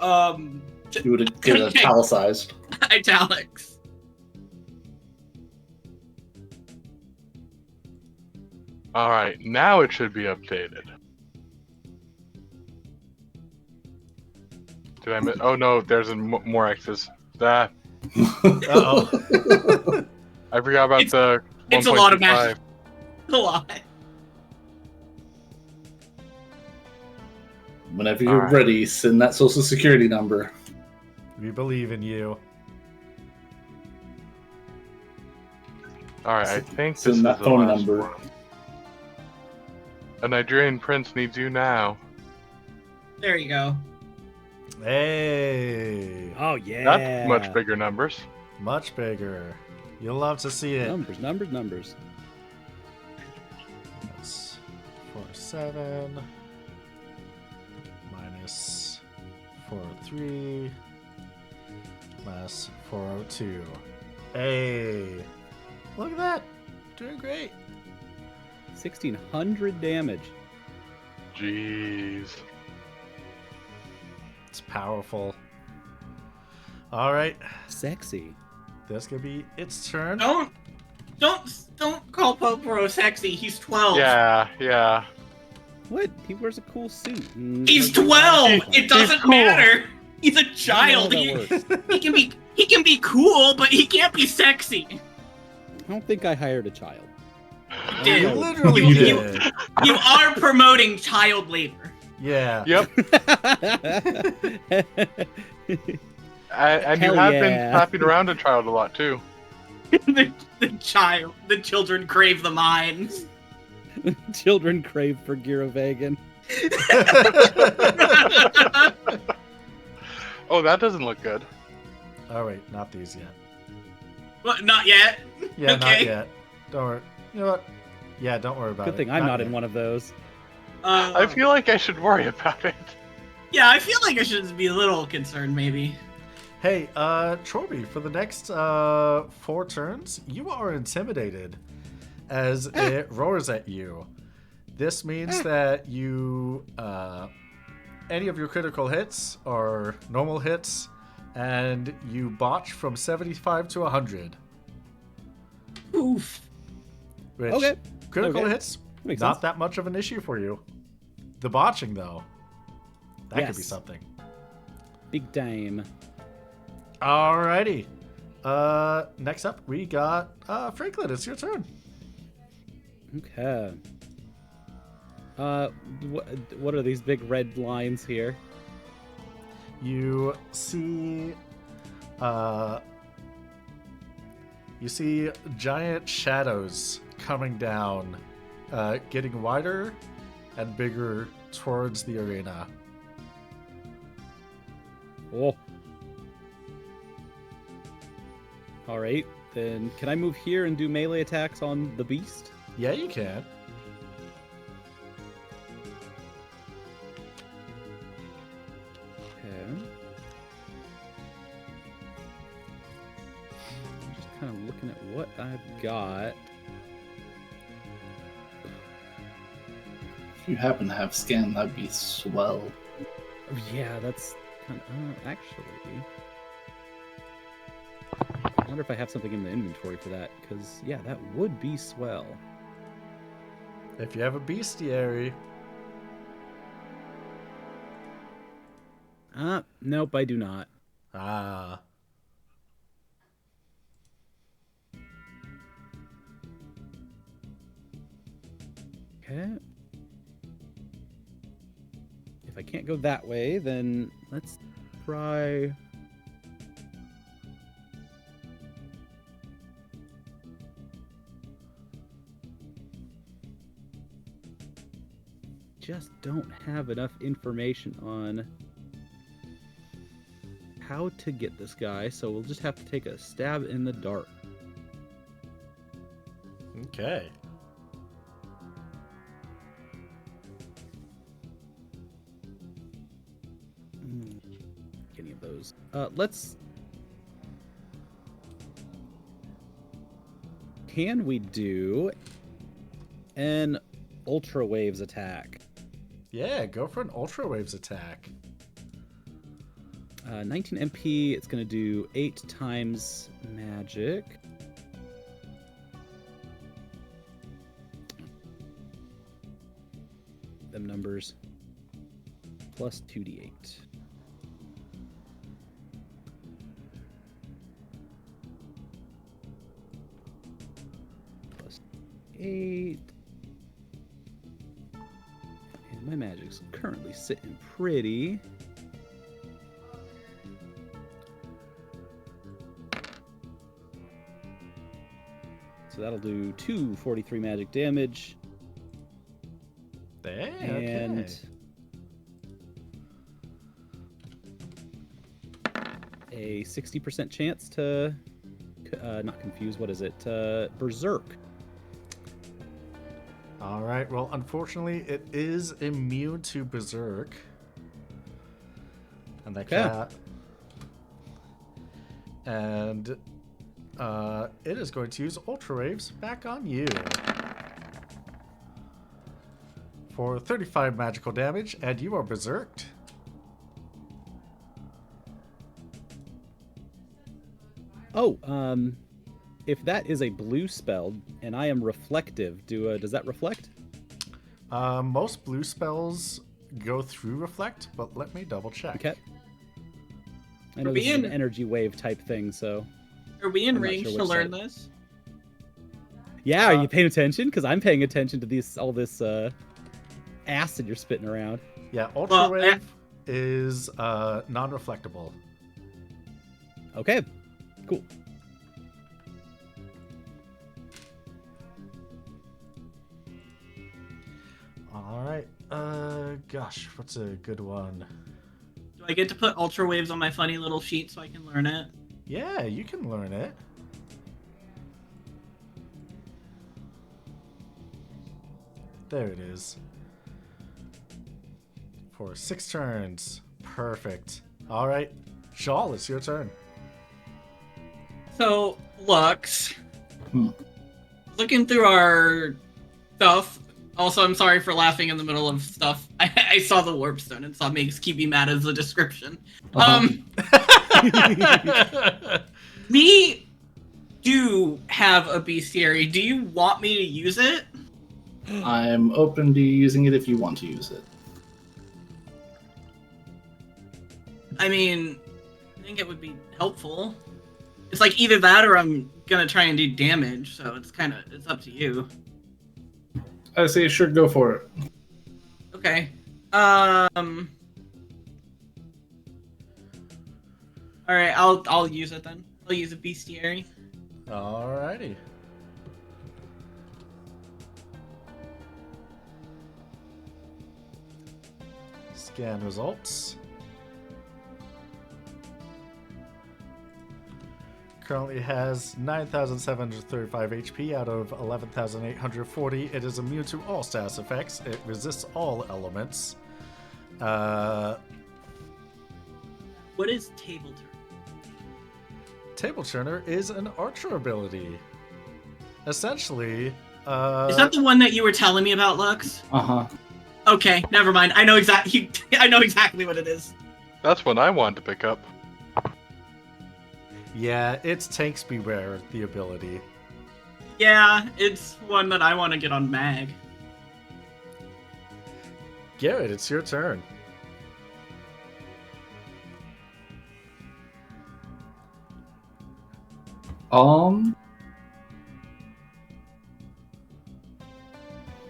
Speaker 4: You would get it italicized.
Speaker 3: italics.
Speaker 5: Alright, now it should be updated. Did I miss? Oh no, there's more X's. Ah,
Speaker 1: Uh-oh.
Speaker 5: I forgot about the
Speaker 3: It's a lot of
Speaker 5: 1.25.
Speaker 3: math. A lot.
Speaker 4: Whenever you're
Speaker 5: Alright.
Speaker 4: ready, send that social security number.
Speaker 1: We believe in you.
Speaker 5: Alright, I think this
Speaker 4: Send
Speaker 5: is
Speaker 4: that
Speaker 5: the
Speaker 4: phone
Speaker 5: last
Speaker 4: number.
Speaker 5: one. A Nigerian prince needs you now.
Speaker 3: There you go.
Speaker 1: Hey.
Speaker 6: Oh yeah.
Speaker 5: That's much bigger numbers.
Speaker 1: Much bigger. You'll love to see it.
Speaker 6: Numbers.
Speaker 1: That's 47 minus 403 minus 402. Hey. Look at that. Doing great.
Speaker 6: 1600 damage.
Speaker 5: Jeez.
Speaker 1: It's powerful. All right.
Speaker 6: Sexy.
Speaker 1: That's going to be its turn.
Speaker 3: Don't call Poporo sexy. He's 12.
Speaker 5: Yeah.
Speaker 6: What? He wears a cool suit. and
Speaker 3: He's
Speaker 6: like,
Speaker 3: 12. It doesn't
Speaker 5: cool.
Speaker 3: matter. He's a
Speaker 6: I don't know
Speaker 3: child.
Speaker 6: how that works.
Speaker 3: He can be cool, but he can't be sexy.
Speaker 6: I don't think I hired a child.
Speaker 3: Did.
Speaker 1: You literally
Speaker 3: You-
Speaker 1: did.
Speaker 3: You are promoting child labor.
Speaker 1: Yeah.
Speaker 5: Yep. And you
Speaker 6: Hell
Speaker 5: have
Speaker 6: yeah.
Speaker 5: been slapping around a child a lot too.
Speaker 3: The children crave the mines.
Speaker 6: Children crave for Girovagan.
Speaker 5: Oh, that doesn't look good.
Speaker 1: All right. Not these yet.
Speaker 3: What, not yet.
Speaker 1: Yeah, not
Speaker 3: Okay.
Speaker 1: yet. Don't worry. You know what? Yeah, don't worry about it.
Speaker 6: Good thing I'm not in
Speaker 1: yet.
Speaker 6: one of those.
Speaker 5: I feel like I should worry about it.
Speaker 3: Yeah, I feel like I should be a little concerned, maybe.
Speaker 1: Hey, Chorby, for the next 4 turns, you are intimidated as it roars at you. This means that you, any of your critical hits are normal hits, and you botch from 75 to 100.
Speaker 3: Oof.
Speaker 1: Which,
Speaker 6: Okay.
Speaker 1: critical
Speaker 6: Okay.
Speaker 1: hits,
Speaker 6: Makes
Speaker 1: not
Speaker 6: sense.
Speaker 1: that much of an issue for you. The botching, though, that could be
Speaker 6: Yes.
Speaker 1: something.
Speaker 6: Big time.
Speaker 1: Alrighty. Next up, we got Franklin. It's your turn.
Speaker 6: Okay. What are these big red lines here?
Speaker 1: You see giant shadows coming down, getting wider and bigger towards the arena.
Speaker 6: Oh. All right, then can I move here and do melee attacks on the beast?
Speaker 1: Yeah, you can.
Speaker 6: Okay. I'm just kind of looking at what I've got.
Speaker 4: If you happen to have scan, that'd be swell.
Speaker 6: Oh, yeah, that's kind of, actually. I wonder if I have something in the inventory for that, because yeah, that would be swell.
Speaker 1: If you have a bestiary,
Speaker 6: Nope, I do not.
Speaker 1: ah,
Speaker 6: Okay. If I can't go that way, then let's try. just don't have enough information on how to get this guy, so we'll just have to take a stab in the dark.
Speaker 1: Okay.
Speaker 6: Any of those. Let's... Can we do an Ultra Waves attack?
Speaker 1: Yeah, go for an Ultra Waves attack.
Speaker 6: 19 MP, it's going to do 8 times magic. Them numbers. Plus 2d8. Plus 8. And my magic's currently sitting pretty. So that'll do 243 magic damage.
Speaker 1: There,
Speaker 6: And a 60% chance to not confuse, what is it? Berserk.
Speaker 1: All right. Well, unfortunately, it is immune to Berserk. And that cat. And it is going to use Ultra Waves back on you. For 35 magical damage, and you are berserked.
Speaker 6: Oh, if that is a blue spell and I am reflective, does that reflect?
Speaker 1: Most blue spells go through reflect, but let me double check.
Speaker 6: Okay. I know this is an energy wave type thing, so.
Speaker 3: Are we in
Speaker 6: I'm not
Speaker 3: range
Speaker 6: sure
Speaker 3: to
Speaker 6: which
Speaker 3: learn
Speaker 6: side.
Speaker 3: this?
Speaker 6: Yeah, are you paying attention? Because I'm paying attention to all this acid you're spitting around.
Speaker 1: Yeah, Ultra Wave is non-reflectable.
Speaker 6: Okay, cool.
Speaker 1: All right. Gosh, what's a good one?
Speaker 3: Do I get to put Ultra Waves on my funny little sheet so I can learn it?
Speaker 1: Yeah, you can learn it. There it is. For 6 turns. Perfect. All right, Shawl, it's your turn.
Speaker 3: So, Lux,
Speaker 4: Hmm.
Speaker 3: looking through our stuff. Also, I'm sorry for laughing in the middle of stuff. I saw the warp stone and saw makes Kibi mad as the description. We do have a bestiary. Do you want me to use it?
Speaker 4: I'm open to using it if you want to use it.
Speaker 3: I mean, I think it would be helpful. It's like either that or I'm gonna try and do damage, so it's up to you.
Speaker 4: I say sure, go for it.
Speaker 3: Okay. Alright, I'll use it then. I'll use a bestiary.
Speaker 1: Alrighty. Scan results. Currently has 9,735 HP out of 11,840. It is immune to all status effects. It resists all elements.
Speaker 3: What is Table Turn?
Speaker 1: Table Turner is an archer ability. Essentially,
Speaker 3: Is that the one that you were telling me about, Lux?
Speaker 4: Uh-huh.
Speaker 3: Okay, never mind. I know exactly what it is.
Speaker 5: That's what I wanted to pick up.
Speaker 1: yeah, it's Tanks Beware, the ability.
Speaker 3: Yeah, it's one that I want to get on Mag.
Speaker 1: Garrett, it's your turn.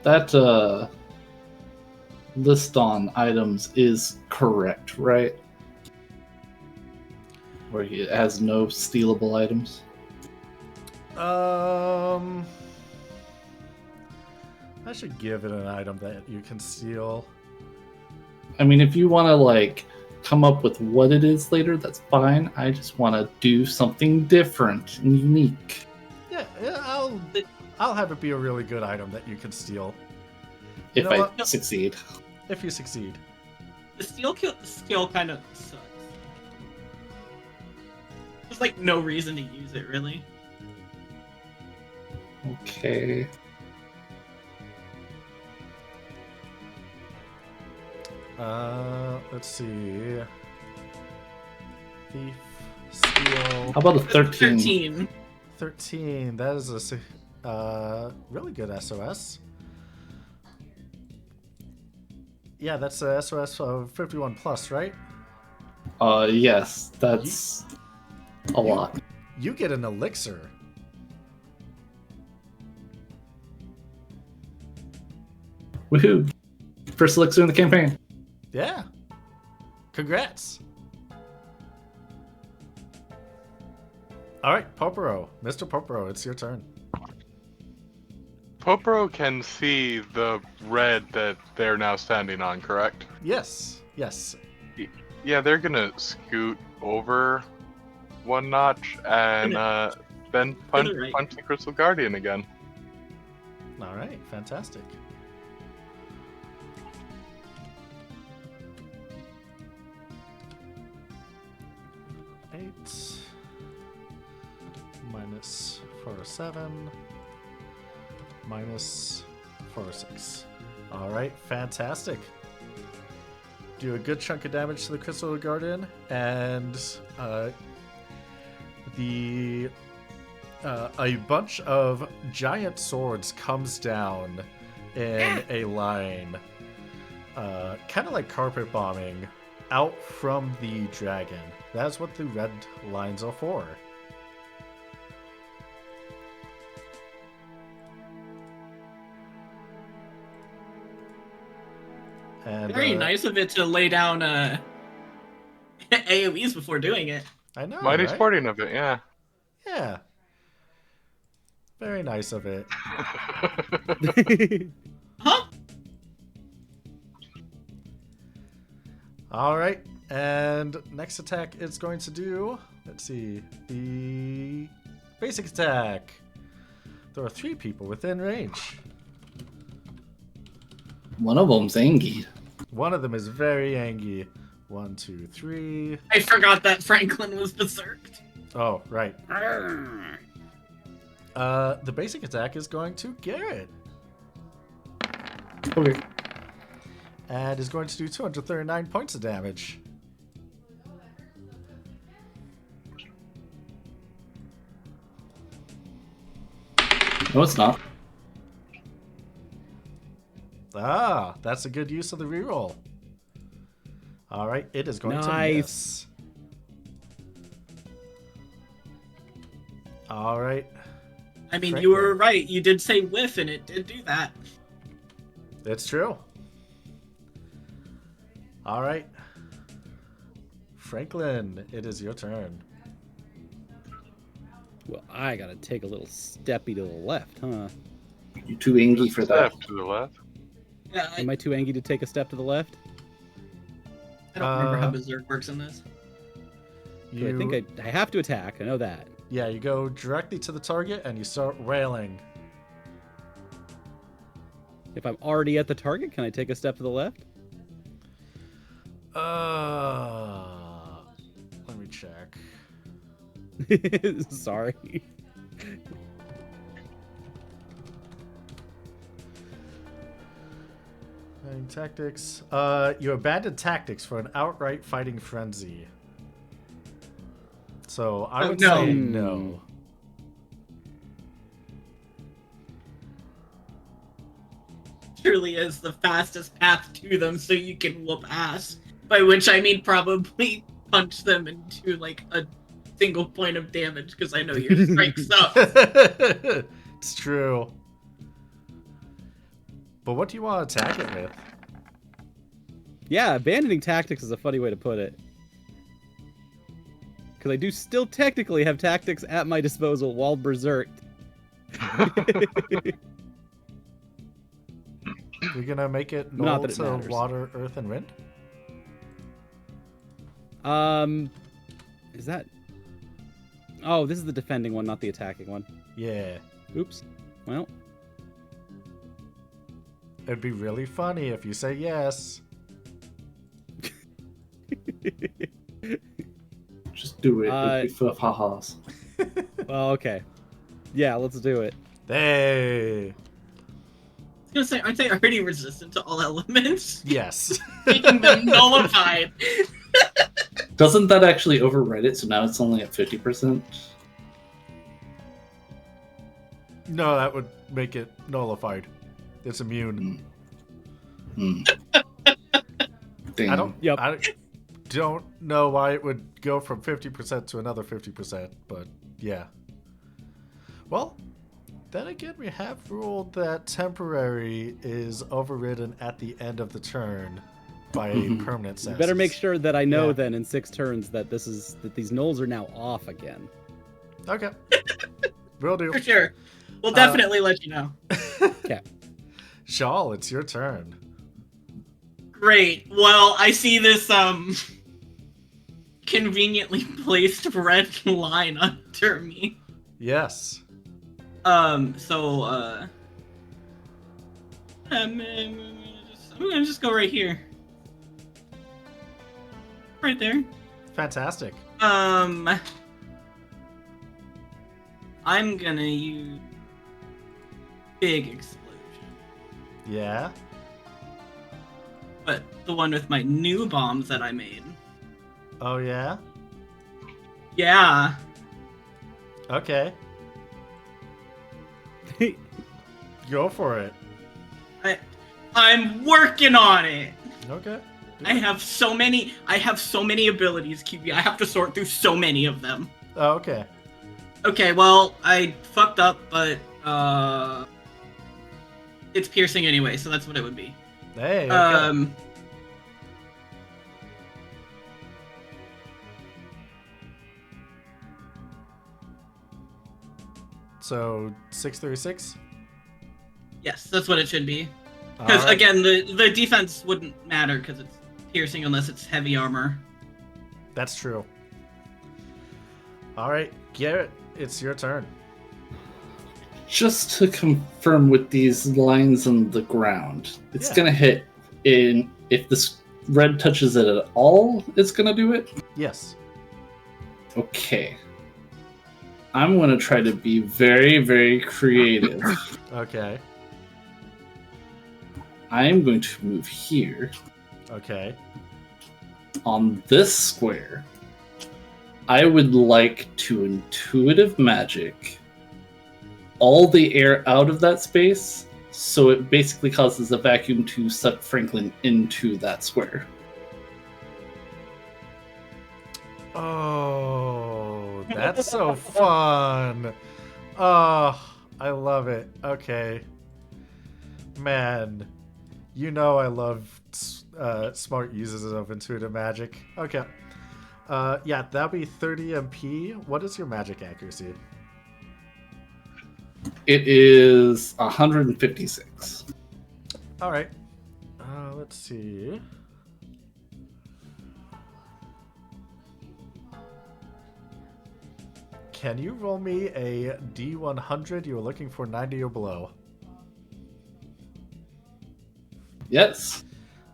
Speaker 4: That list on items is correct, right? Where it has no stealable items.
Speaker 1: I should give it an item that you can steal.
Speaker 4: I mean, if you want to like come up with what it is later, that's fine. I just want to do something different and unique.
Speaker 1: Yeah, I'll have it be a really good item that you can steal.
Speaker 4: If
Speaker 1: know
Speaker 4: I
Speaker 1: what?
Speaker 4: succeed.
Speaker 1: If you succeed.
Speaker 3: The skill kind of sucks. There's like no reason to use it really.
Speaker 4: Okay.
Speaker 1: Let's see. Thief, steal.
Speaker 4: How about a 13?
Speaker 3: 13.
Speaker 1: 13. That is a really good SOS. Yeah, that's a SOS of 51 plus, right?
Speaker 4: Yes, that's a lot.
Speaker 1: You get an elixir.
Speaker 4: Woohoo! First elixir in the campaign.
Speaker 1: Yeah. Congrats. All right, Poporo. Mr. Poporo, it's your turn.
Speaker 5: Poporo can see the red that they're now standing on, correct?
Speaker 1: Yes. Yes.
Speaker 5: Yeah, they're gonna scoot over one notch and then punch the Crystal Guardian again.
Speaker 1: All right, fantastic. Minus 407 minus 406. All right, fantastic. Do a good chunk of damage to the Crystal Guardian, and a bunch of giant swords comes down in a line, kind of like carpet bombing, out from the dragon. That's what the red lines are for. And,
Speaker 3: Very nice of it to lay down AoEs before doing it.
Speaker 1: I know,
Speaker 5: Mighty
Speaker 1: right?
Speaker 5: sporting of it, yeah.
Speaker 1: Yeah. Very nice of it.
Speaker 3: Huh?
Speaker 1: All right, and next attack is going to do, let's see, the basic attack. There are 3 people within range.
Speaker 4: One of them's Angie.
Speaker 1: One of them is very angry. 1, 2, 3.
Speaker 3: I forgot that Franklin was berserked.
Speaker 1: Oh, right. The basic attack is going to Garrett.
Speaker 4: Okay.
Speaker 1: And is going to do 239 points of damage.
Speaker 4: No, it's not.
Speaker 1: Ah, that's a good use of the reroll. All right, it is going to miss. All right.
Speaker 3: I mean,
Speaker 1: Franklin.
Speaker 3: you were right. You did say whiff, and it did do that.
Speaker 1: It's true. All right. Franklin, it is your turn.
Speaker 6: Well, I gotta take a little steppy to the left, huh?
Speaker 4: You're too Angie for that.
Speaker 5: Step to the left.
Speaker 3: Yeah,
Speaker 6: Am I too angry to take a step to the left?
Speaker 3: I don't remember how berserk works in this.
Speaker 6: So I think I have to attack. I know that.
Speaker 1: Yeah, you go directly to the target and you start wailing.
Speaker 6: If I'm already at the target, can I take a step to the left?
Speaker 1: Let me check.
Speaker 6: Sorry.
Speaker 1: Tactics. You abandoned tactics for an outright fighting frenzy. So I would
Speaker 3: no.
Speaker 1: say no.
Speaker 3: Truly is the fastest path to them, so you can whoop ass. By which I mean probably punch them into like a single point of damage, because I know your strike sucks.
Speaker 1: It's true. But what do you want to attack it with?
Speaker 6: Yeah, abandoning tactics is a funny way to put it. Because I do still technically have tactics at my disposal while berserked.
Speaker 1: You're gonna make it
Speaker 6: Not
Speaker 1: null
Speaker 6: that it
Speaker 1: to
Speaker 6: matters.
Speaker 1: water, earth, and wind?
Speaker 6: Is that? Oh, this is the defending one, not the attacking one.
Speaker 1: Yeah.
Speaker 6: Oops. Well,
Speaker 1: It'd be really funny if you say yes.
Speaker 4: Just do it. It'd be full of ha-has.
Speaker 6: well, okay. Yeah, let's do it.
Speaker 1: Hey.
Speaker 3: I was gonna say, aren't they already resistant to all elements?
Speaker 1: Yes.
Speaker 3: Making them nullified.
Speaker 4: Doesn't that actually override it? So now it's only at 50%.
Speaker 1: No, that would make it nullified. It's immune.
Speaker 4: Hmm. Damn.
Speaker 1: I don't.
Speaker 6: Yep.
Speaker 1: I don't know why it would go from 50% to another 50%, but yeah. Well, then again, we have ruled that temporary is overridden at the end of the turn by permanent
Speaker 6: You
Speaker 1: senses.
Speaker 6: better make sure that I know
Speaker 1: Yeah.
Speaker 6: then in 6 turns that these nulls are now off again.
Speaker 1: Okay. Will do.
Speaker 3: For sure. We'll definitely let you know.
Speaker 6: Okay.
Speaker 1: Shawl, it's your turn.
Speaker 3: Great. Well, I see this conveniently placed red line under me.
Speaker 1: Yes.
Speaker 3: I'm gonna just go right here. Right there.
Speaker 1: Fantastic.
Speaker 3: I'm gonna use big explosion.
Speaker 1: Yeah.
Speaker 3: But the one with my new bombs that I made.
Speaker 1: Oh, yeah?
Speaker 3: Yeah.
Speaker 1: Okay. Go for it.
Speaker 3: I'm working on it.
Speaker 1: Okay.
Speaker 3: I have so many abilities, QB. I have to sort through so many of them.
Speaker 1: Oh, okay.
Speaker 3: Okay, well, I fucked up, but it's piercing anyway, so that's what it would be.
Speaker 1: Hey, okay. So 636.
Speaker 3: Yes, that's what it should be. Because again, the defense wouldn't matter because it's piercing unless it's heavy armor.
Speaker 1: That's true. All right, Garrett, it's your turn.
Speaker 4: Just to confirm with these lines on the ground, it's
Speaker 1: Yeah.
Speaker 4: gonna hit in if this red touches it at all, it's gonna do it?
Speaker 1: Yes.
Speaker 4: Okay. I'm gonna try to be very, very creative.
Speaker 1: Okay.
Speaker 4: I'm going to move here
Speaker 1: Okay.
Speaker 4: on this square. I would like to intuitive magic all the air out of that space, so it basically causes a vacuum to suck Franklin into that square.
Speaker 1: Oh, that's so fun. Oh, I love it. Okay. Man, you know I love smart uses of intuitive magic. Okay. Yeah, that'll be 30 MP. What is your magic accuracy?
Speaker 4: It is 156.
Speaker 1: All right. Let's see. Can you roll me a D100? You were looking for 90 or below.
Speaker 4: Yes.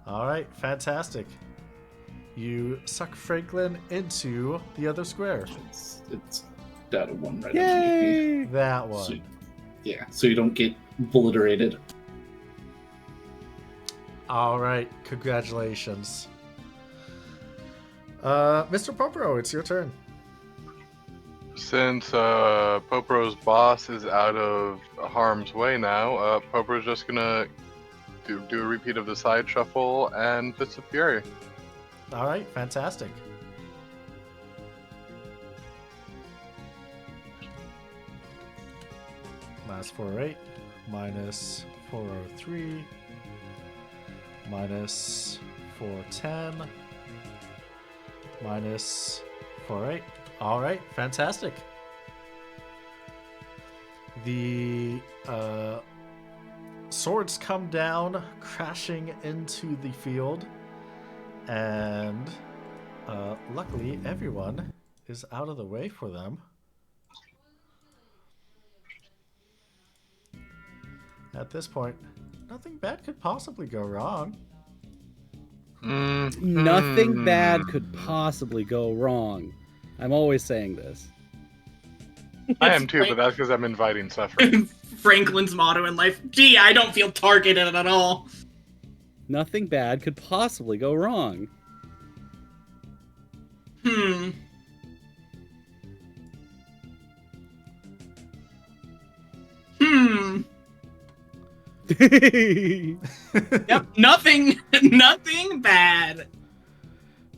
Speaker 1: All right, fantastic. You suck Franklin into the other square.
Speaker 4: It's down to one right underneath me.
Speaker 6: Yay!
Speaker 1: That
Speaker 4: So,
Speaker 1: one.
Speaker 4: yeah, so you don't get obliterated.
Speaker 1: All right, congratulations. Mr. Popro, it's your turn.
Speaker 5: Since Popro's boss is out of harm's way now, Popro's just gonna do a repeat of the side shuffle and Fist of Fury.
Speaker 1: All right, fantastic. Minus 408, minus 403, minus 410, minus 48. All right, fantastic. The swords come down, crashing into the field, and luckily everyone is out of the way for them. At this point, nothing bad could possibly go wrong.
Speaker 6: Nothing bad could possibly go wrong. I'm always saying this.
Speaker 5: I am too, but that's because I'm inviting suffering.
Speaker 3: Franklin's motto in life. Gee, I don't feel targeted at all.
Speaker 6: Nothing bad could possibly go wrong.
Speaker 3: Hmm. Yep, nothing bad.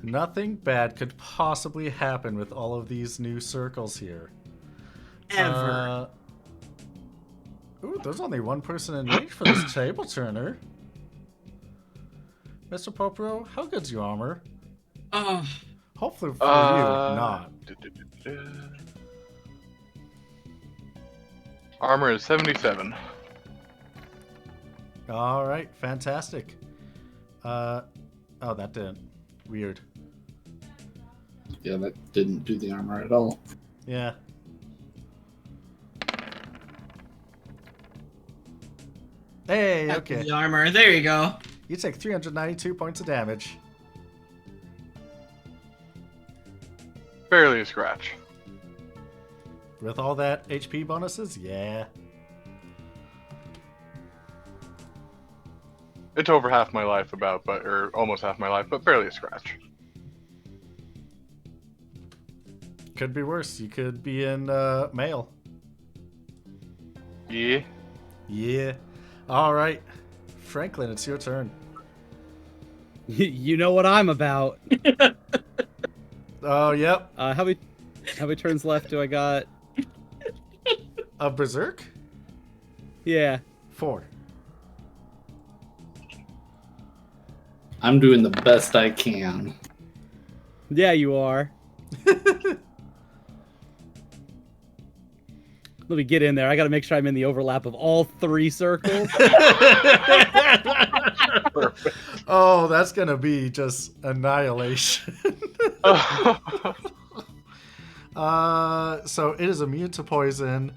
Speaker 1: Nothing bad could possibly happen with all of these new circles here.
Speaker 3: Ever.
Speaker 1: Ooh, there's only one person in range for this table turner. Mr. Popro, how good's your armor?
Speaker 3: Oh,
Speaker 1: Hopefully for you, not.
Speaker 5: Armor is 77.
Speaker 1: All right, fantastic. Oh, that didn't. Weird.
Speaker 4: Yeah, that didn't do the armor at all.
Speaker 1: Yeah. Hey,
Speaker 3: that's
Speaker 1: okay.
Speaker 3: the armor. There you go.
Speaker 1: You take 392 points of damage.
Speaker 5: Barely a scratch.
Speaker 1: With all that HP bonuses, yeah.
Speaker 5: It's over half my life or almost half my life, but barely a scratch.
Speaker 1: Could be worse. You could be in mail.
Speaker 5: Yeah.
Speaker 1: Yeah. All right. Franklin, it's your turn.
Speaker 6: You know what I'm about.
Speaker 1: Oh, yep.
Speaker 6: How many turns left do I got?
Speaker 1: A berserk?
Speaker 6: Yeah.
Speaker 1: 4.
Speaker 4: I'm doing the best I can.
Speaker 6: Yeah, you are. Let me get in there. I got to make sure I'm in the overlap of all 3 circles.
Speaker 1: Oh, that's going to be just annihilation. So it is immune to poison,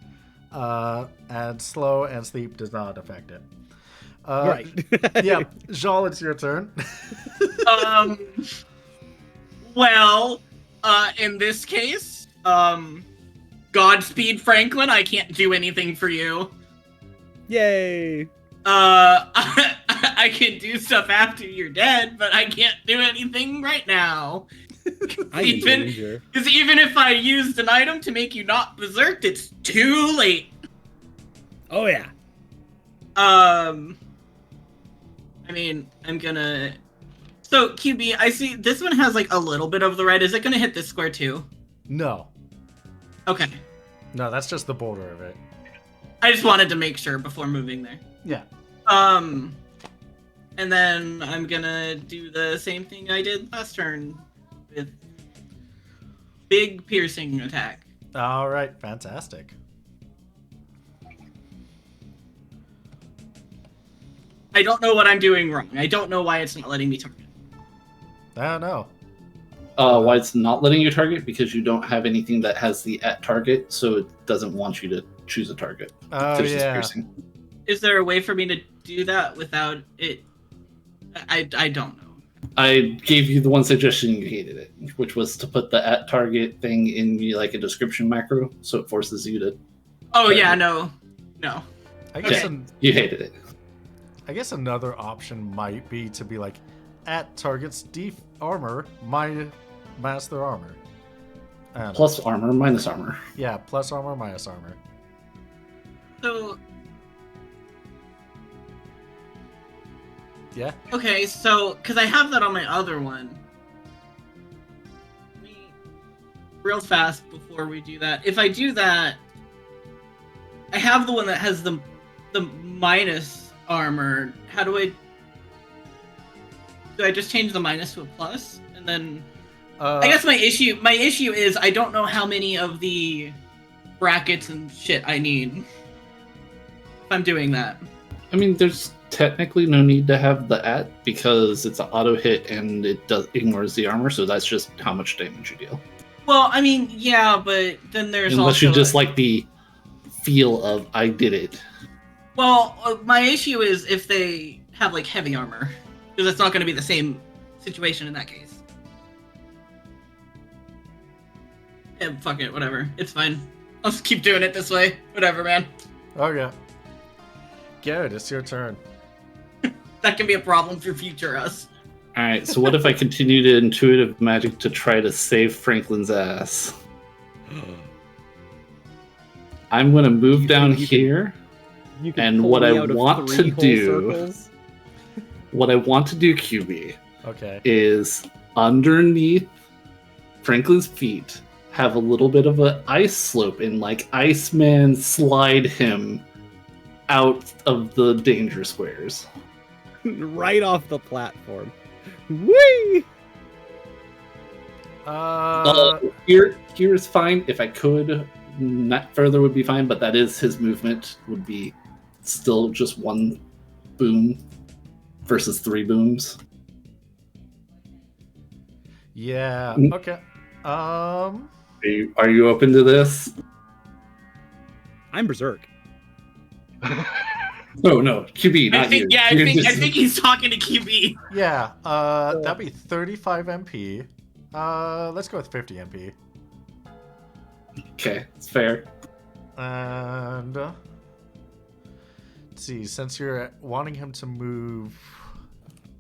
Speaker 1: and slow and sleep does not affect it.
Speaker 6: Right.
Speaker 1: Yeah, Jean, it's your turn.
Speaker 3: Well, in this case, Godspeed, Franklin. I can't do anything for you.
Speaker 6: Yay.
Speaker 3: I can do stuff after you're dead, but I can't do anything right now.
Speaker 6: I'm in danger.
Speaker 3: Because even if I used an item to make you not berserked, it's too late.
Speaker 6: Oh, yeah.
Speaker 3: I mean, I'm gonna... So, QB, I see this one has, like, a little bit of the red. Is it gonna hit this square, too?
Speaker 1: No.
Speaker 3: Okay.
Speaker 1: No, that's just the border of it.
Speaker 3: I just wanted to make sure before moving there.
Speaker 1: Yeah.
Speaker 3: And then I'm gonna do the same thing I did last turn with big piercing attack.
Speaker 1: All right, fantastic.
Speaker 3: I don't know what I'm doing wrong. I don't know why it's not letting me target.
Speaker 1: I don't know.
Speaker 4: Why it's not letting you target? Because you don't have anything that has the at target, so it doesn't want you to choose a target.
Speaker 1: Oh,
Speaker 4: It's just
Speaker 1: yeah.
Speaker 4: piercing.
Speaker 3: Is there a way for me to do that without it? I don't know.
Speaker 4: I gave you the one suggestion, you hated it, which was to put the at target thing in like a description macro, so it forces you to.
Speaker 3: Oh yeah, no.
Speaker 1: I guess
Speaker 3: Okay.
Speaker 4: You hated it.
Speaker 1: I guess another option might be to be like, at targets armor, minus their armor. I don't know.
Speaker 4: Plus armor, minus armor.
Speaker 1: Yeah, plus armor, minus armor.
Speaker 3: So
Speaker 1: Yeah.
Speaker 3: okay, so because I have that on my other one. Real fast before we do that. If I do that, I have the one that has the minus armor. How do I just change the minus to a plus? And then I guess my issue is I don't know how many of the brackets and shit I need if I'm doing that.
Speaker 4: I mean, there's technically no need to have the at because it's an auto hit and it does ignores the armor, so that's just how much damage you deal.
Speaker 3: Well, I mean, yeah, but then there's
Speaker 4: Unless
Speaker 3: also
Speaker 4: you just like the feel of I did it.
Speaker 3: Well, my issue is if they have like heavy armor, because it's not going to be the same situation in that case. Yeah, fuck it, whatever. It's fine. I'll just keep doing it this way. Whatever, man.
Speaker 1: Okay. Garrett, it's your turn.
Speaker 3: That can be a problem for future us.
Speaker 4: All right, so what if I continue to intuitive magic to try to save Franklin's ass? I'm going to move down here.
Speaker 6: You can
Speaker 4: And
Speaker 6: pull
Speaker 4: what
Speaker 6: me
Speaker 4: I
Speaker 6: out of
Speaker 4: want
Speaker 6: three
Speaker 4: to
Speaker 6: whole
Speaker 4: do-
Speaker 6: circles.
Speaker 4: What I want to do, QB,
Speaker 1: Okay.
Speaker 4: is underneath Franklin's feet have a little bit of an ice slope and like Iceman slide him out of the danger squares.
Speaker 6: Right off the platform. Whee!
Speaker 4: Here is fine. If I could, not further would be fine, but that is his movement would be still just one boom versus 3 booms.
Speaker 1: Yeah.
Speaker 4: Mm.
Speaker 1: Okay.
Speaker 4: Are you open to this?
Speaker 6: I'm berserk.
Speaker 4: No, QB, not
Speaker 3: I think,
Speaker 4: you.
Speaker 3: yeah, I
Speaker 4: You're
Speaker 3: think,
Speaker 4: just-
Speaker 3: I think he's talking to QB.
Speaker 1: Yeah. That'd be 35 MP. Let's go with 50 MP.
Speaker 4: Okay, it's fair.
Speaker 1: And let's see, since you're wanting him to move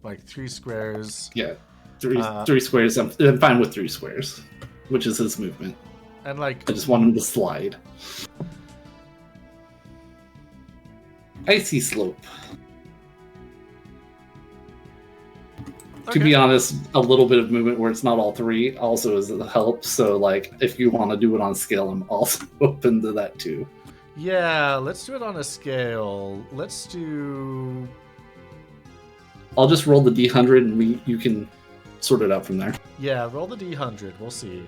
Speaker 1: like 3 squares,
Speaker 4: Yeah, three squares. I'm fine with 3 squares, which is his movement.
Speaker 1: and like
Speaker 4: I just want him to slide. Icy slope. To be honest, a little bit of movement where it's not all 3 also is a help. So, like, if you want to do it on scale, I'm also open to that too.
Speaker 1: yeah, let's do it on a scale. Let's do
Speaker 4: I'll just roll the D100 and you can sort it out from there.
Speaker 1: roll the D100. We'll see.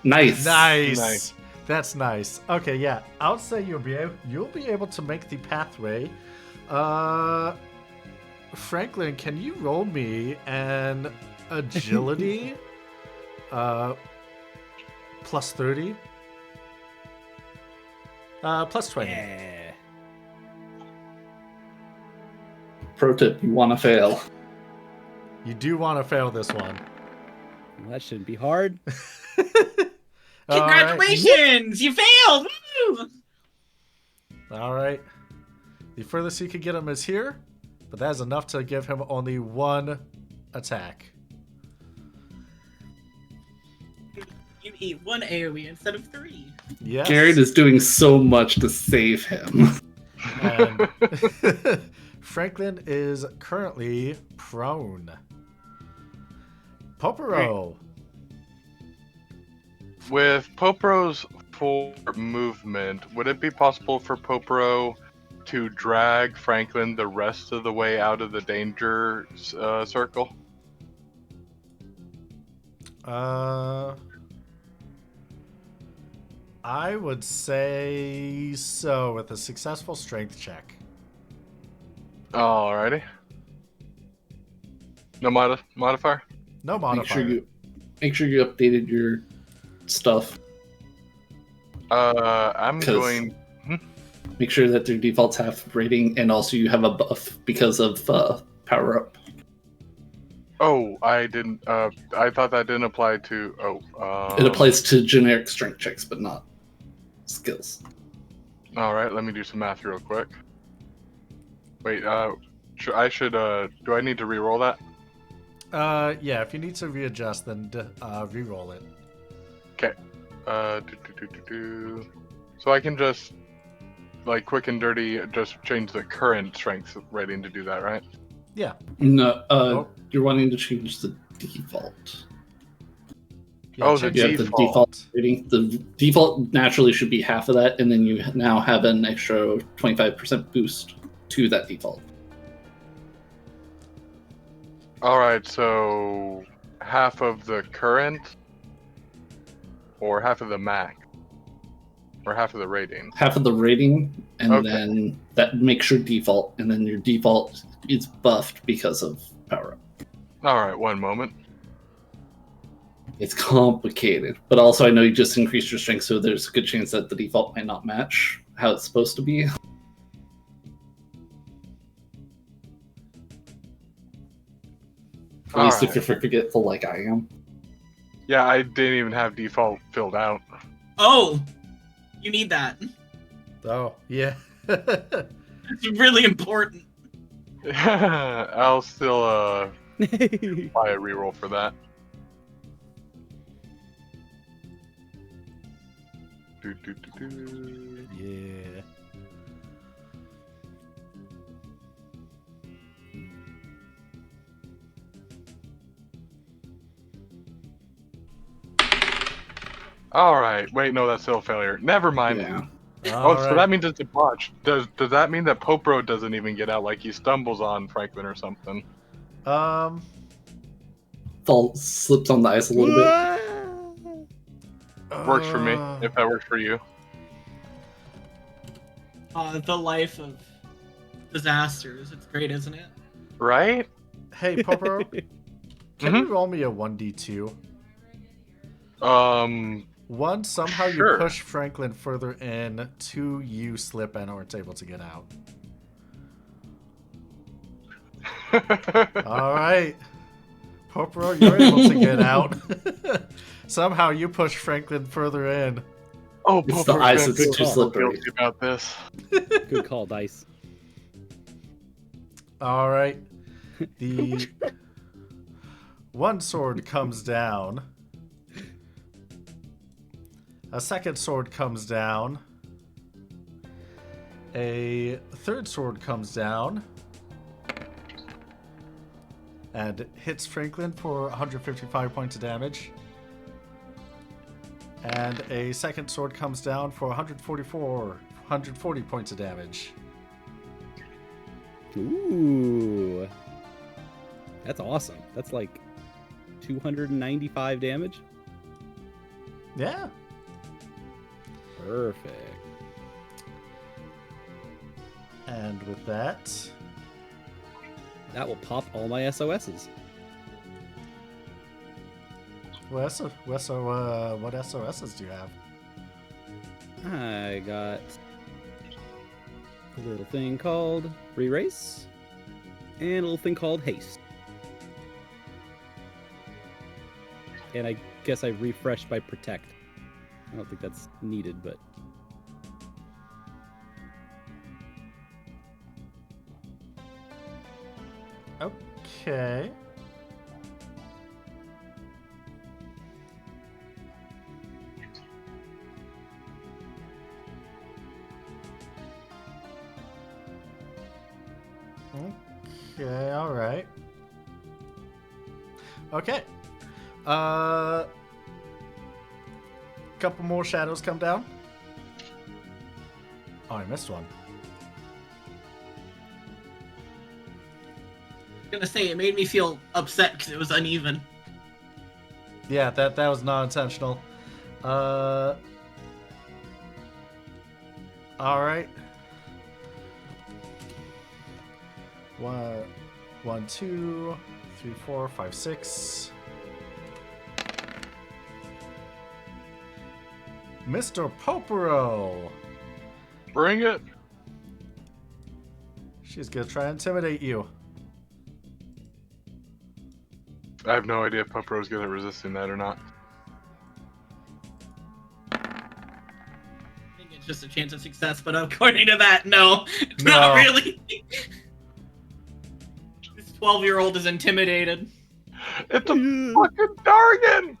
Speaker 4: Nice.
Speaker 1: Nice. That's nice. Okay, yeah. I would say you'll be able to make the pathway. Franklin, can you roll me an agility plus 30? Plus 20.
Speaker 6: Yeah.
Speaker 4: Pro tip: you want to fail.
Speaker 1: You do want to fail this one.
Speaker 6: Well, that shouldn't be hard.
Speaker 1: All right.
Speaker 3: Congratulations! You failed! Woo!
Speaker 1: All right. The furthest you could get him is here, but that is enough to give him only 1 attack.
Speaker 3: You eat 1 AoE instead of 3.
Speaker 1: Yes.
Speaker 4: Garrett is doing so much to save him.
Speaker 1: And Franklin is currently prone. Popero.
Speaker 5: With Popro's full movement, would it be possible for Popero to drag Franklin the rest of the way out of the danger circle?
Speaker 1: I would say so with a successful strength check.
Speaker 5: Alrighty. No modifier?
Speaker 1: No modifier.
Speaker 4: Make sure you updated your stuff.
Speaker 5: I'm
Speaker 4: 'Cause-
Speaker 5: going.
Speaker 4: Make sure that their default's half rating, and also you have a buff because of power up.
Speaker 5: Oh, I didn't. I thought that didn't apply to.
Speaker 4: It applies to generic strength checks, but not skills.
Speaker 5: All right, let me do some math real quick. Wait. I should. Do I need to re-roll that?
Speaker 1: Yeah, if you need to readjust, then re-roll it.
Speaker 5: Okay. So I can just, like, quick and dirty, just change the current strength rating to do that, right?
Speaker 1: Yeah.
Speaker 4: No,
Speaker 1: Oh.
Speaker 4: you're wanting to change the default.
Speaker 1: Yeah,
Speaker 5: Oh, the
Speaker 1: change
Speaker 4: You have the default rating. The default naturally should be half of that, and then you now have an extra 25% boost to that default.
Speaker 5: All right, so half of the current, or half of the max. or half of the rating?
Speaker 4: Half of the rating, and
Speaker 5: Okay.
Speaker 4: then that makes your default, and then your default is buffed because of power up.
Speaker 5: All right, one moment.
Speaker 4: It's complicated, but also I know you just increased your strength, so there's a good chance that the default might not match how it's supposed to be. At
Speaker 5: All
Speaker 4: least if
Speaker 5: right.
Speaker 4: you're forgetful like I am.
Speaker 5: Yeah, I didn't even have default filled out.
Speaker 3: Oh, you need that.
Speaker 1: Oh, yeah.
Speaker 3: It's really important.
Speaker 5: I'll still buy a reroll for that. Do, do, do, do.
Speaker 1: Yeah.
Speaker 5: All right. Wait, no, that's still a failure. Never mind.
Speaker 4: Yeah.
Speaker 5: Oh, so
Speaker 1: Alright.
Speaker 5: that means it's a botch. Does that mean that Popro doesn't even get out, like he stumbles on Franklin or something?
Speaker 4: Slips on the ice a little bit.
Speaker 5: Works for me, if that works for you.
Speaker 3: The life of disasters. It's great, isn't it?
Speaker 5: Right?
Speaker 1: Hey, Popper, can you roll me a 1d2? One, somehow
Speaker 5: Sure.
Speaker 1: you push Franklin further in, two, you slip and aren't able to get out. Alright. Popper, you're able to get out. Somehow you push Franklin further in.
Speaker 5: Oh,
Speaker 4: It's the
Speaker 5: Popro's
Speaker 4: ice
Speaker 5: gonna
Speaker 4: that's
Speaker 5: feel
Speaker 4: too
Speaker 5: so
Speaker 4: slippery.
Speaker 5: guilty about this.
Speaker 6: Good call, Dice.
Speaker 1: Alright. The one sword comes down. A second sword comes down. A third sword comes down. And hits Franklin for 155 points of damage. And a second sword comes down for 140 points of damage.
Speaker 6: Ooh. That's awesome. That's like 295 damage.
Speaker 1: Yeah.
Speaker 6: Perfect.
Speaker 1: And with that,
Speaker 6: That will pop all my SOSs.
Speaker 1: what SOSs do you have?
Speaker 6: I got a little thing called Re-Race and a little thing called Haste. And I guess I refreshed by Protect. I don't think that's needed, but...
Speaker 1: Okay. Okay, alright. Okay. Couple more shadows come down. Oh, I missed one.
Speaker 3: I'm gonna say it made me feel upset because it was uneven.
Speaker 1: Yeah, that was not intentional. All right. One, 2, 3, 4, 5, 6. Mr. Popero.
Speaker 5: Bring it.
Speaker 1: She's gonna try and intimidate you.
Speaker 5: I have no idea if Popro's good at resisting that or not.
Speaker 3: I think it's just a chance of success, but according to that, no.
Speaker 1: No.
Speaker 3: Not really. This 12-year-old is intimidated.
Speaker 5: It's a fucking Dargan!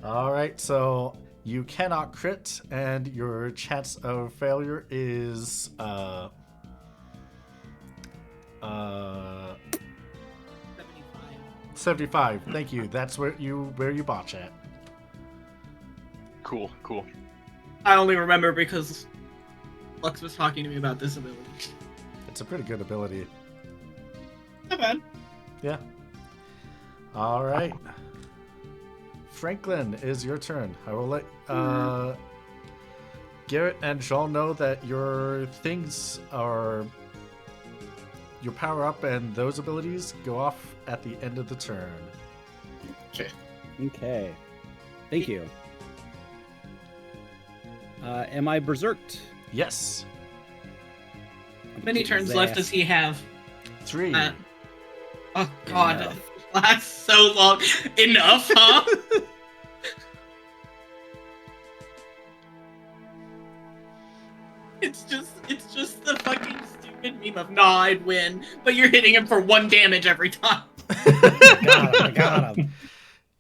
Speaker 1: All right, so you cannot crit, and your chance of failure is 75. Thank you. That's where you botch at.
Speaker 5: Cool, cool.
Speaker 3: I only remember because Lux was talking to me about this ability.
Speaker 1: It's a pretty good ability.
Speaker 3: Not bad.
Speaker 1: Yeah. All right. Franklin, is your turn. I will let Garrett and Jean know that your things are your power up and those abilities go off at the end of the turn.
Speaker 6: Okay. Thank you. Am I berserked?
Speaker 1: Yes.
Speaker 3: How many turns left does he have?
Speaker 1: 3.
Speaker 3: Oh god,
Speaker 6: Enough.
Speaker 3: it lasts so long. Enough, huh? It's just the fucking stupid meme of, nah, I'd win, but you're hitting him for 1 damage every time.
Speaker 6: I got him.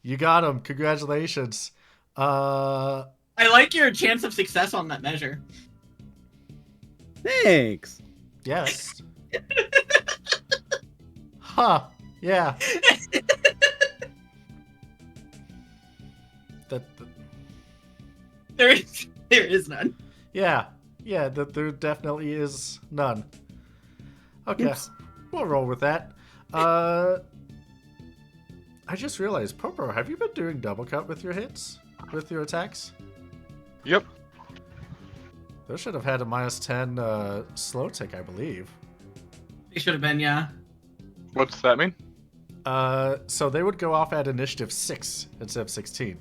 Speaker 1: You got him. Congratulations.
Speaker 3: I like your chance of success on that measure.
Speaker 6: Thanks.
Speaker 1: Yes. Huh. Yeah. that.
Speaker 3: There is none.
Speaker 1: Yeah. Yeah. There definitely is none. Okay.
Speaker 6: Oops.
Speaker 1: We'll roll with that. I just realized, Popo, have you been doing double cut with your hits? With your attacks?
Speaker 5: Yep.
Speaker 1: Those should have had a -10 slow tick, I believe.
Speaker 3: They should have been, yeah.
Speaker 5: What's that mean?
Speaker 1: So they would go off at initiative 6 instead of 16.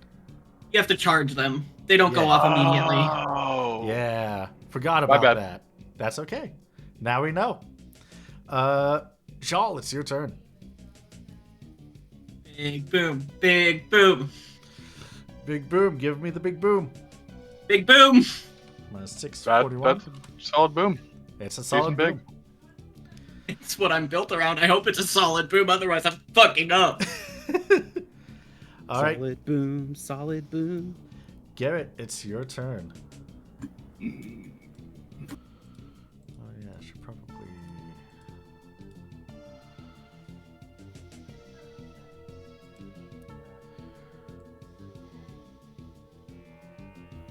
Speaker 3: You have to charge them. They don't go
Speaker 1: Yeah.
Speaker 3: off immediately.
Speaker 5: Oh.
Speaker 1: Yeah. Forgot
Speaker 5: My
Speaker 1: about
Speaker 5: bad.
Speaker 1: that. That's okay. Now we know. Shawl, it's your turn.
Speaker 3: Big boom, big boom,
Speaker 1: Big boom. Give me the big boom.
Speaker 3: big boom.
Speaker 1: -641.
Speaker 5: That's solid boom.
Speaker 1: It's a solid
Speaker 5: big.
Speaker 1: boom.
Speaker 3: It's what I'm built around. I hope it's a solid boom, otherwise I'm fucking up.
Speaker 1: All right,
Speaker 6: Solid boom, solid boom.
Speaker 1: Garrett, it's your turn. Oh yeah, I should probably.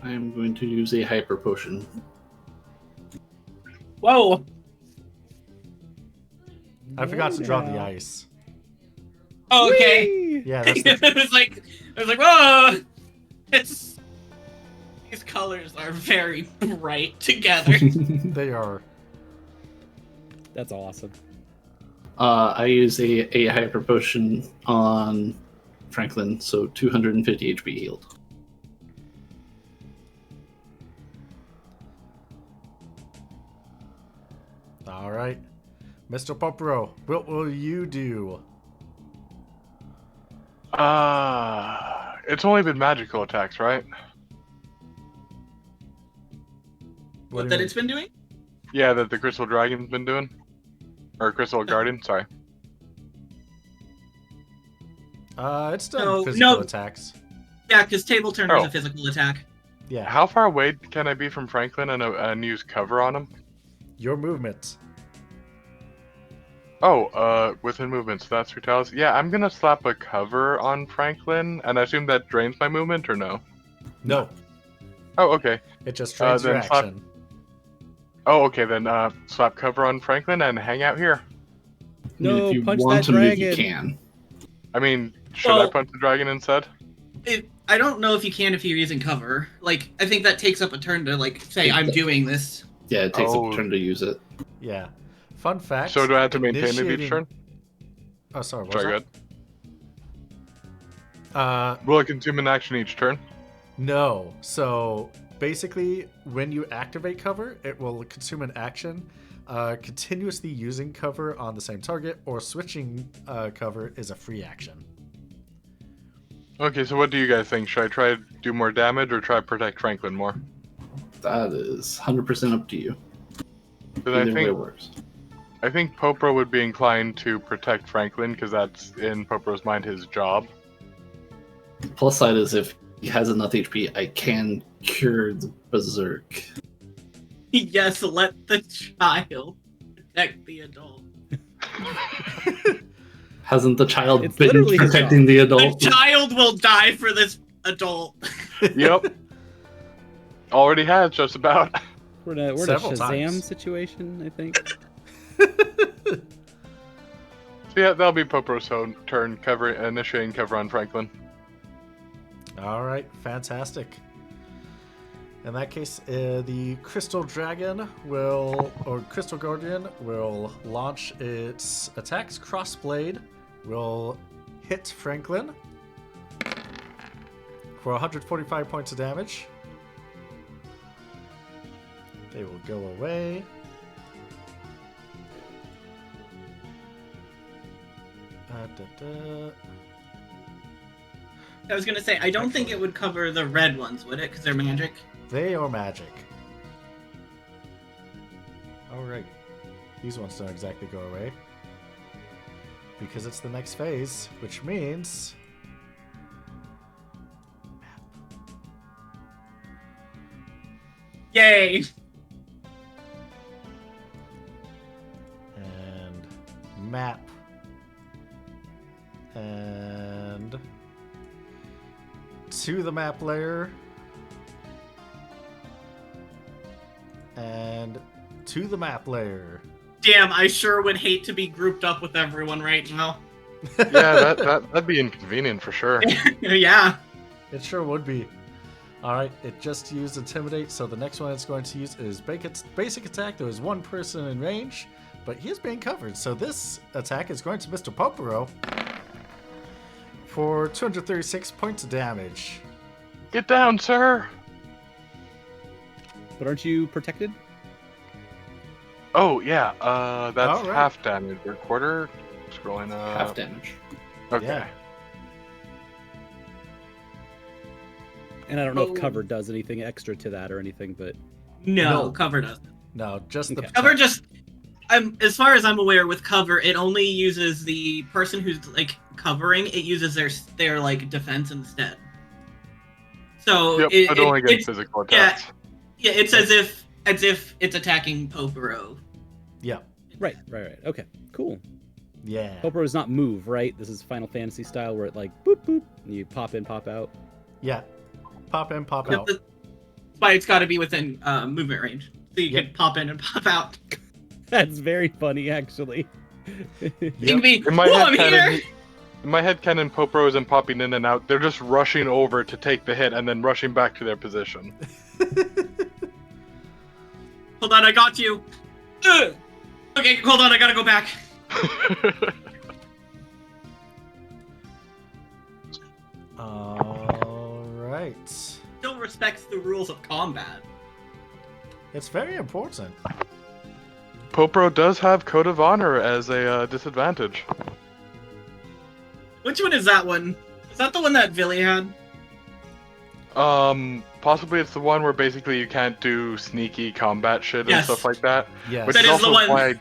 Speaker 4: I am going to use a hyper potion.
Speaker 3: Whoa.
Speaker 1: I forgot to draw the
Speaker 6: Yeah.
Speaker 1: ice.
Speaker 3: Oh, okay.
Speaker 6: Whee!
Speaker 1: Yeah, that's
Speaker 3: it
Speaker 1: the,
Speaker 3: was like, whoa. It's these colors are very bright together.
Speaker 1: they are.
Speaker 6: That's awesome.
Speaker 4: I use a hyper potion on Franklin, so 250 HP healed.
Speaker 1: All right, Mr. Popro, what will you do?
Speaker 5: It's only been magical attacks, right?
Speaker 1: What do
Speaker 3: That
Speaker 1: you
Speaker 3: it's been doing?
Speaker 5: Yeah, that the Crystal Dragon's been doing. Or Crystal Guardian, sorry.
Speaker 1: It's done
Speaker 3: No,
Speaker 1: physical
Speaker 3: no.
Speaker 1: attacks.
Speaker 3: Yeah, because table turner is
Speaker 5: Oh.
Speaker 3: a physical attack.
Speaker 1: Yeah,
Speaker 5: How far away can I be from Franklin and use cover on him?
Speaker 1: your movement.
Speaker 5: Oh, within movements, that's Brutalis. Yeah, I'm gonna slap a cover on Franklin, and I assume that drains my movement, or no?
Speaker 1: No,
Speaker 5: Oh, okay.
Speaker 1: it just drains your
Speaker 5: then slap-
Speaker 1: action.
Speaker 5: Oh, okay, then slap cover on Franklin and hang out here.
Speaker 6: No,
Speaker 4: if you
Speaker 6: punch
Speaker 4: want
Speaker 6: that
Speaker 4: to move,
Speaker 6: dragon.
Speaker 4: you can.
Speaker 5: I mean, should I
Speaker 3: Well-
Speaker 5: punch the dragon instead?
Speaker 3: I don't know if you can if you're using cover. Like, I think that takes up a turn to, like, say, I'm doing this.
Speaker 4: Yeah, it takes
Speaker 5: Oh.
Speaker 4: a turn to use it.
Speaker 1: Yeah. Fun fact.
Speaker 5: So do I have to maintain it
Speaker 1: initiating-
Speaker 5: each turn?
Speaker 1: Oh, sorry. What
Speaker 5: Sorry,
Speaker 1: was
Speaker 5: good.
Speaker 1: that?
Speaker 5: Will it consume an action each turn?
Speaker 1: No. So basically, when you activate cover, it will consume an action. Continuously using cover on the same target or switching cover is a free action.
Speaker 5: Okay, so what do you guys think? Should I try to do more damage or try to protect Franklin more?
Speaker 4: That is 100% up to you.
Speaker 5: Because
Speaker 4: Either way works.
Speaker 5: I think Popro would be inclined to protect Franklin because that's in Popro's mind his job.
Speaker 4: Plus side is if he has enough HP, I can cure the berserk.
Speaker 3: Yes, let the child protect the adult.
Speaker 4: Hasn't the child
Speaker 6: It's
Speaker 4: been
Speaker 6: literally his
Speaker 4: protecting the
Speaker 3: The
Speaker 4: adult?
Speaker 3: child will die for this adult.
Speaker 5: Yep. Already has just about.
Speaker 6: We're in a
Speaker 1: Several
Speaker 6: Shazam
Speaker 1: times.
Speaker 6: situation, I think.
Speaker 5: So yeah, that'll be Popro's turn, initiating cover on Franklin.
Speaker 1: All right, fantastic. In that case, the Crystal Dragon Crystal Guardian will launch its attacks. Crossblade will hit Franklin for 145 points of damage. They will go away.
Speaker 3: I was gonna say, I don't think it would cover the red ones, would it? Because they're magic.
Speaker 1: They are magic. Alright. These ones don't exactly go away. Because it's the next phase, which means...
Speaker 3: Yay!
Speaker 1: And map. And to the map layer. And to the map layer.
Speaker 3: Damn, I sure would hate to be grouped up with everyone right now.
Speaker 5: Yeah, that'd be inconvenient for sure.
Speaker 3: Yeah.
Speaker 1: It sure would be. Alright, it just used Intimidate, so the next one it's going to use is Basic Attack. There is one person in range, but he is being covered. So this attack is going to Mr. Popero for 236 points of damage.
Speaker 5: Get down, sir!
Speaker 6: But aren't you protected?
Speaker 5: Oh, yeah, that's
Speaker 1: Alright.
Speaker 5: half damage or quarter. Scrolling up.
Speaker 4: Half damage.
Speaker 5: Okay.
Speaker 1: Yeah.
Speaker 6: And I don't know
Speaker 3: Oh.
Speaker 6: if cover does anything extra to that or anything, but
Speaker 3: No,
Speaker 1: No.
Speaker 3: cover doesn't.
Speaker 1: No, just the
Speaker 6: Okay.
Speaker 3: Cover just, as far as I'm aware, with cover, it only uses the person who's like covering. It uses their like defense instead. So
Speaker 5: Yep,
Speaker 3: it,
Speaker 5: but only
Speaker 3: it's
Speaker 5: against physical attacks.
Speaker 3: yeah, it's as if it's attacking Popero.
Speaker 1: Yeah.
Speaker 6: right. Okay, cool.
Speaker 1: Yeah.
Speaker 6: Popro does not move, right? This is Final Fantasy style where it like boop boop, and you pop in, pop out.
Speaker 1: Yeah. Pop in, pop out.
Speaker 3: That's why it's got to be within movement range, so you
Speaker 1: Yep.
Speaker 3: can pop in and pop out.
Speaker 6: That's very funny, actually.
Speaker 3: You can be,
Speaker 5: In my
Speaker 3: oh,
Speaker 5: head
Speaker 3: I'm
Speaker 5: canon,
Speaker 3: here.
Speaker 5: in my head canon, Popro isn't popping in and out. They're just rushing over to take the hit and then rushing back to their position.
Speaker 3: Hold on, I got you. Ugh. Okay, hold on, I gotta go back.
Speaker 1: Alright.
Speaker 3: Still respects the rules of combat.
Speaker 1: It's very important.
Speaker 5: Popro does have Code of Honor as a disadvantage.
Speaker 3: Which one is that one? Is that the one that Villy had?
Speaker 5: Possibly it's the one where basically you can't do sneaky combat shit and
Speaker 3: Yes.
Speaker 5: stuff like that.
Speaker 1: Yes.
Speaker 5: Which
Speaker 3: That
Speaker 5: is
Speaker 3: is the
Speaker 5: also
Speaker 3: one.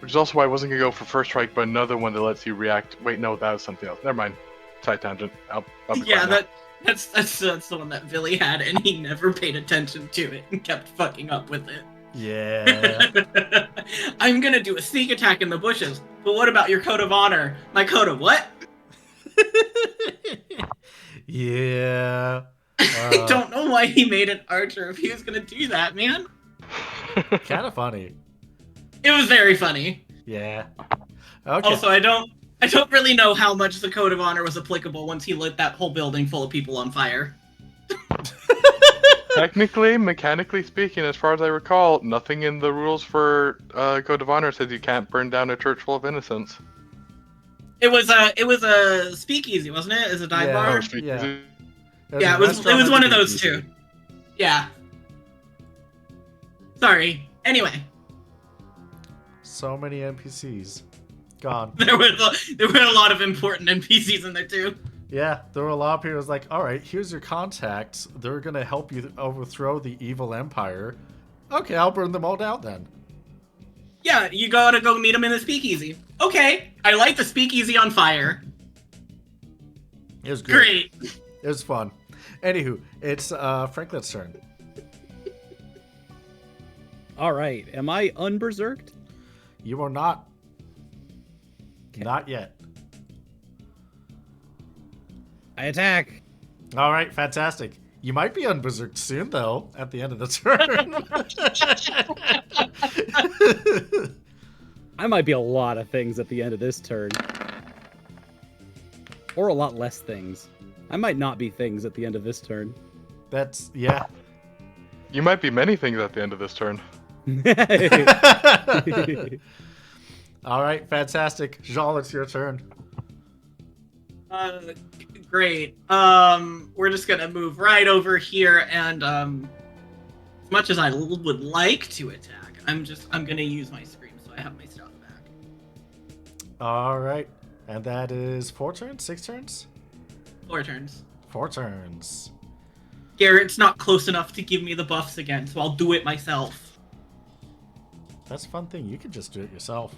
Speaker 5: which is also why I wasn't gonna go for First Strike, but another one that lets you react. Wait, no, that was something else. Never mind. Side tangent. I'll be
Speaker 3: Yeah,
Speaker 5: quiet now.
Speaker 3: that's the one that Villy had, and he never paid attention to it and kept fucking up with it.
Speaker 1: Yeah.
Speaker 3: I'm gonna do a sneak attack in the bushes, but what about your code of honor? My code of what?
Speaker 1: Yeah.
Speaker 3: I don't know why he made an archer if he was gonna do that, man.
Speaker 1: Kind of funny.
Speaker 3: It was very funny.
Speaker 1: Yeah. Okay.
Speaker 3: Also, I don't really know how much the code of honor was applicable once he lit that whole building full of people on fire.
Speaker 5: Technically, mechanically speaking, as far as I recall, nothing in the rules for Code of Honor says you can't burn down a church full of innocents.
Speaker 3: It was a speakeasy, wasn't it? As a dive
Speaker 1: Yeah.
Speaker 3: bar.
Speaker 5: Oh,
Speaker 1: Yeah.
Speaker 3: Yeah, it was one of those two. Yeah. Sorry. Anyway,
Speaker 1: So many NPCs. Gone.
Speaker 3: there were a lot of important NPCs in there too.
Speaker 1: Yeah, there were a lot of people who was like, alright, here's your contacts. They're gonna help you overthrow the evil empire. Okay, I'll burn them all down then.
Speaker 3: Yeah, you gotta go meet him in the speakeasy. Okay, I light the speakeasy on fire.
Speaker 1: It was good.
Speaker 3: Great.
Speaker 1: It was fun. Anywho, it's Franklin's turn.
Speaker 6: All right, am I unberserked?
Speaker 1: You are not.
Speaker 6: Okay.
Speaker 1: Not yet.
Speaker 6: I attack.
Speaker 1: Alright, fantastic. You might be unberserked soon, though, at the end of the turn.
Speaker 6: I might be a lot of things at the end of this turn. Or a lot less things. I might not be things at the end of this turn.
Speaker 1: That's yeah.
Speaker 5: You might be many things at the end of this turn.
Speaker 1: All right, fantastic. Jean, it's your turn.
Speaker 3: Great. We're just gonna move right over here, and as much as I would like to attack, I'm gonna use my scream, so I have my stuff back.
Speaker 1: All right, and that is 4 turns, 6 turns,
Speaker 3: 4 turns.
Speaker 1: 4 turns.
Speaker 3: Garrett's not close enough to give me the buffs again, so I'll do it myself.
Speaker 1: That's a fun thing. You can just do it yourself.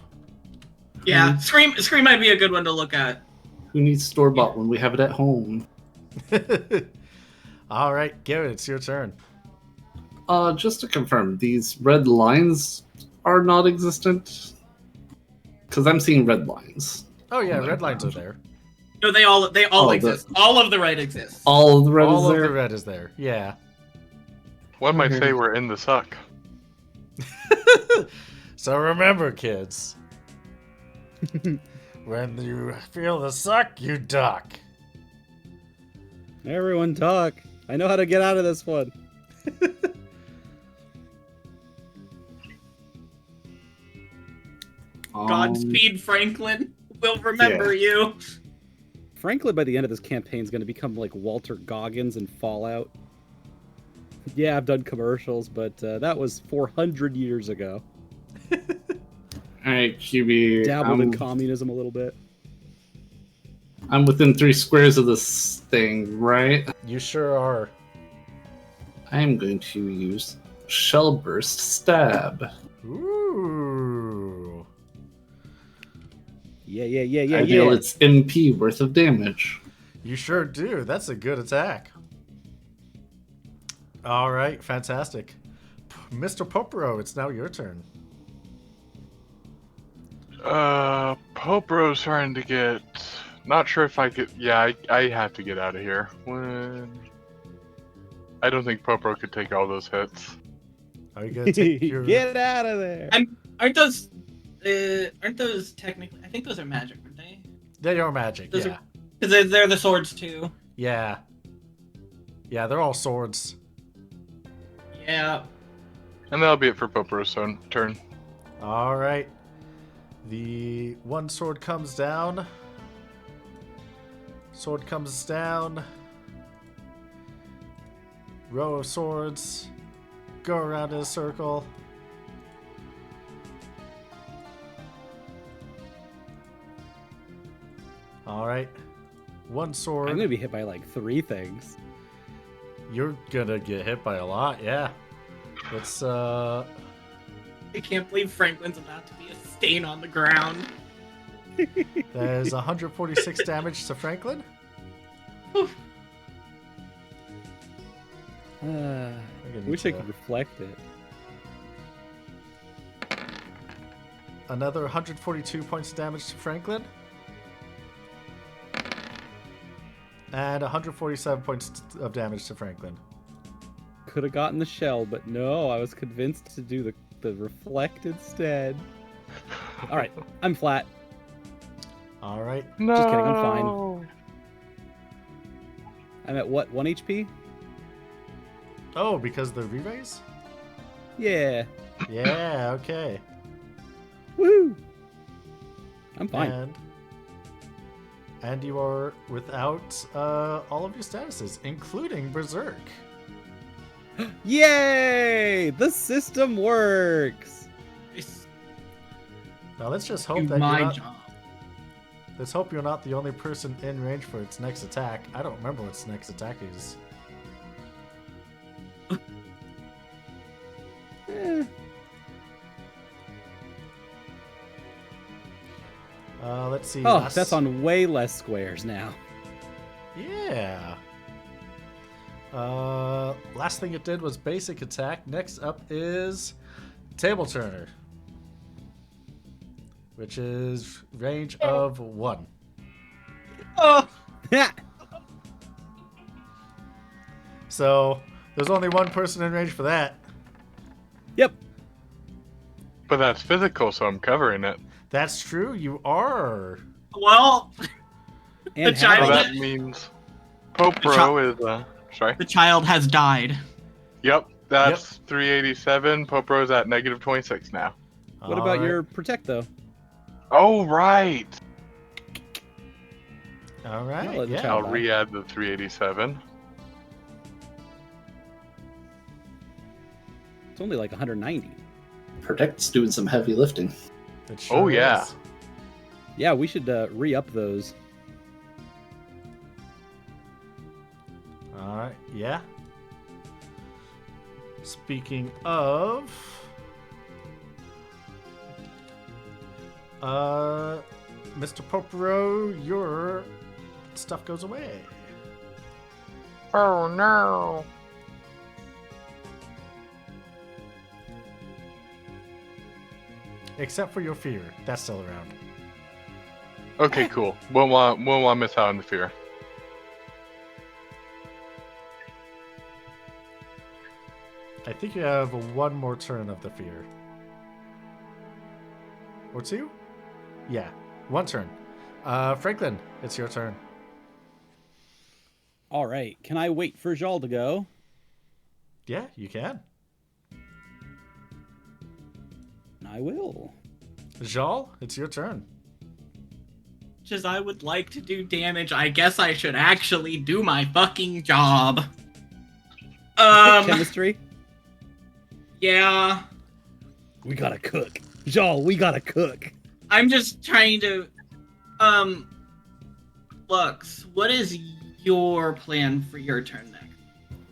Speaker 3: Yeah, scream might be a good one to look at.
Speaker 4: Who needs store-bought when we have it at home?
Speaker 1: All right, Garrett, it's your turn.
Speaker 4: Just to confirm, these red lines are not existent? Because I'm seeing red lines.
Speaker 1: Oh yeah, red lines are there.
Speaker 3: No, they all
Speaker 4: Oh,
Speaker 3: exist. All of the red exists.
Speaker 4: All of the red
Speaker 1: All
Speaker 4: is
Speaker 1: of
Speaker 4: there?
Speaker 1: the red is there. Yeah.
Speaker 5: One might
Speaker 4: Okay.
Speaker 5: say we're in the suck.
Speaker 1: So remember, kids, when you feel the suck, you duck.
Speaker 6: Everyone talk. I know how to get out of this one.
Speaker 3: Godspeed, Franklin. We'll remember you.
Speaker 6: Franklin, by the end of this campaign, is going to become like Walter Goggins in Fallout. Yeah, I've done commercials, but that was 400 years ago.
Speaker 4: Alright, QB.
Speaker 6: Dabbled in communism a little bit.
Speaker 4: I'm within 3 squares of this thing, right?
Speaker 1: You sure are.
Speaker 4: I'm going to use Shell Burst Stab.
Speaker 1: Ooh.
Speaker 6: Yeah.
Speaker 4: I deal its MP worth of damage.
Speaker 1: You sure do. That's a good attack. All right, fantastic. Mr. Popero, it's now your turn.
Speaker 5: Popro's starting to get... Not sure if I could... Yeah, I have to get out of here. I don't think Popro could take all those hits.
Speaker 1: Are you gonna take your...
Speaker 6: Get out of there!
Speaker 3: Aren't those technically? I think those are magic, aren't they?
Speaker 1: They are magic,
Speaker 3: Those
Speaker 1: yeah.
Speaker 3: Because they're the swords too.
Speaker 1: Yeah. Yeah, they're all swords.
Speaker 3: Yeah.
Speaker 5: And that'll be it for Popro's turn.
Speaker 1: All right. The one sword comes down. Sword comes down. Row of swords. Go around in a circle. All right. One sword.
Speaker 6: I'm going to be hit by like 3 things.
Speaker 1: You're gonna get hit by a lot, yeah. Let's
Speaker 3: I can't believe Franklin's about to be a stain on the ground.
Speaker 1: there's 146 damage to Franklin.
Speaker 6: Wish I could reflect it.
Speaker 1: Another 142 points of damage to Franklin. And 147 points of damage to Franklin.
Speaker 6: Could have gotten the shell, but no, I was convinced to do the reflect instead. Alright, I'm flat.
Speaker 1: All right.
Speaker 5: No.
Speaker 6: Just kidding, I'm fine. I'm at what, 1 HP?
Speaker 1: Oh, because the re-raise?
Speaker 6: Yeah.
Speaker 1: Yeah, okay.
Speaker 6: Woo! I'm fine.
Speaker 1: And you are without all of your statuses, including Berserk.
Speaker 6: Yay! The system works!
Speaker 1: Now let's just hope
Speaker 3: Do
Speaker 1: that
Speaker 3: my
Speaker 1: you're not,
Speaker 3: job.
Speaker 1: let's hope you're not the only person in range for its next attack. I don't remember what its next attack is.
Speaker 6: Eh,
Speaker 1: Let's see.
Speaker 6: oh, that's on way less squares now.
Speaker 1: Yeah. Last thing it did was basic attack. Next up is Table Turner, which is range of 1.
Speaker 3: Oh,
Speaker 1: So there's only one person in range for that.
Speaker 6: Yep.
Speaker 5: But that's physical, so I'm covering it.
Speaker 1: That's true. You are.
Speaker 3: well,
Speaker 6: And
Speaker 3: The giant-
Speaker 5: So
Speaker 6: half-
Speaker 5: that means Popro is sorry.
Speaker 3: The child has died.
Speaker 5: Yep, that's 387. Popro's at negative 26 now.
Speaker 6: What about your protect though?
Speaker 5: Oh right.
Speaker 1: All right.
Speaker 6: let the
Speaker 1: Yeah.
Speaker 6: child
Speaker 5: I'll
Speaker 6: die.
Speaker 5: re-add the 387.
Speaker 6: It's only like 190.
Speaker 4: Protect's doing some heavy lifting.
Speaker 1: It sure
Speaker 5: Oh, yeah.
Speaker 1: is.
Speaker 6: Yeah, we should re-up those.
Speaker 1: All right. Yeah. Speaking of, Mr. Popero, your stuff goes away.
Speaker 5: Oh no.
Speaker 1: Except for your fear, that's still around.
Speaker 5: Okay, cool. Won't want to miss out on the fear.
Speaker 1: I think you have one more turn of the fear. Or two? Yeah, one turn. Franklin, it's your turn.
Speaker 6: All right. Can I wait for Jal to go?
Speaker 1: Yeah, you can.
Speaker 6: I will.
Speaker 1: Jal, it's your turn.
Speaker 3: Much as I would like to do damage, I guess I should actually do my fucking job.
Speaker 6: Chemistry?
Speaker 3: Yeah.
Speaker 6: We gotta cook. Jal, we gotta cook.
Speaker 3: I'm just trying to, Lux, what is your plan for your turn next?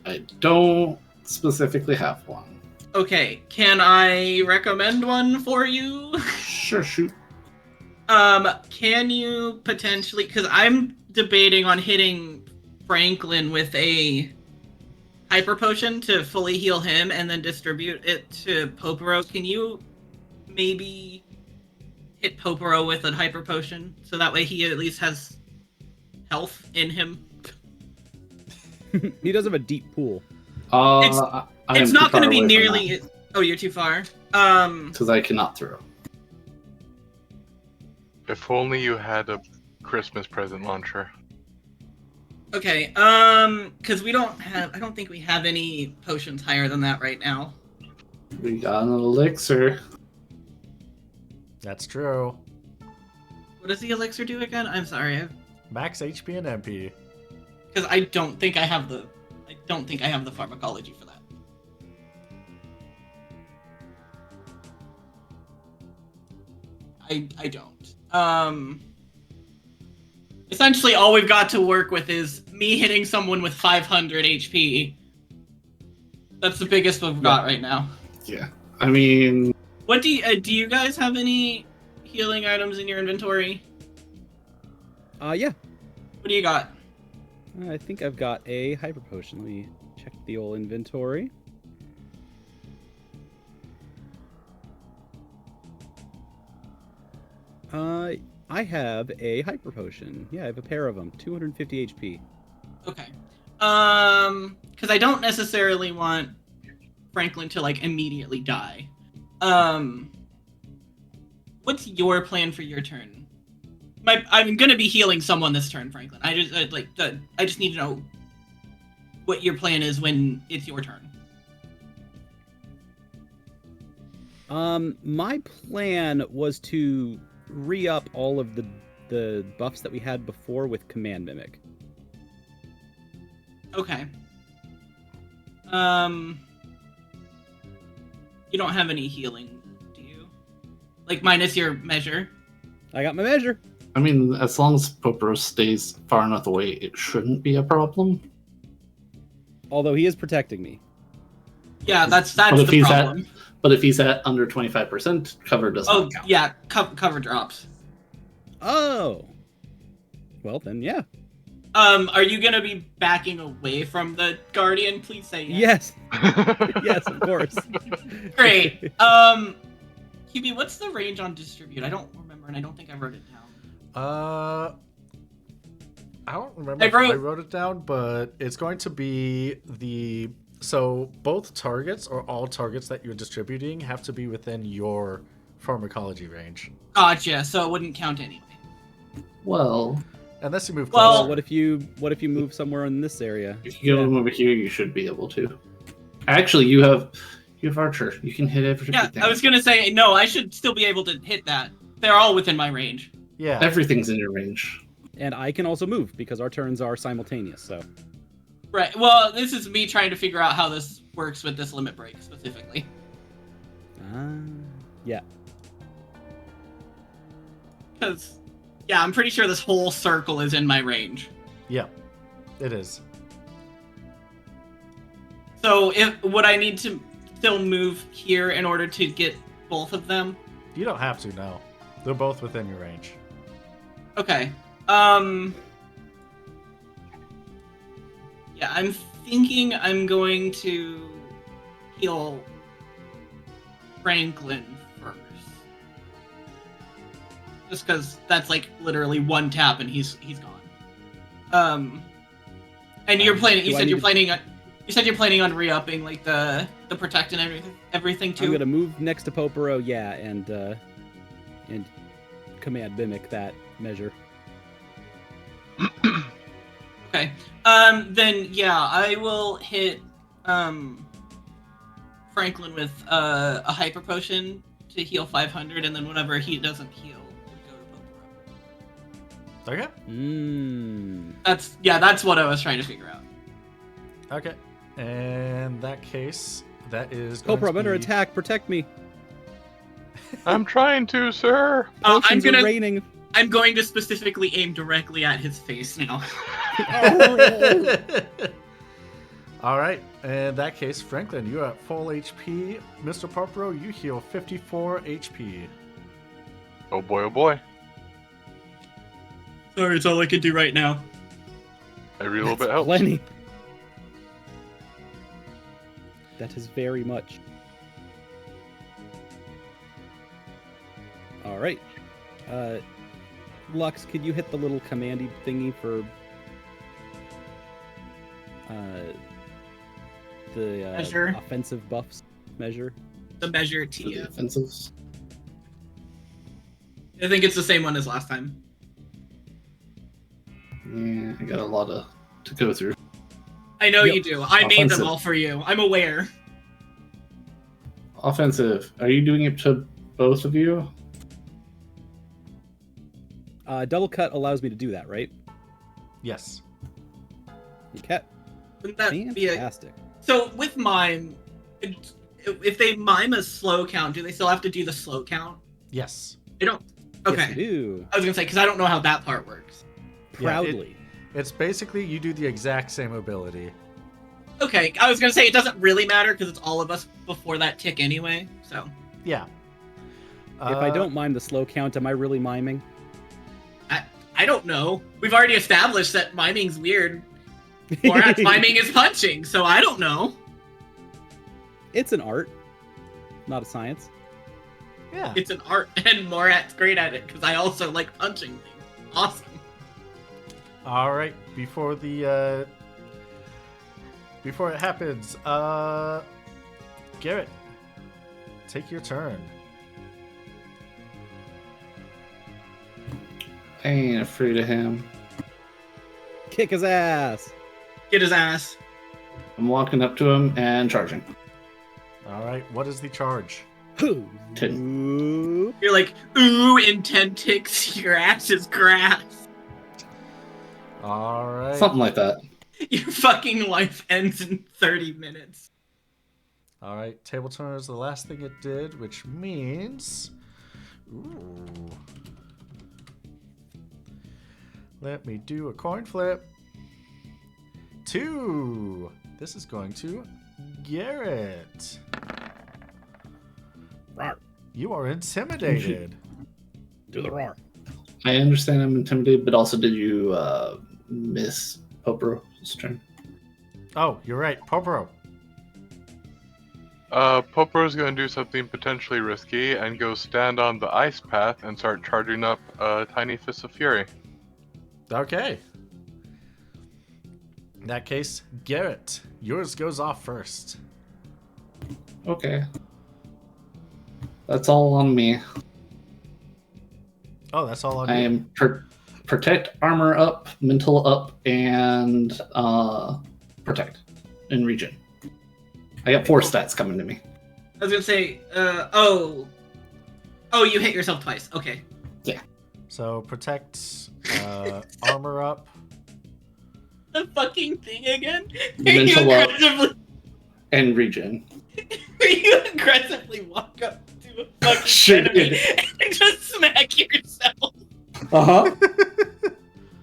Speaker 4: I don't specifically have one.
Speaker 3: Okay, can I recommend one for you?
Speaker 4: Sure, shoot.
Speaker 3: Can you potentially, because I'm debating on hitting Franklin with a hyper potion to fully heal him and then distribute it to Popero. Can you maybe hit Popero with a hyper potion so that way he at least has health in him?
Speaker 6: He does have a deep pool.
Speaker 3: It's not going to be nearly. Oh, you're too far.
Speaker 4: Because I cannot throw.
Speaker 5: If only you had a Christmas present launcher.
Speaker 3: Okay. Because we don't have. I don't think we have any potions higher than that right now.
Speaker 4: We got an elixir.
Speaker 1: That's true.
Speaker 3: What does the elixir do again? I'm sorry.
Speaker 1: Max HP and MP.
Speaker 3: Because I don't think I have the. I don't think I have the pharmacology for that. I don't. Essentially, all we've got to work with is me hitting someone with 500 HP. That's the biggest we've got right now.
Speaker 4: Yeah. I mean...
Speaker 3: What do you guys have any healing items in your inventory?
Speaker 6: Yeah.
Speaker 3: What do you got?
Speaker 6: I think I've got a hyper potion. Let me check the old inventory. I have a hyper potion. Yeah, I have a pair of them. 250 HP.
Speaker 3: Okay. Because I don't necessarily want Franklin to like immediately die. What's your plan for your turn? I'm gonna be healing someone this turn, Franklin. I just need to know what your plan is when it's your turn.
Speaker 6: My plan was to re-up all of the buffs that we had before with Command Mimic.
Speaker 3: Okay. You don't have any healing, do you? Like minus your measure?
Speaker 6: I got my measure.
Speaker 4: I mean, as long as Popero stays far enough away, it shouldn't be a problem.
Speaker 6: Although he is protecting me.
Speaker 3: Yeah, that's
Speaker 4: But if
Speaker 3: the
Speaker 4: he's
Speaker 3: problem.
Speaker 4: But if he's at under 25%, cover doesn't count.
Speaker 3: Yeah, cover drops.
Speaker 6: Oh. Well, then, yeah.
Speaker 3: Are you gonna be backing away from the Guardian? Please say yes.
Speaker 6: Yes. Yes, of course.
Speaker 3: Great. QB, what's the range on distribute? I don't remember, and I don't think I wrote it down.
Speaker 1: I don't remember if I wrote it down, but it's going to be so both targets or all targets that you're distributing have to be within your pharmacology range.
Speaker 3: Gotcha. So it wouldn't count anyway.
Speaker 4: Well,
Speaker 1: Unless you move
Speaker 3: Well-
Speaker 1: closer.
Speaker 6: What if you move somewhere in this area?
Speaker 4: If you get them over here, you should be able to. Actually, you have Archer. You can hit everything.
Speaker 3: Yeah, I was gonna say no. I should still be able to hit that. They're all within my range.
Speaker 1: Yeah.
Speaker 4: Everything's in your range.
Speaker 6: And I can also move because our turns are simultaneous. So
Speaker 3: Right. Well, this is me trying to figure out how this works with this limit break specifically.
Speaker 6: yeah.
Speaker 3: Because, yeah, I'm pretty sure this whole circle is in my range.
Speaker 1: Yeah. It is.
Speaker 3: So, would I need to still move here in order to get both of them?
Speaker 1: You don't have to, no. They're both within your range.
Speaker 3: Okay. Yeah, I'm thinking I'm going to heal Franklin first. Just because that's like literally one tap and he's gone. And you're planning. You said you're planning on. You said you're planning on re-upping like the protect and everything too.
Speaker 6: I'm gonna move next to Popero, yeah, and command mimic that measure.
Speaker 3: Okay. Then yeah, I will hit Franklin with a hyper potion to heal 500, and then whatever he doesn't heal would go to Popero.
Speaker 1: Okay.
Speaker 3: That's what I was trying to figure out.
Speaker 1: Okay. In that case, that is going
Speaker 6: Popero,
Speaker 1: to
Speaker 6: I'm under
Speaker 1: be...
Speaker 6: attack. Protect me.
Speaker 5: I'm trying to, sir.
Speaker 3: I'm
Speaker 6: Potions are
Speaker 3: gonna.
Speaker 6: raining.
Speaker 3: I'm going to specifically aim directly at his face now.
Speaker 1: All right. In that case, Franklin, you're at full HP. Mr. Popero, you heal 54 HP.
Speaker 5: Oh boy, oh boy.
Speaker 3: Sorry, it's all I can do right now.
Speaker 5: Every little bit helps.
Speaker 6: Plenty. That is very much. All right. Lux, could you hit the little commandy thingy for the
Speaker 3: Measure.
Speaker 6: offensive buffs measure?
Speaker 3: The measure
Speaker 4: For the
Speaker 3: TF.
Speaker 4: offensives.
Speaker 3: I think it's the same one as last time.
Speaker 4: Yeah, I got a lot to go through.
Speaker 3: I know
Speaker 6: Yep.
Speaker 3: you do. I made them
Speaker 4: Offensive.
Speaker 3: all for you. I'm aware.
Speaker 4: Offensive. Are you doing it to both of you?
Speaker 6: Double cut allows me to do that, right?
Speaker 1: Yes.
Speaker 6: Okay.
Speaker 3: Wouldn't that be a...
Speaker 6: Fantastic.
Speaker 3: So with mime, if they mime a slow count, do they still have to do the slow count?
Speaker 1: Yes.
Speaker 3: They don't.
Speaker 6: Yes,
Speaker 3: Okay.
Speaker 6: you do.
Speaker 3: I was gonna say because I don't know how that part works.
Speaker 1: Yeah,
Speaker 6: Proudly.
Speaker 1: It's basically you do the exact same ability.
Speaker 3: Okay, I was gonna say it doesn't really matter because it's all of us before that tick anyway. So
Speaker 1: Yeah.
Speaker 6: If I don't mime the slow count, am I really miming?
Speaker 3: I don't know. We've already established that miming's weird. Morat's miming is punching, so I don't know.
Speaker 6: It's an art, not a science.
Speaker 1: Yeah.
Speaker 3: It's an art, and Morat's great at it because I also like punching things. Awesome.
Speaker 1: All right. Before it happens, Garrett, take your turn.
Speaker 4: I ain't afraid of him.
Speaker 6: Kick his ass.
Speaker 3: Get his ass.
Speaker 4: I'm walking up to him and charging.
Speaker 1: All right. What is the charge?
Speaker 6: Ooh.
Speaker 3: You're like, ooh, in 10 ticks, your ass is grass.
Speaker 1: All right.
Speaker 4: Something like that.
Speaker 3: Your fucking life ends in 30 minutes.
Speaker 1: All right. Table turn is the last thing it did, which means... Ooh. Let me do a coin flip. 2. This is going to Garrett.
Speaker 6: Roar.
Speaker 1: You are intimidated.
Speaker 6: Do the roar.
Speaker 4: I understand I'm intimidated, but also did you miss Popero's turn?
Speaker 1: Oh, you're right. Popero.
Speaker 5: Popero's gonna do something potentially risky and go stand on the ice path and start charging up a tiny fist of fury.
Speaker 1: Okay. In that case, Garrett, yours goes off first.
Speaker 4: Okay. That's all on me.
Speaker 1: Oh, that's all on
Speaker 4: I
Speaker 1: you.
Speaker 4: am protect, armor up, mental up, and protect in region. I got 4 stats coming to me.
Speaker 3: I was gonna say, oh, you hit yourself twice. Okay.
Speaker 1: So protect, armor up.
Speaker 3: The fucking thing again?
Speaker 4: Mental up and region.
Speaker 3: You aggressively walk up to a fucking
Speaker 4: Sure
Speaker 3: enemy
Speaker 4: did.
Speaker 3: and just smack yourself.
Speaker 4: Uh-huh.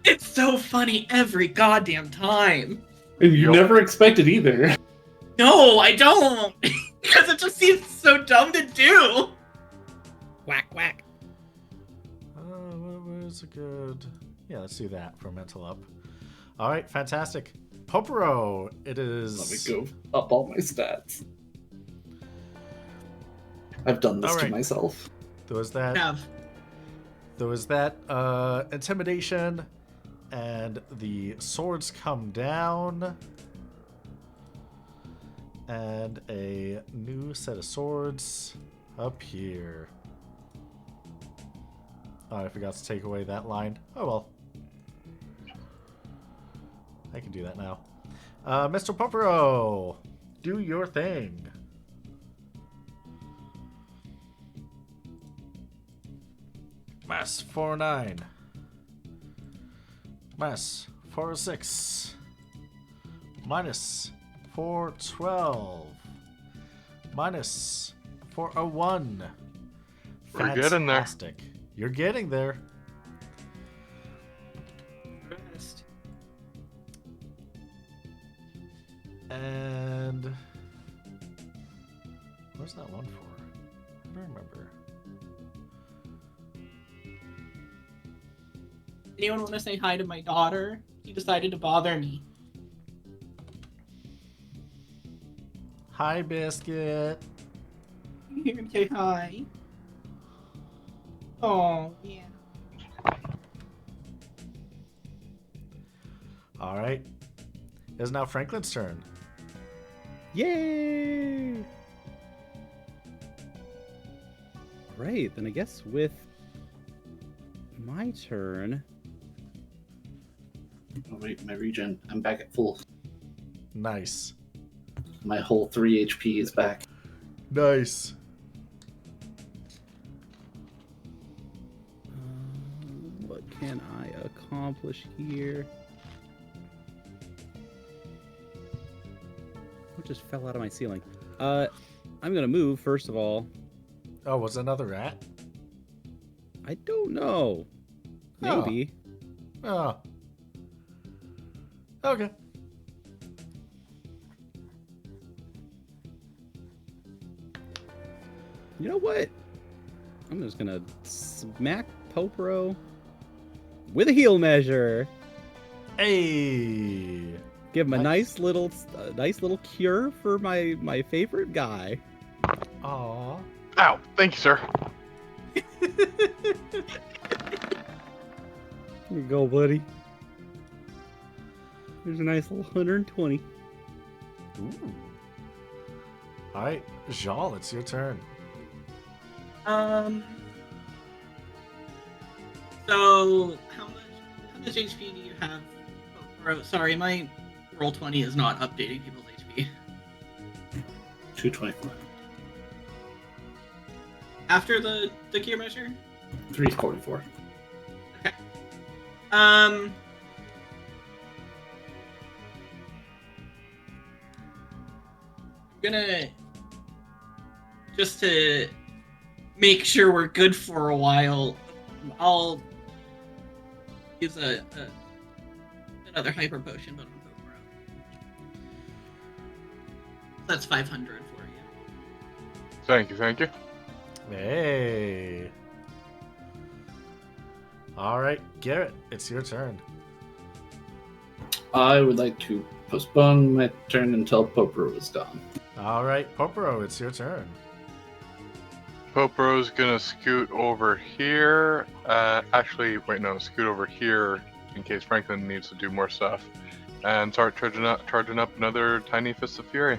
Speaker 3: It's so funny every goddamn time.
Speaker 4: And you
Speaker 5: Yep.
Speaker 4: never expect it either.
Speaker 3: No, I don't. Because it just seems so dumb to do.
Speaker 6: Whack, whack.
Speaker 1: What is a good... Yeah, let's do that for mental up. All right, fantastic. Poporo, it is...
Speaker 4: Let me go up all my stats. I've done this
Speaker 1: All
Speaker 4: to
Speaker 1: right.
Speaker 4: myself.
Speaker 1: There was that...
Speaker 3: Have.
Speaker 1: There was that intimidation, and the swords come down, and a new set of swords appear. Oh, I forgot to take away that line. Oh well. I can do that now. Mr. Poporo, do your thing. Mass 4-9. Mass 4-6. Minus 4-12. Minus 4-1.
Speaker 5: We're getting there.
Speaker 1: Fantastic. You're getting there.
Speaker 3: Rest.
Speaker 1: And what's that one for? I don't remember.
Speaker 3: Anyone want to say hi to my daughter? He decided to bother me.
Speaker 1: Hi, Biscuit.
Speaker 3: You can say hi. Oh, yeah.
Speaker 1: All right. It is now Franklin's turn.
Speaker 6: Yay! Right, then I guess with my turn.
Speaker 4: Oh, wait, my region. I'm back at full.
Speaker 1: Nice.
Speaker 4: My whole 3 HP is back.
Speaker 1: Nice.
Speaker 6: What can I accomplish here? What just fell out of my ceiling? I'm gonna move first of all.
Speaker 1: Oh, was it another rat?
Speaker 6: I don't know.
Speaker 1: Oh.
Speaker 6: Maybe.
Speaker 1: Oh. Okay.
Speaker 6: You know what? I'm just gonna smack Popro with a heal measure.
Speaker 1: Hey.
Speaker 6: Give him a
Speaker 1: Nice.
Speaker 6: nice little cure for my favorite guy.
Speaker 1: Aw.
Speaker 5: Ow! Thank you, sir.
Speaker 6: Here you go, buddy. There's a nice little 120.
Speaker 1: Ooh. All right, Jal, it's your turn.
Speaker 3: So how much HP do you have? Oh, sorry, my roll 20 is not updating people's HP.
Speaker 4: 224.
Speaker 3: After the cure measure?
Speaker 4: 344.
Speaker 3: Okay. I'm gonna just to make sure we're good for a while. I'll use another hyper potion, but on Poporo. That's 500 for you.
Speaker 5: Thank you, thank you.
Speaker 1: Hey. All right, Garrett, it's your turn.
Speaker 4: I would like to postpone my turn until Popro is gone.
Speaker 1: All right, Poporo, it's your turn.
Speaker 5: Popro's gonna scoot over here. Actually, wait, no, scoot over here in case Franklin needs to do more stuff, and start charging up another tiny fist of fury.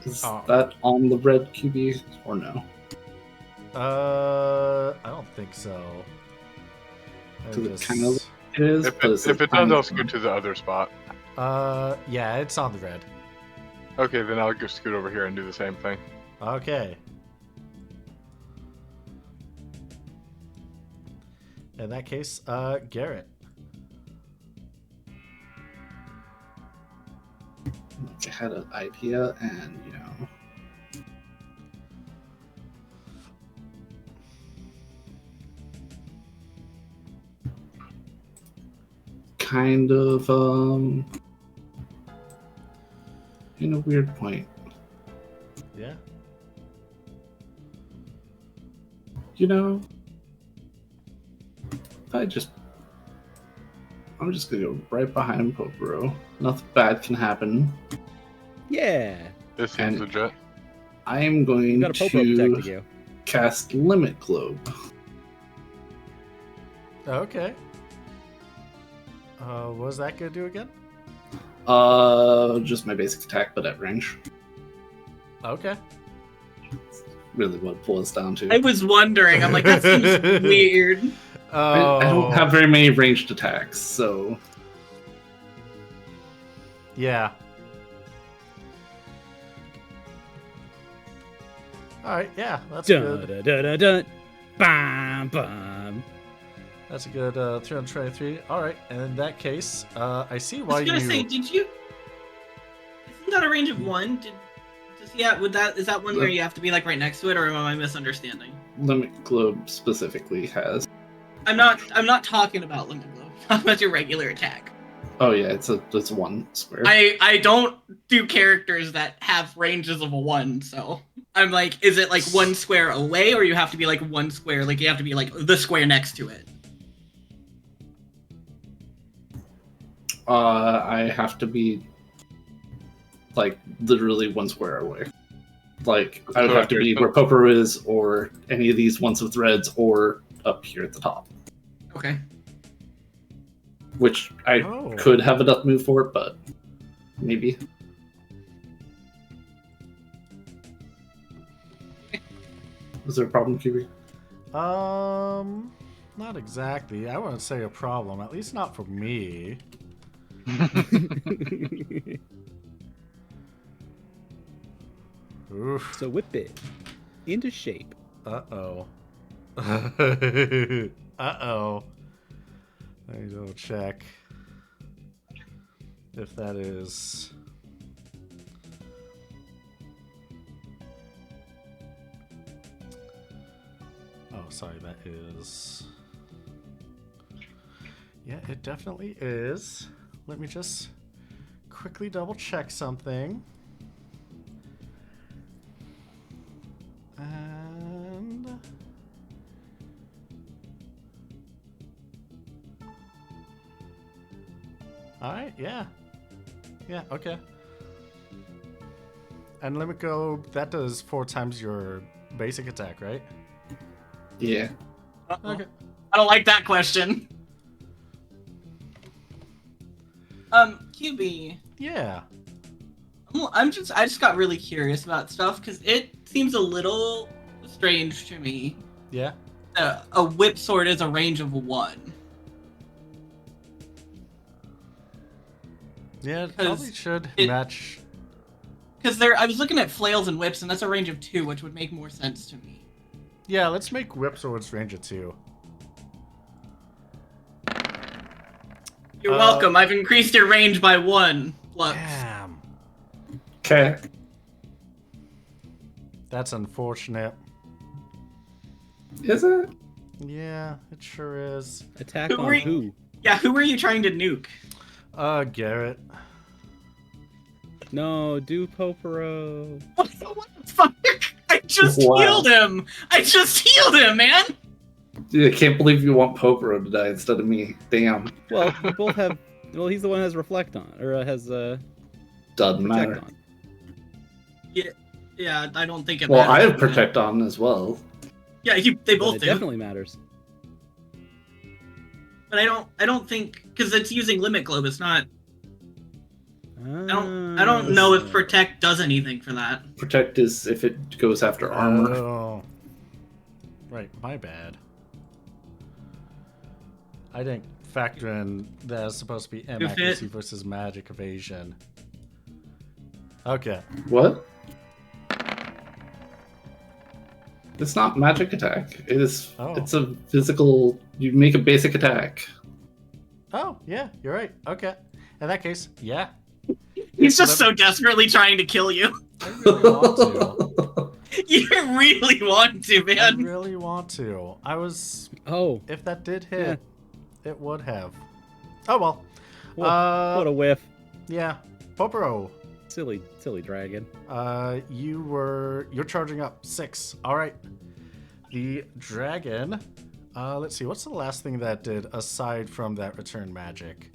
Speaker 4: Is
Speaker 1: Oh.
Speaker 4: that on the red QB or no?
Speaker 1: I don't think so.
Speaker 4: Does it kind of It is,
Speaker 5: If
Speaker 4: but it's
Speaker 5: it
Speaker 4: a
Speaker 5: does, I'll scoot to the other spot.
Speaker 1: Yeah, it's on the red.
Speaker 5: Okay, then I'll go scoot over here and do the same thing.
Speaker 1: Okay. In that case, Garrett.
Speaker 4: I had an idea, and kind of in a weird point.
Speaker 1: Yeah.
Speaker 4: I'm just gonna go right behind Poporo. Nothing bad can happen.
Speaker 6: Yeah.
Speaker 5: This seems
Speaker 4: And-
Speaker 5: legit.
Speaker 4: I am
Speaker 6: You
Speaker 4: going
Speaker 6: got a Popro protecting
Speaker 4: to
Speaker 6: you.
Speaker 4: cast Limit Globe.
Speaker 1: Okay. What was that gonna do again?
Speaker 4: Just my basic attack, but at range.
Speaker 1: Okay.
Speaker 4: Really what it boils down to.
Speaker 3: I was wondering. I'm like, that seems weird.
Speaker 1: Oh.
Speaker 4: I don't have very many ranged attacks, so
Speaker 1: Yeah. All right. Yeah, that's
Speaker 6: Dun,
Speaker 1: good.
Speaker 6: dun, dun, dun, dun. Bam, bam.
Speaker 1: That's a good 323. All right. And in that case, I see
Speaker 3: I
Speaker 1: why
Speaker 3: was gonna
Speaker 1: you.
Speaker 3: say, did you? Isn't that a range of one? Is that one where you have to be like right next to it, or am I misunderstanding?
Speaker 4: Limit Globe specifically has.
Speaker 3: I'm not talking about limit globe. I'm talking about your regular attack.
Speaker 4: Oh yeah, it's one square.
Speaker 3: I don't do characters that have ranges of a one, so I'm like, is it like one square away, or you have to be like one square, like you have to be like the square next to it?
Speaker 4: I have to be like literally one square away. Like I would
Speaker 5: So
Speaker 4: have to be where Popper is, or any of these ones with reds, or up here at the top.
Speaker 3: Okay.
Speaker 4: Which I
Speaker 1: Oh.
Speaker 4: could have enough move for, but maybe. Is there a problem, QB?
Speaker 1: Not exactly. I wouldn't say a problem. At least not for me. Oof.
Speaker 6: So whip it into shape.
Speaker 1: Uh-oh. Uh-oh. Let me double check if that is... Oh, sorry, that is... Yeah, it definitely is. Let me just quickly double check something. And... Alright, yeah. Yeah, okay. And limit go, that does 4 times your basic attack, right?
Speaker 4: Yeah.
Speaker 3: Uh-oh.
Speaker 1: Okay.
Speaker 3: I don't like that question. QB.
Speaker 1: Yeah.
Speaker 3: I just got really curious about stuff because it seems a little strange to me.
Speaker 1: Yeah.
Speaker 3: A whip sword is a range of 1.
Speaker 1: Yeah, it
Speaker 3: 'Cause
Speaker 1: probably should
Speaker 3: it-
Speaker 1: match.
Speaker 3: Because I was looking at flails and whips, and that's a range of 2, which would make more sense to me.
Speaker 1: Yeah, let's make whip swords range of 2.
Speaker 3: You're welcome. I've increased your range by 1. Lux.
Speaker 1: Damn.
Speaker 4: Okay.
Speaker 1: That's unfortunate.
Speaker 4: Is it?
Speaker 1: Yeah, it sure is.
Speaker 6: Attack
Speaker 3: Who
Speaker 6: on
Speaker 3: are you-
Speaker 6: who?
Speaker 3: Yeah, who are you trying to nuke?
Speaker 1: Garrett.
Speaker 6: No, do Poporo.
Speaker 3: What the fuck? I just
Speaker 4: Wow.
Speaker 3: healed him! I just healed him, man!
Speaker 4: Dude, I can't believe you want Poporo to die instead of me. Damn.
Speaker 6: Well, we both have. Well, he's the one who has reflect on, or has
Speaker 4: Doesn't
Speaker 6: protect
Speaker 4: matter.
Speaker 6: on.
Speaker 3: Yeah, I don't think it
Speaker 4: Well, I
Speaker 3: matters.
Speaker 4: have Protect on as well.
Speaker 3: Yeah, they
Speaker 6: But
Speaker 3: both
Speaker 6: it
Speaker 3: do.
Speaker 6: definitely matters.
Speaker 3: But I don't think because it's using limit globe. It's not. I don't know if protect does anything for that.
Speaker 4: Protect is if it goes after armor.
Speaker 1: Oh. Right, my bad. I didn't factor in that it's supposed to be M
Speaker 3: Goof it.
Speaker 1: accuracy versus magic evasion. Okay.
Speaker 4: What? It's not magic attack. It is.
Speaker 1: Oh.
Speaker 4: It's a physical. You make a basic attack.
Speaker 1: Oh, yeah, you're right. Okay. In that case, yeah.
Speaker 3: He's just so desperately trying to kill you.
Speaker 1: I really want to.
Speaker 3: You really want to,
Speaker 1: I
Speaker 3: man.
Speaker 1: really want to. I was...
Speaker 6: Oh,
Speaker 1: If that did hit, it would have. Oh, well.
Speaker 6: what a whiff.
Speaker 1: Yeah. Poporo.
Speaker 6: Silly dragon.
Speaker 1: You're charging up 6. All right. The dragon. Let's see. What's the last thing that did aside from that return magic?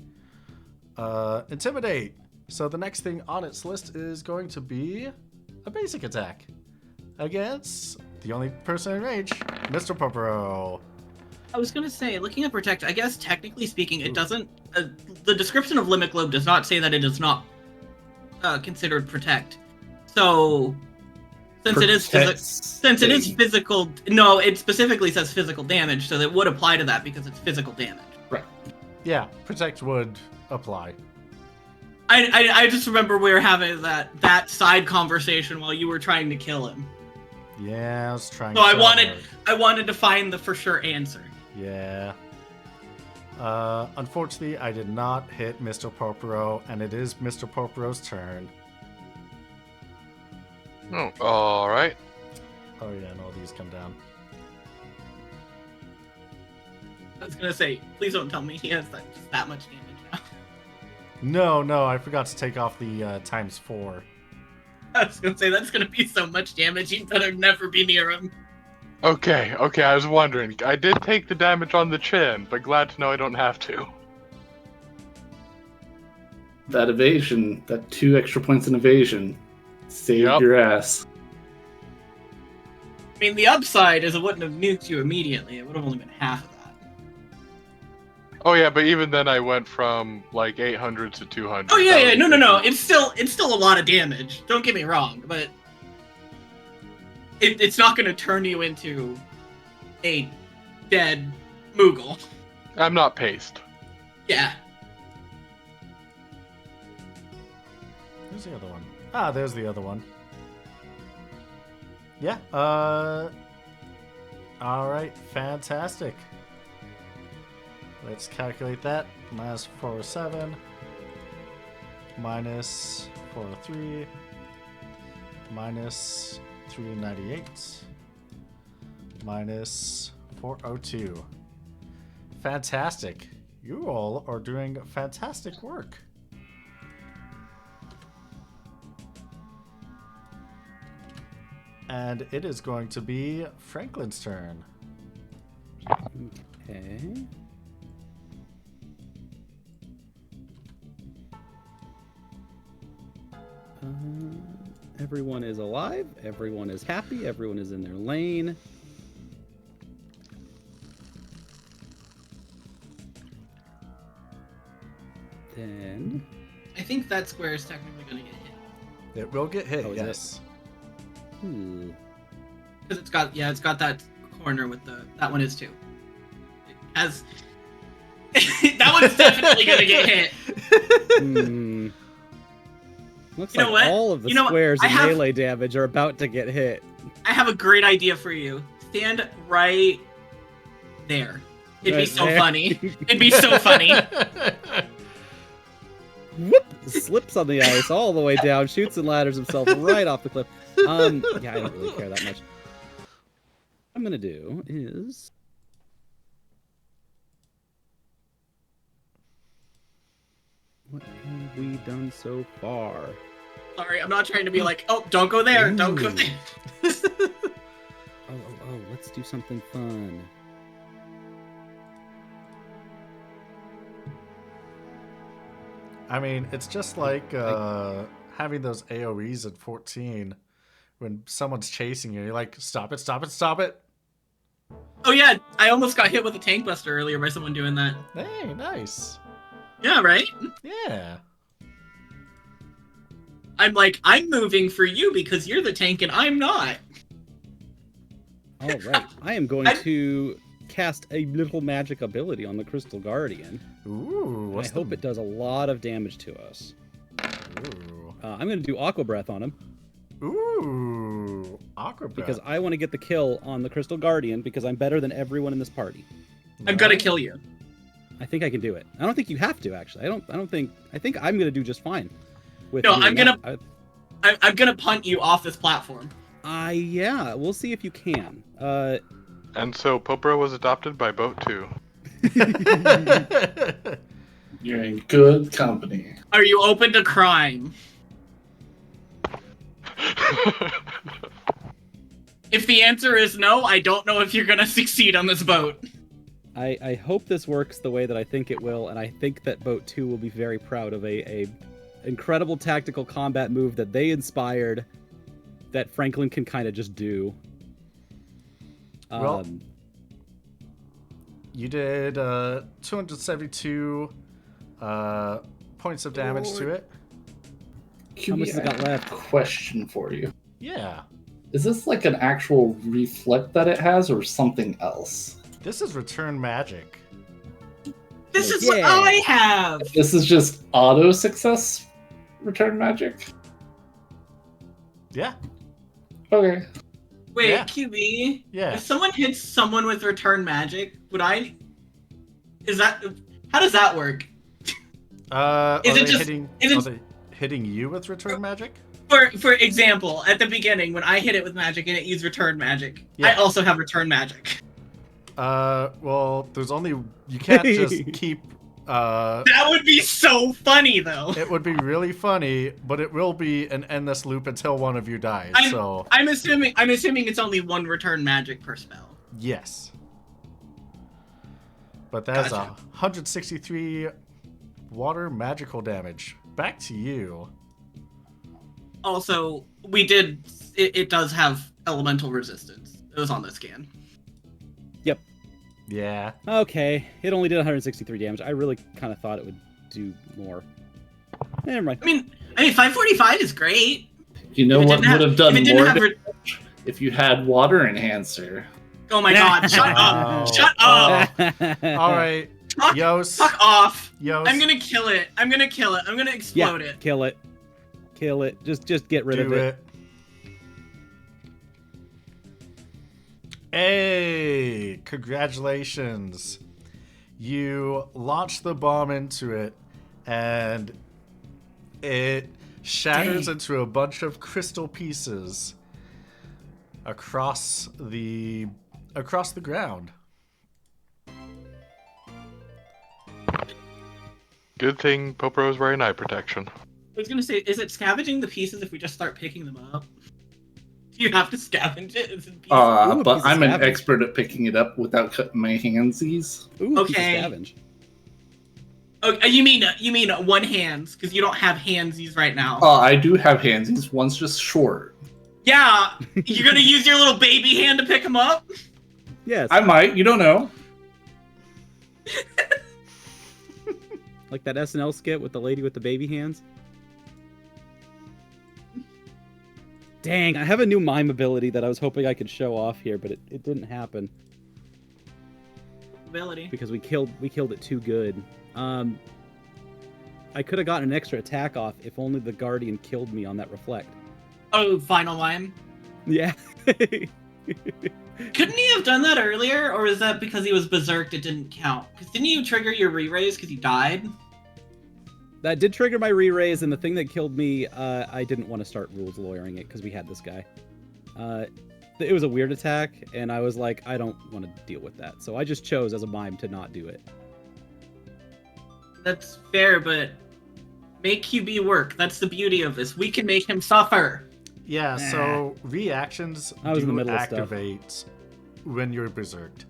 Speaker 1: Intimidate. So the next thing on its list is going to be a basic attack against the only person in range, Mr. Poporo.
Speaker 3: I was gonna say, looking at protect, I guess technically speaking, it doesn't. The description of Limit Globe does not say that it is not considered protect. So, since it is physical, no, it specifically says physical damage, so that would apply to that because it's physical damage.
Speaker 4: Right.
Speaker 1: Yeah, protect would apply.
Speaker 3: I just remember we were having that side conversation while you were trying to kill him.
Speaker 1: Yeah, I was trying.
Speaker 3: So
Speaker 1: so
Speaker 3: I wanted to find the for sure answer.
Speaker 1: Yeah. Unfortunately, I did not hit Mr. Poporo, and it is Mr. Poporo's turn.
Speaker 5: Oh, all right.
Speaker 1: Oh yeah, and all these come down.
Speaker 3: I was gonna say, please don't tell me he has that much damage now.
Speaker 1: No, I forgot to take off the ×4.
Speaker 3: I was gonna say that's gonna be so much damage. You better never be near him.
Speaker 5: Okay, I was wondering. I did take the damage on the chin, but glad to know I don't have to.
Speaker 4: That evasion, that 2 extra points in evasion, saved your ass.
Speaker 3: I mean, the upside is it wouldn't have nuked you immediately. It would have only been half of that.
Speaker 5: Oh yeah, but even then I went from like 800 to 200.
Speaker 3: Oh yeah, no. It's still a lot of damage. Don't get me wrong, but it's not going to turn you into a dead Moogle.
Speaker 5: I'm not paced.
Speaker 3: Yeah.
Speaker 1: Where's the other one? Ah, there's the other one. Yeah. All right. Fantastic. Let's calculate that. Minus 407. Minus 403. Minus 398. Minus 402. Fantastic. You all are doing fantastic work. And it is going to be Franklin's turn.
Speaker 6: Okay. Everyone is alive. Everyone is happy. Everyone is in their lane. Then
Speaker 3: I think that square is technically going to get hit.
Speaker 1: It will get hit,
Speaker 6: Oh, is
Speaker 1: yes.
Speaker 3: Because it's got that corner with that one is too. It has that one's definitely gonna get hit.
Speaker 6: Looks
Speaker 3: You know
Speaker 6: like
Speaker 3: what?
Speaker 6: all of the
Speaker 3: You know what?
Speaker 6: squares
Speaker 3: I
Speaker 6: in
Speaker 3: have-
Speaker 6: melee damage are about to get hit.
Speaker 3: I have a great idea for you. Stand right there. It'd be
Speaker 6: Right
Speaker 3: so
Speaker 6: there.
Speaker 3: funny. It'd be so funny.
Speaker 6: Whoop! Slips on the ice all the way down, shoots and ladders himself right off the cliff. Yeah, I don't really care that much. What I'm gonna do is what have we done so far?
Speaker 3: Sorry, I'm not trying to be like, oh, don't go there, don't go
Speaker 6: Ooh.
Speaker 3: there.
Speaker 6: Oh, let's do something fun.
Speaker 1: I mean, it's just like having those AoEs at 14 when someone's chasing you. You're like, stop it, stop it, stop it.
Speaker 3: Oh yeah, I almost got hit with a tank buster earlier by someone doing that.
Speaker 1: Hey, nice.
Speaker 3: Yeah, right?
Speaker 1: Yeah.
Speaker 3: I'm like, I'm moving for you because you're the tank and I'm not.
Speaker 6: All right, I am going
Speaker 3: I-
Speaker 6: to cast a little magic ability on the Crystal Guardian.
Speaker 1: Ooh,
Speaker 6: I hope it does a lot of damage to us.
Speaker 1: Ooh.
Speaker 6: I'm going to do Aqua Breath on him.
Speaker 1: Ooh, Aqua Breath.
Speaker 6: Because I want to get the kill on the Crystal Guardian because I'm better than everyone in this party.
Speaker 3: I'm gonna
Speaker 1: Nice.
Speaker 3: kill you.
Speaker 6: I think I can do it. I don't think you have to actually. I think I'm gonna do just fine. With
Speaker 3: No,
Speaker 6: doing
Speaker 3: I'm gonna-
Speaker 6: that.
Speaker 3: I'm gonna punt you off this platform.
Speaker 6: Yeah, we'll see if you can.
Speaker 5: And so Popro was adopted by Boat 2.
Speaker 4: You're in good company.
Speaker 3: Are you open to crime? If the answer is no, I don't know if you're gonna succeed on this boat.
Speaker 6: I hope this works the way that I think it will, and I think that Boat 2 will be very proud of a incredible tactical combat move that they inspired that Franklin can kind of just do.
Speaker 1: Well, you did 272 points of damage to it.
Speaker 6: How much has it got
Speaker 4: I have a
Speaker 6: left?
Speaker 4: question for you.
Speaker 1: Yeah.
Speaker 4: Is this like an actual reflect that it has or something else?
Speaker 1: This is return magic.
Speaker 3: This is
Speaker 6: Yeah.
Speaker 3: what I have!
Speaker 4: This is just auto success return magic?
Speaker 1: Yeah.
Speaker 4: Okay.
Speaker 3: Wait,
Speaker 1: Yeah.
Speaker 3: QB?
Speaker 1: Yeah.
Speaker 3: If someone hits someone with return magic, would I... How does that work?
Speaker 1: Are
Speaker 3: Is it
Speaker 1: they
Speaker 3: just-
Speaker 1: hitting?
Speaker 3: is it-
Speaker 1: Are they hitting you with return magic?
Speaker 3: For example, at the beginning, when I hit it with magic and it used return magic, I
Speaker 1: Yeah.
Speaker 3: also have return magic.
Speaker 1: Well, there's only you can't just keep.
Speaker 3: That would be so funny, though.
Speaker 1: It would be really funny, but it will be an endless loop until one of you dies. So
Speaker 3: I'm assuming it's only one return magic per spell.
Speaker 1: yes. But that's
Speaker 3: Gotcha.
Speaker 1: 163 water magical damage. Back to you.
Speaker 3: Also, it does have elemental resistance. It was on the scan.
Speaker 1: Yeah.
Speaker 6: Okay, it only did 163 damage. I really kind of thought it would do more. Never mind.
Speaker 3: I mean 545 is great.
Speaker 4: You know
Speaker 3: If it
Speaker 4: what
Speaker 3: didn't
Speaker 4: would have done
Speaker 3: if it didn't
Speaker 4: more
Speaker 3: have
Speaker 4: damage? If you had water enhancer.
Speaker 3: Oh my god, shut
Speaker 1: Wow.
Speaker 3: up! Shut up!
Speaker 1: All right.
Speaker 3: Fuck,
Speaker 1: Yos.
Speaker 3: fuck off!
Speaker 1: Yos.
Speaker 3: I'm gonna kill it. I'm gonna explode
Speaker 6: Yeah,
Speaker 3: it.
Speaker 6: kill it. Kill it. Just get rid of
Speaker 1: do
Speaker 6: it.
Speaker 1: it. Hey, congratulations. You launched the bomb into it, and it shatters into a bunch of crystal pieces across the ground.
Speaker 5: Good thing Popro is wearing eye protection.
Speaker 3: I was gonna say, is it scavenging the pieces if we just start picking them up? Do you have to scavenge it? Is it pieces?
Speaker 6: Ooh, a
Speaker 4: But
Speaker 6: piece of
Speaker 4: I'm an
Speaker 6: scavenge.
Speaker 4: expert at picking it up without cutting my handsies.
Speaker 6: Ooh, a piece of
Speaker 3: Okay.
Speaker 6: scavenge.
Speaker 3: Oh, you mean one hands because you don't have handsies right now.
Speaker 4: I do have handsies. One's just short.
Speaker 3: Yeah, you're gonna use your little baby hand to pick them up.
Speaker 6: Yes.
Speaker 4: I might. You don't know.
Speaker 6: Like that SNL skit with the lady with the baby hands. Dang, I have a new mime ability that I was hoping I could show off here, but it didn't happen
Speaker 3: Ability.
Speaker 6: because we killed it too good. I could have gotten an extra attack off if only the Guardian killed me on that reflect.
Speaker 3: Oh, final line.
Speaker 6: Yeah.
Speaker 3: Couldn't he have done that earlier, or is that because he was berserked it didn't count? Because didn't you trigger your re-raise because you died?
Speaker 6: That did trigger my re-raise, and the thing that killed me, I didn't want to start rules lawyering it because we had this guy. It was a weird attack, and I was like, I don't want to deal with that. So I just chose as a mime to not do it.
Speaker 3: That's fair, but make QB work. That's the beauty of this. We can make him suffer.
Speaker 1: Yeah, so reactions
Speaker 6: I was in the
Speaker 1: do
Speaker 6: middle of stuff.
Speaker 1: activate when you're berserked.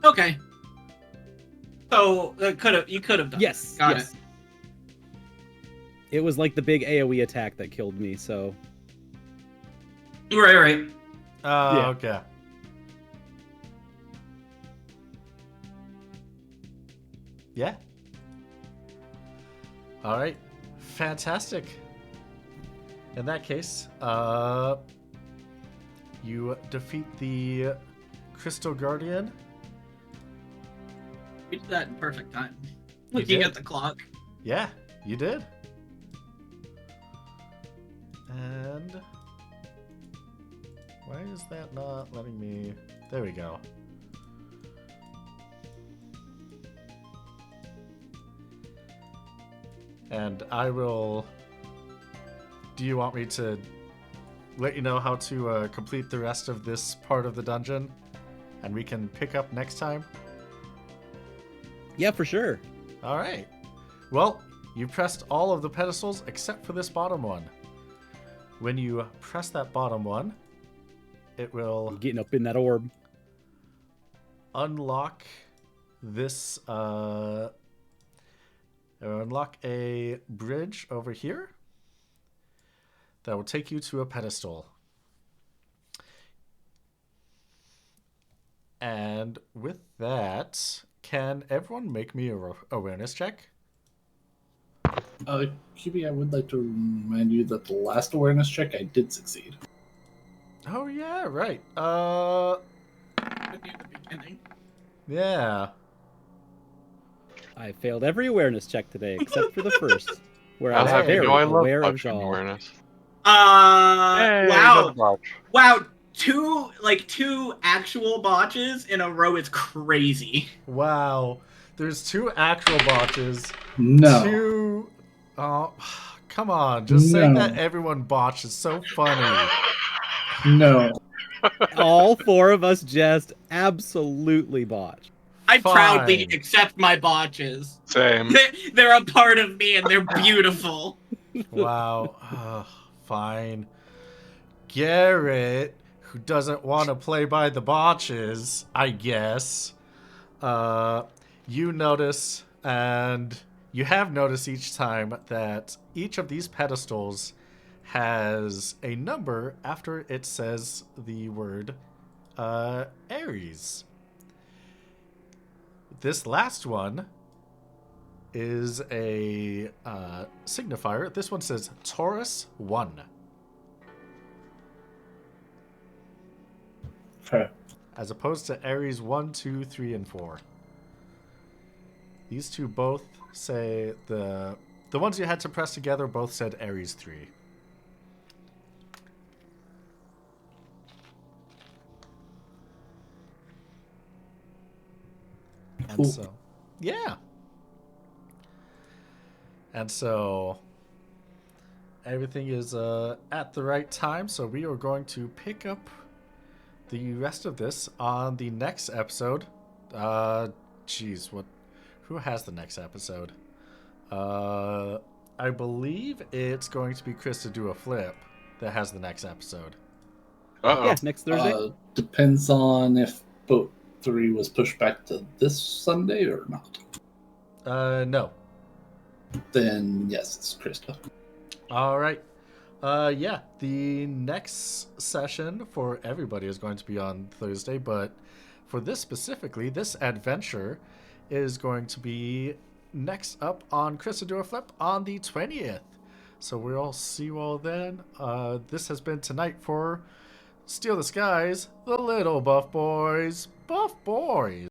Speaker 3: Okay. So you could have done.
Speaker 6: Yes.
Speaker 3: That. Got
Speaker 6: yes.
Speaker 3: it.
Speaker 6: It was like the big AoE attack that killed me, so...
Speaker 3: Right.
Speaker 6: Yeah.
Speaker 1: Okay. Yeah. All right. Fantastic. In that case, you defeat the Crystal Guardian
Speaker 3: We did that in perfect time.
Speaker 1: You
Speaker 3: Looking
Speaker 1: did.
Speaker 3: at the clock.
Speaker 1: Yeah, you did. And why is that not letting me? There we go. And I will. Do you want me to let you know how to complete the rest of this part of the dungeon? And we can pick up next time?
Speaker 6: Yeah, for sure.
Speaker 1: All right. Well, you pressed all of the pedestals except for this bottom one. When you press that bottom one, it will
Speaker 6: I'm getting up in that orb.
Speaker 1: unlock this unlock a bridge over here that will take you to a pedestal. And with that, can everyone make me a awareness check?
Speaker 4: QB, I would like to remind you that the last awareness check I did succeed.
Speaker 1: Oh yeah, right.
Speaker 3: At the beginning.
Speaker 1: Yeah.
Speaker 6: I failed every awareness check today except for the first, where I
Speaker 5: I'll
Speaker 6: was
Speaker 5: have you
Speaker 6: very
Speaker 5: know I love
Speaker 6: aware of
Speaker 5: botching
Speaker 6: Zal.
Speaker 5: awareness.
Speaker 3: Wow.
Speaker 5: love botch.
Speaker 3: Wow. Two actual botches in a row is crazy.
Speaker 1: Wow. There's 2 actual botches.
Speaker 4: No.
Speaker 1: 2. Oh, come on. Just saying
Speaker 4: No.
Speaker 1: that everyone botched is so funny.
Speaker 4: No.
Speaker 6: All 4 of us just absolutely botched.
Speaker 3: I proudly
Speaker 1: Fine.
Speaker 3: accept my botches.
Speaker 5: Same.
Speaker 3: They're a part of me and they're beautiful.
Speaker 1: Wow. Fine. Garrett, who doesn't want to play by the botches, I guess. You notice, and you have noticed each time, that each of these pedestals has a number after it says the word Aries. This last one is a signifier. This one says Taurus 1.
Speaker 4: Okay.
Speaker 1: As opposed to Aries 1, 2, 3, and 4. These two both say the ones you had to press together both said Aries 3. And
Speaker 4: Cool.
Speaker 1: so, yeah. And so everything is at the right time, so we are going to pick up the rest of this on the next episode. Jeez, who has the next episode? I believe it's going to be Crysta do a flip that has the next episode.
Speaker 5: Uh-oh.
Speaker 6: Yeah, next Thursday.
Speaker 4: Depends on if boat 3 was pushed back to this Sunday or not.
Speaker 1: No.
Speaker 4: Then yes, it's Crysta.
Speaker 1: All right. Yeah, the next session for everybody is going to be on Thursday, but for this specifically, this adventure is going to be next up on Crysta Do a Flip on the 20th. So we'll see you all then. This has been tonight for Steal the Skies, the Little Buff Boys. Buff Boys.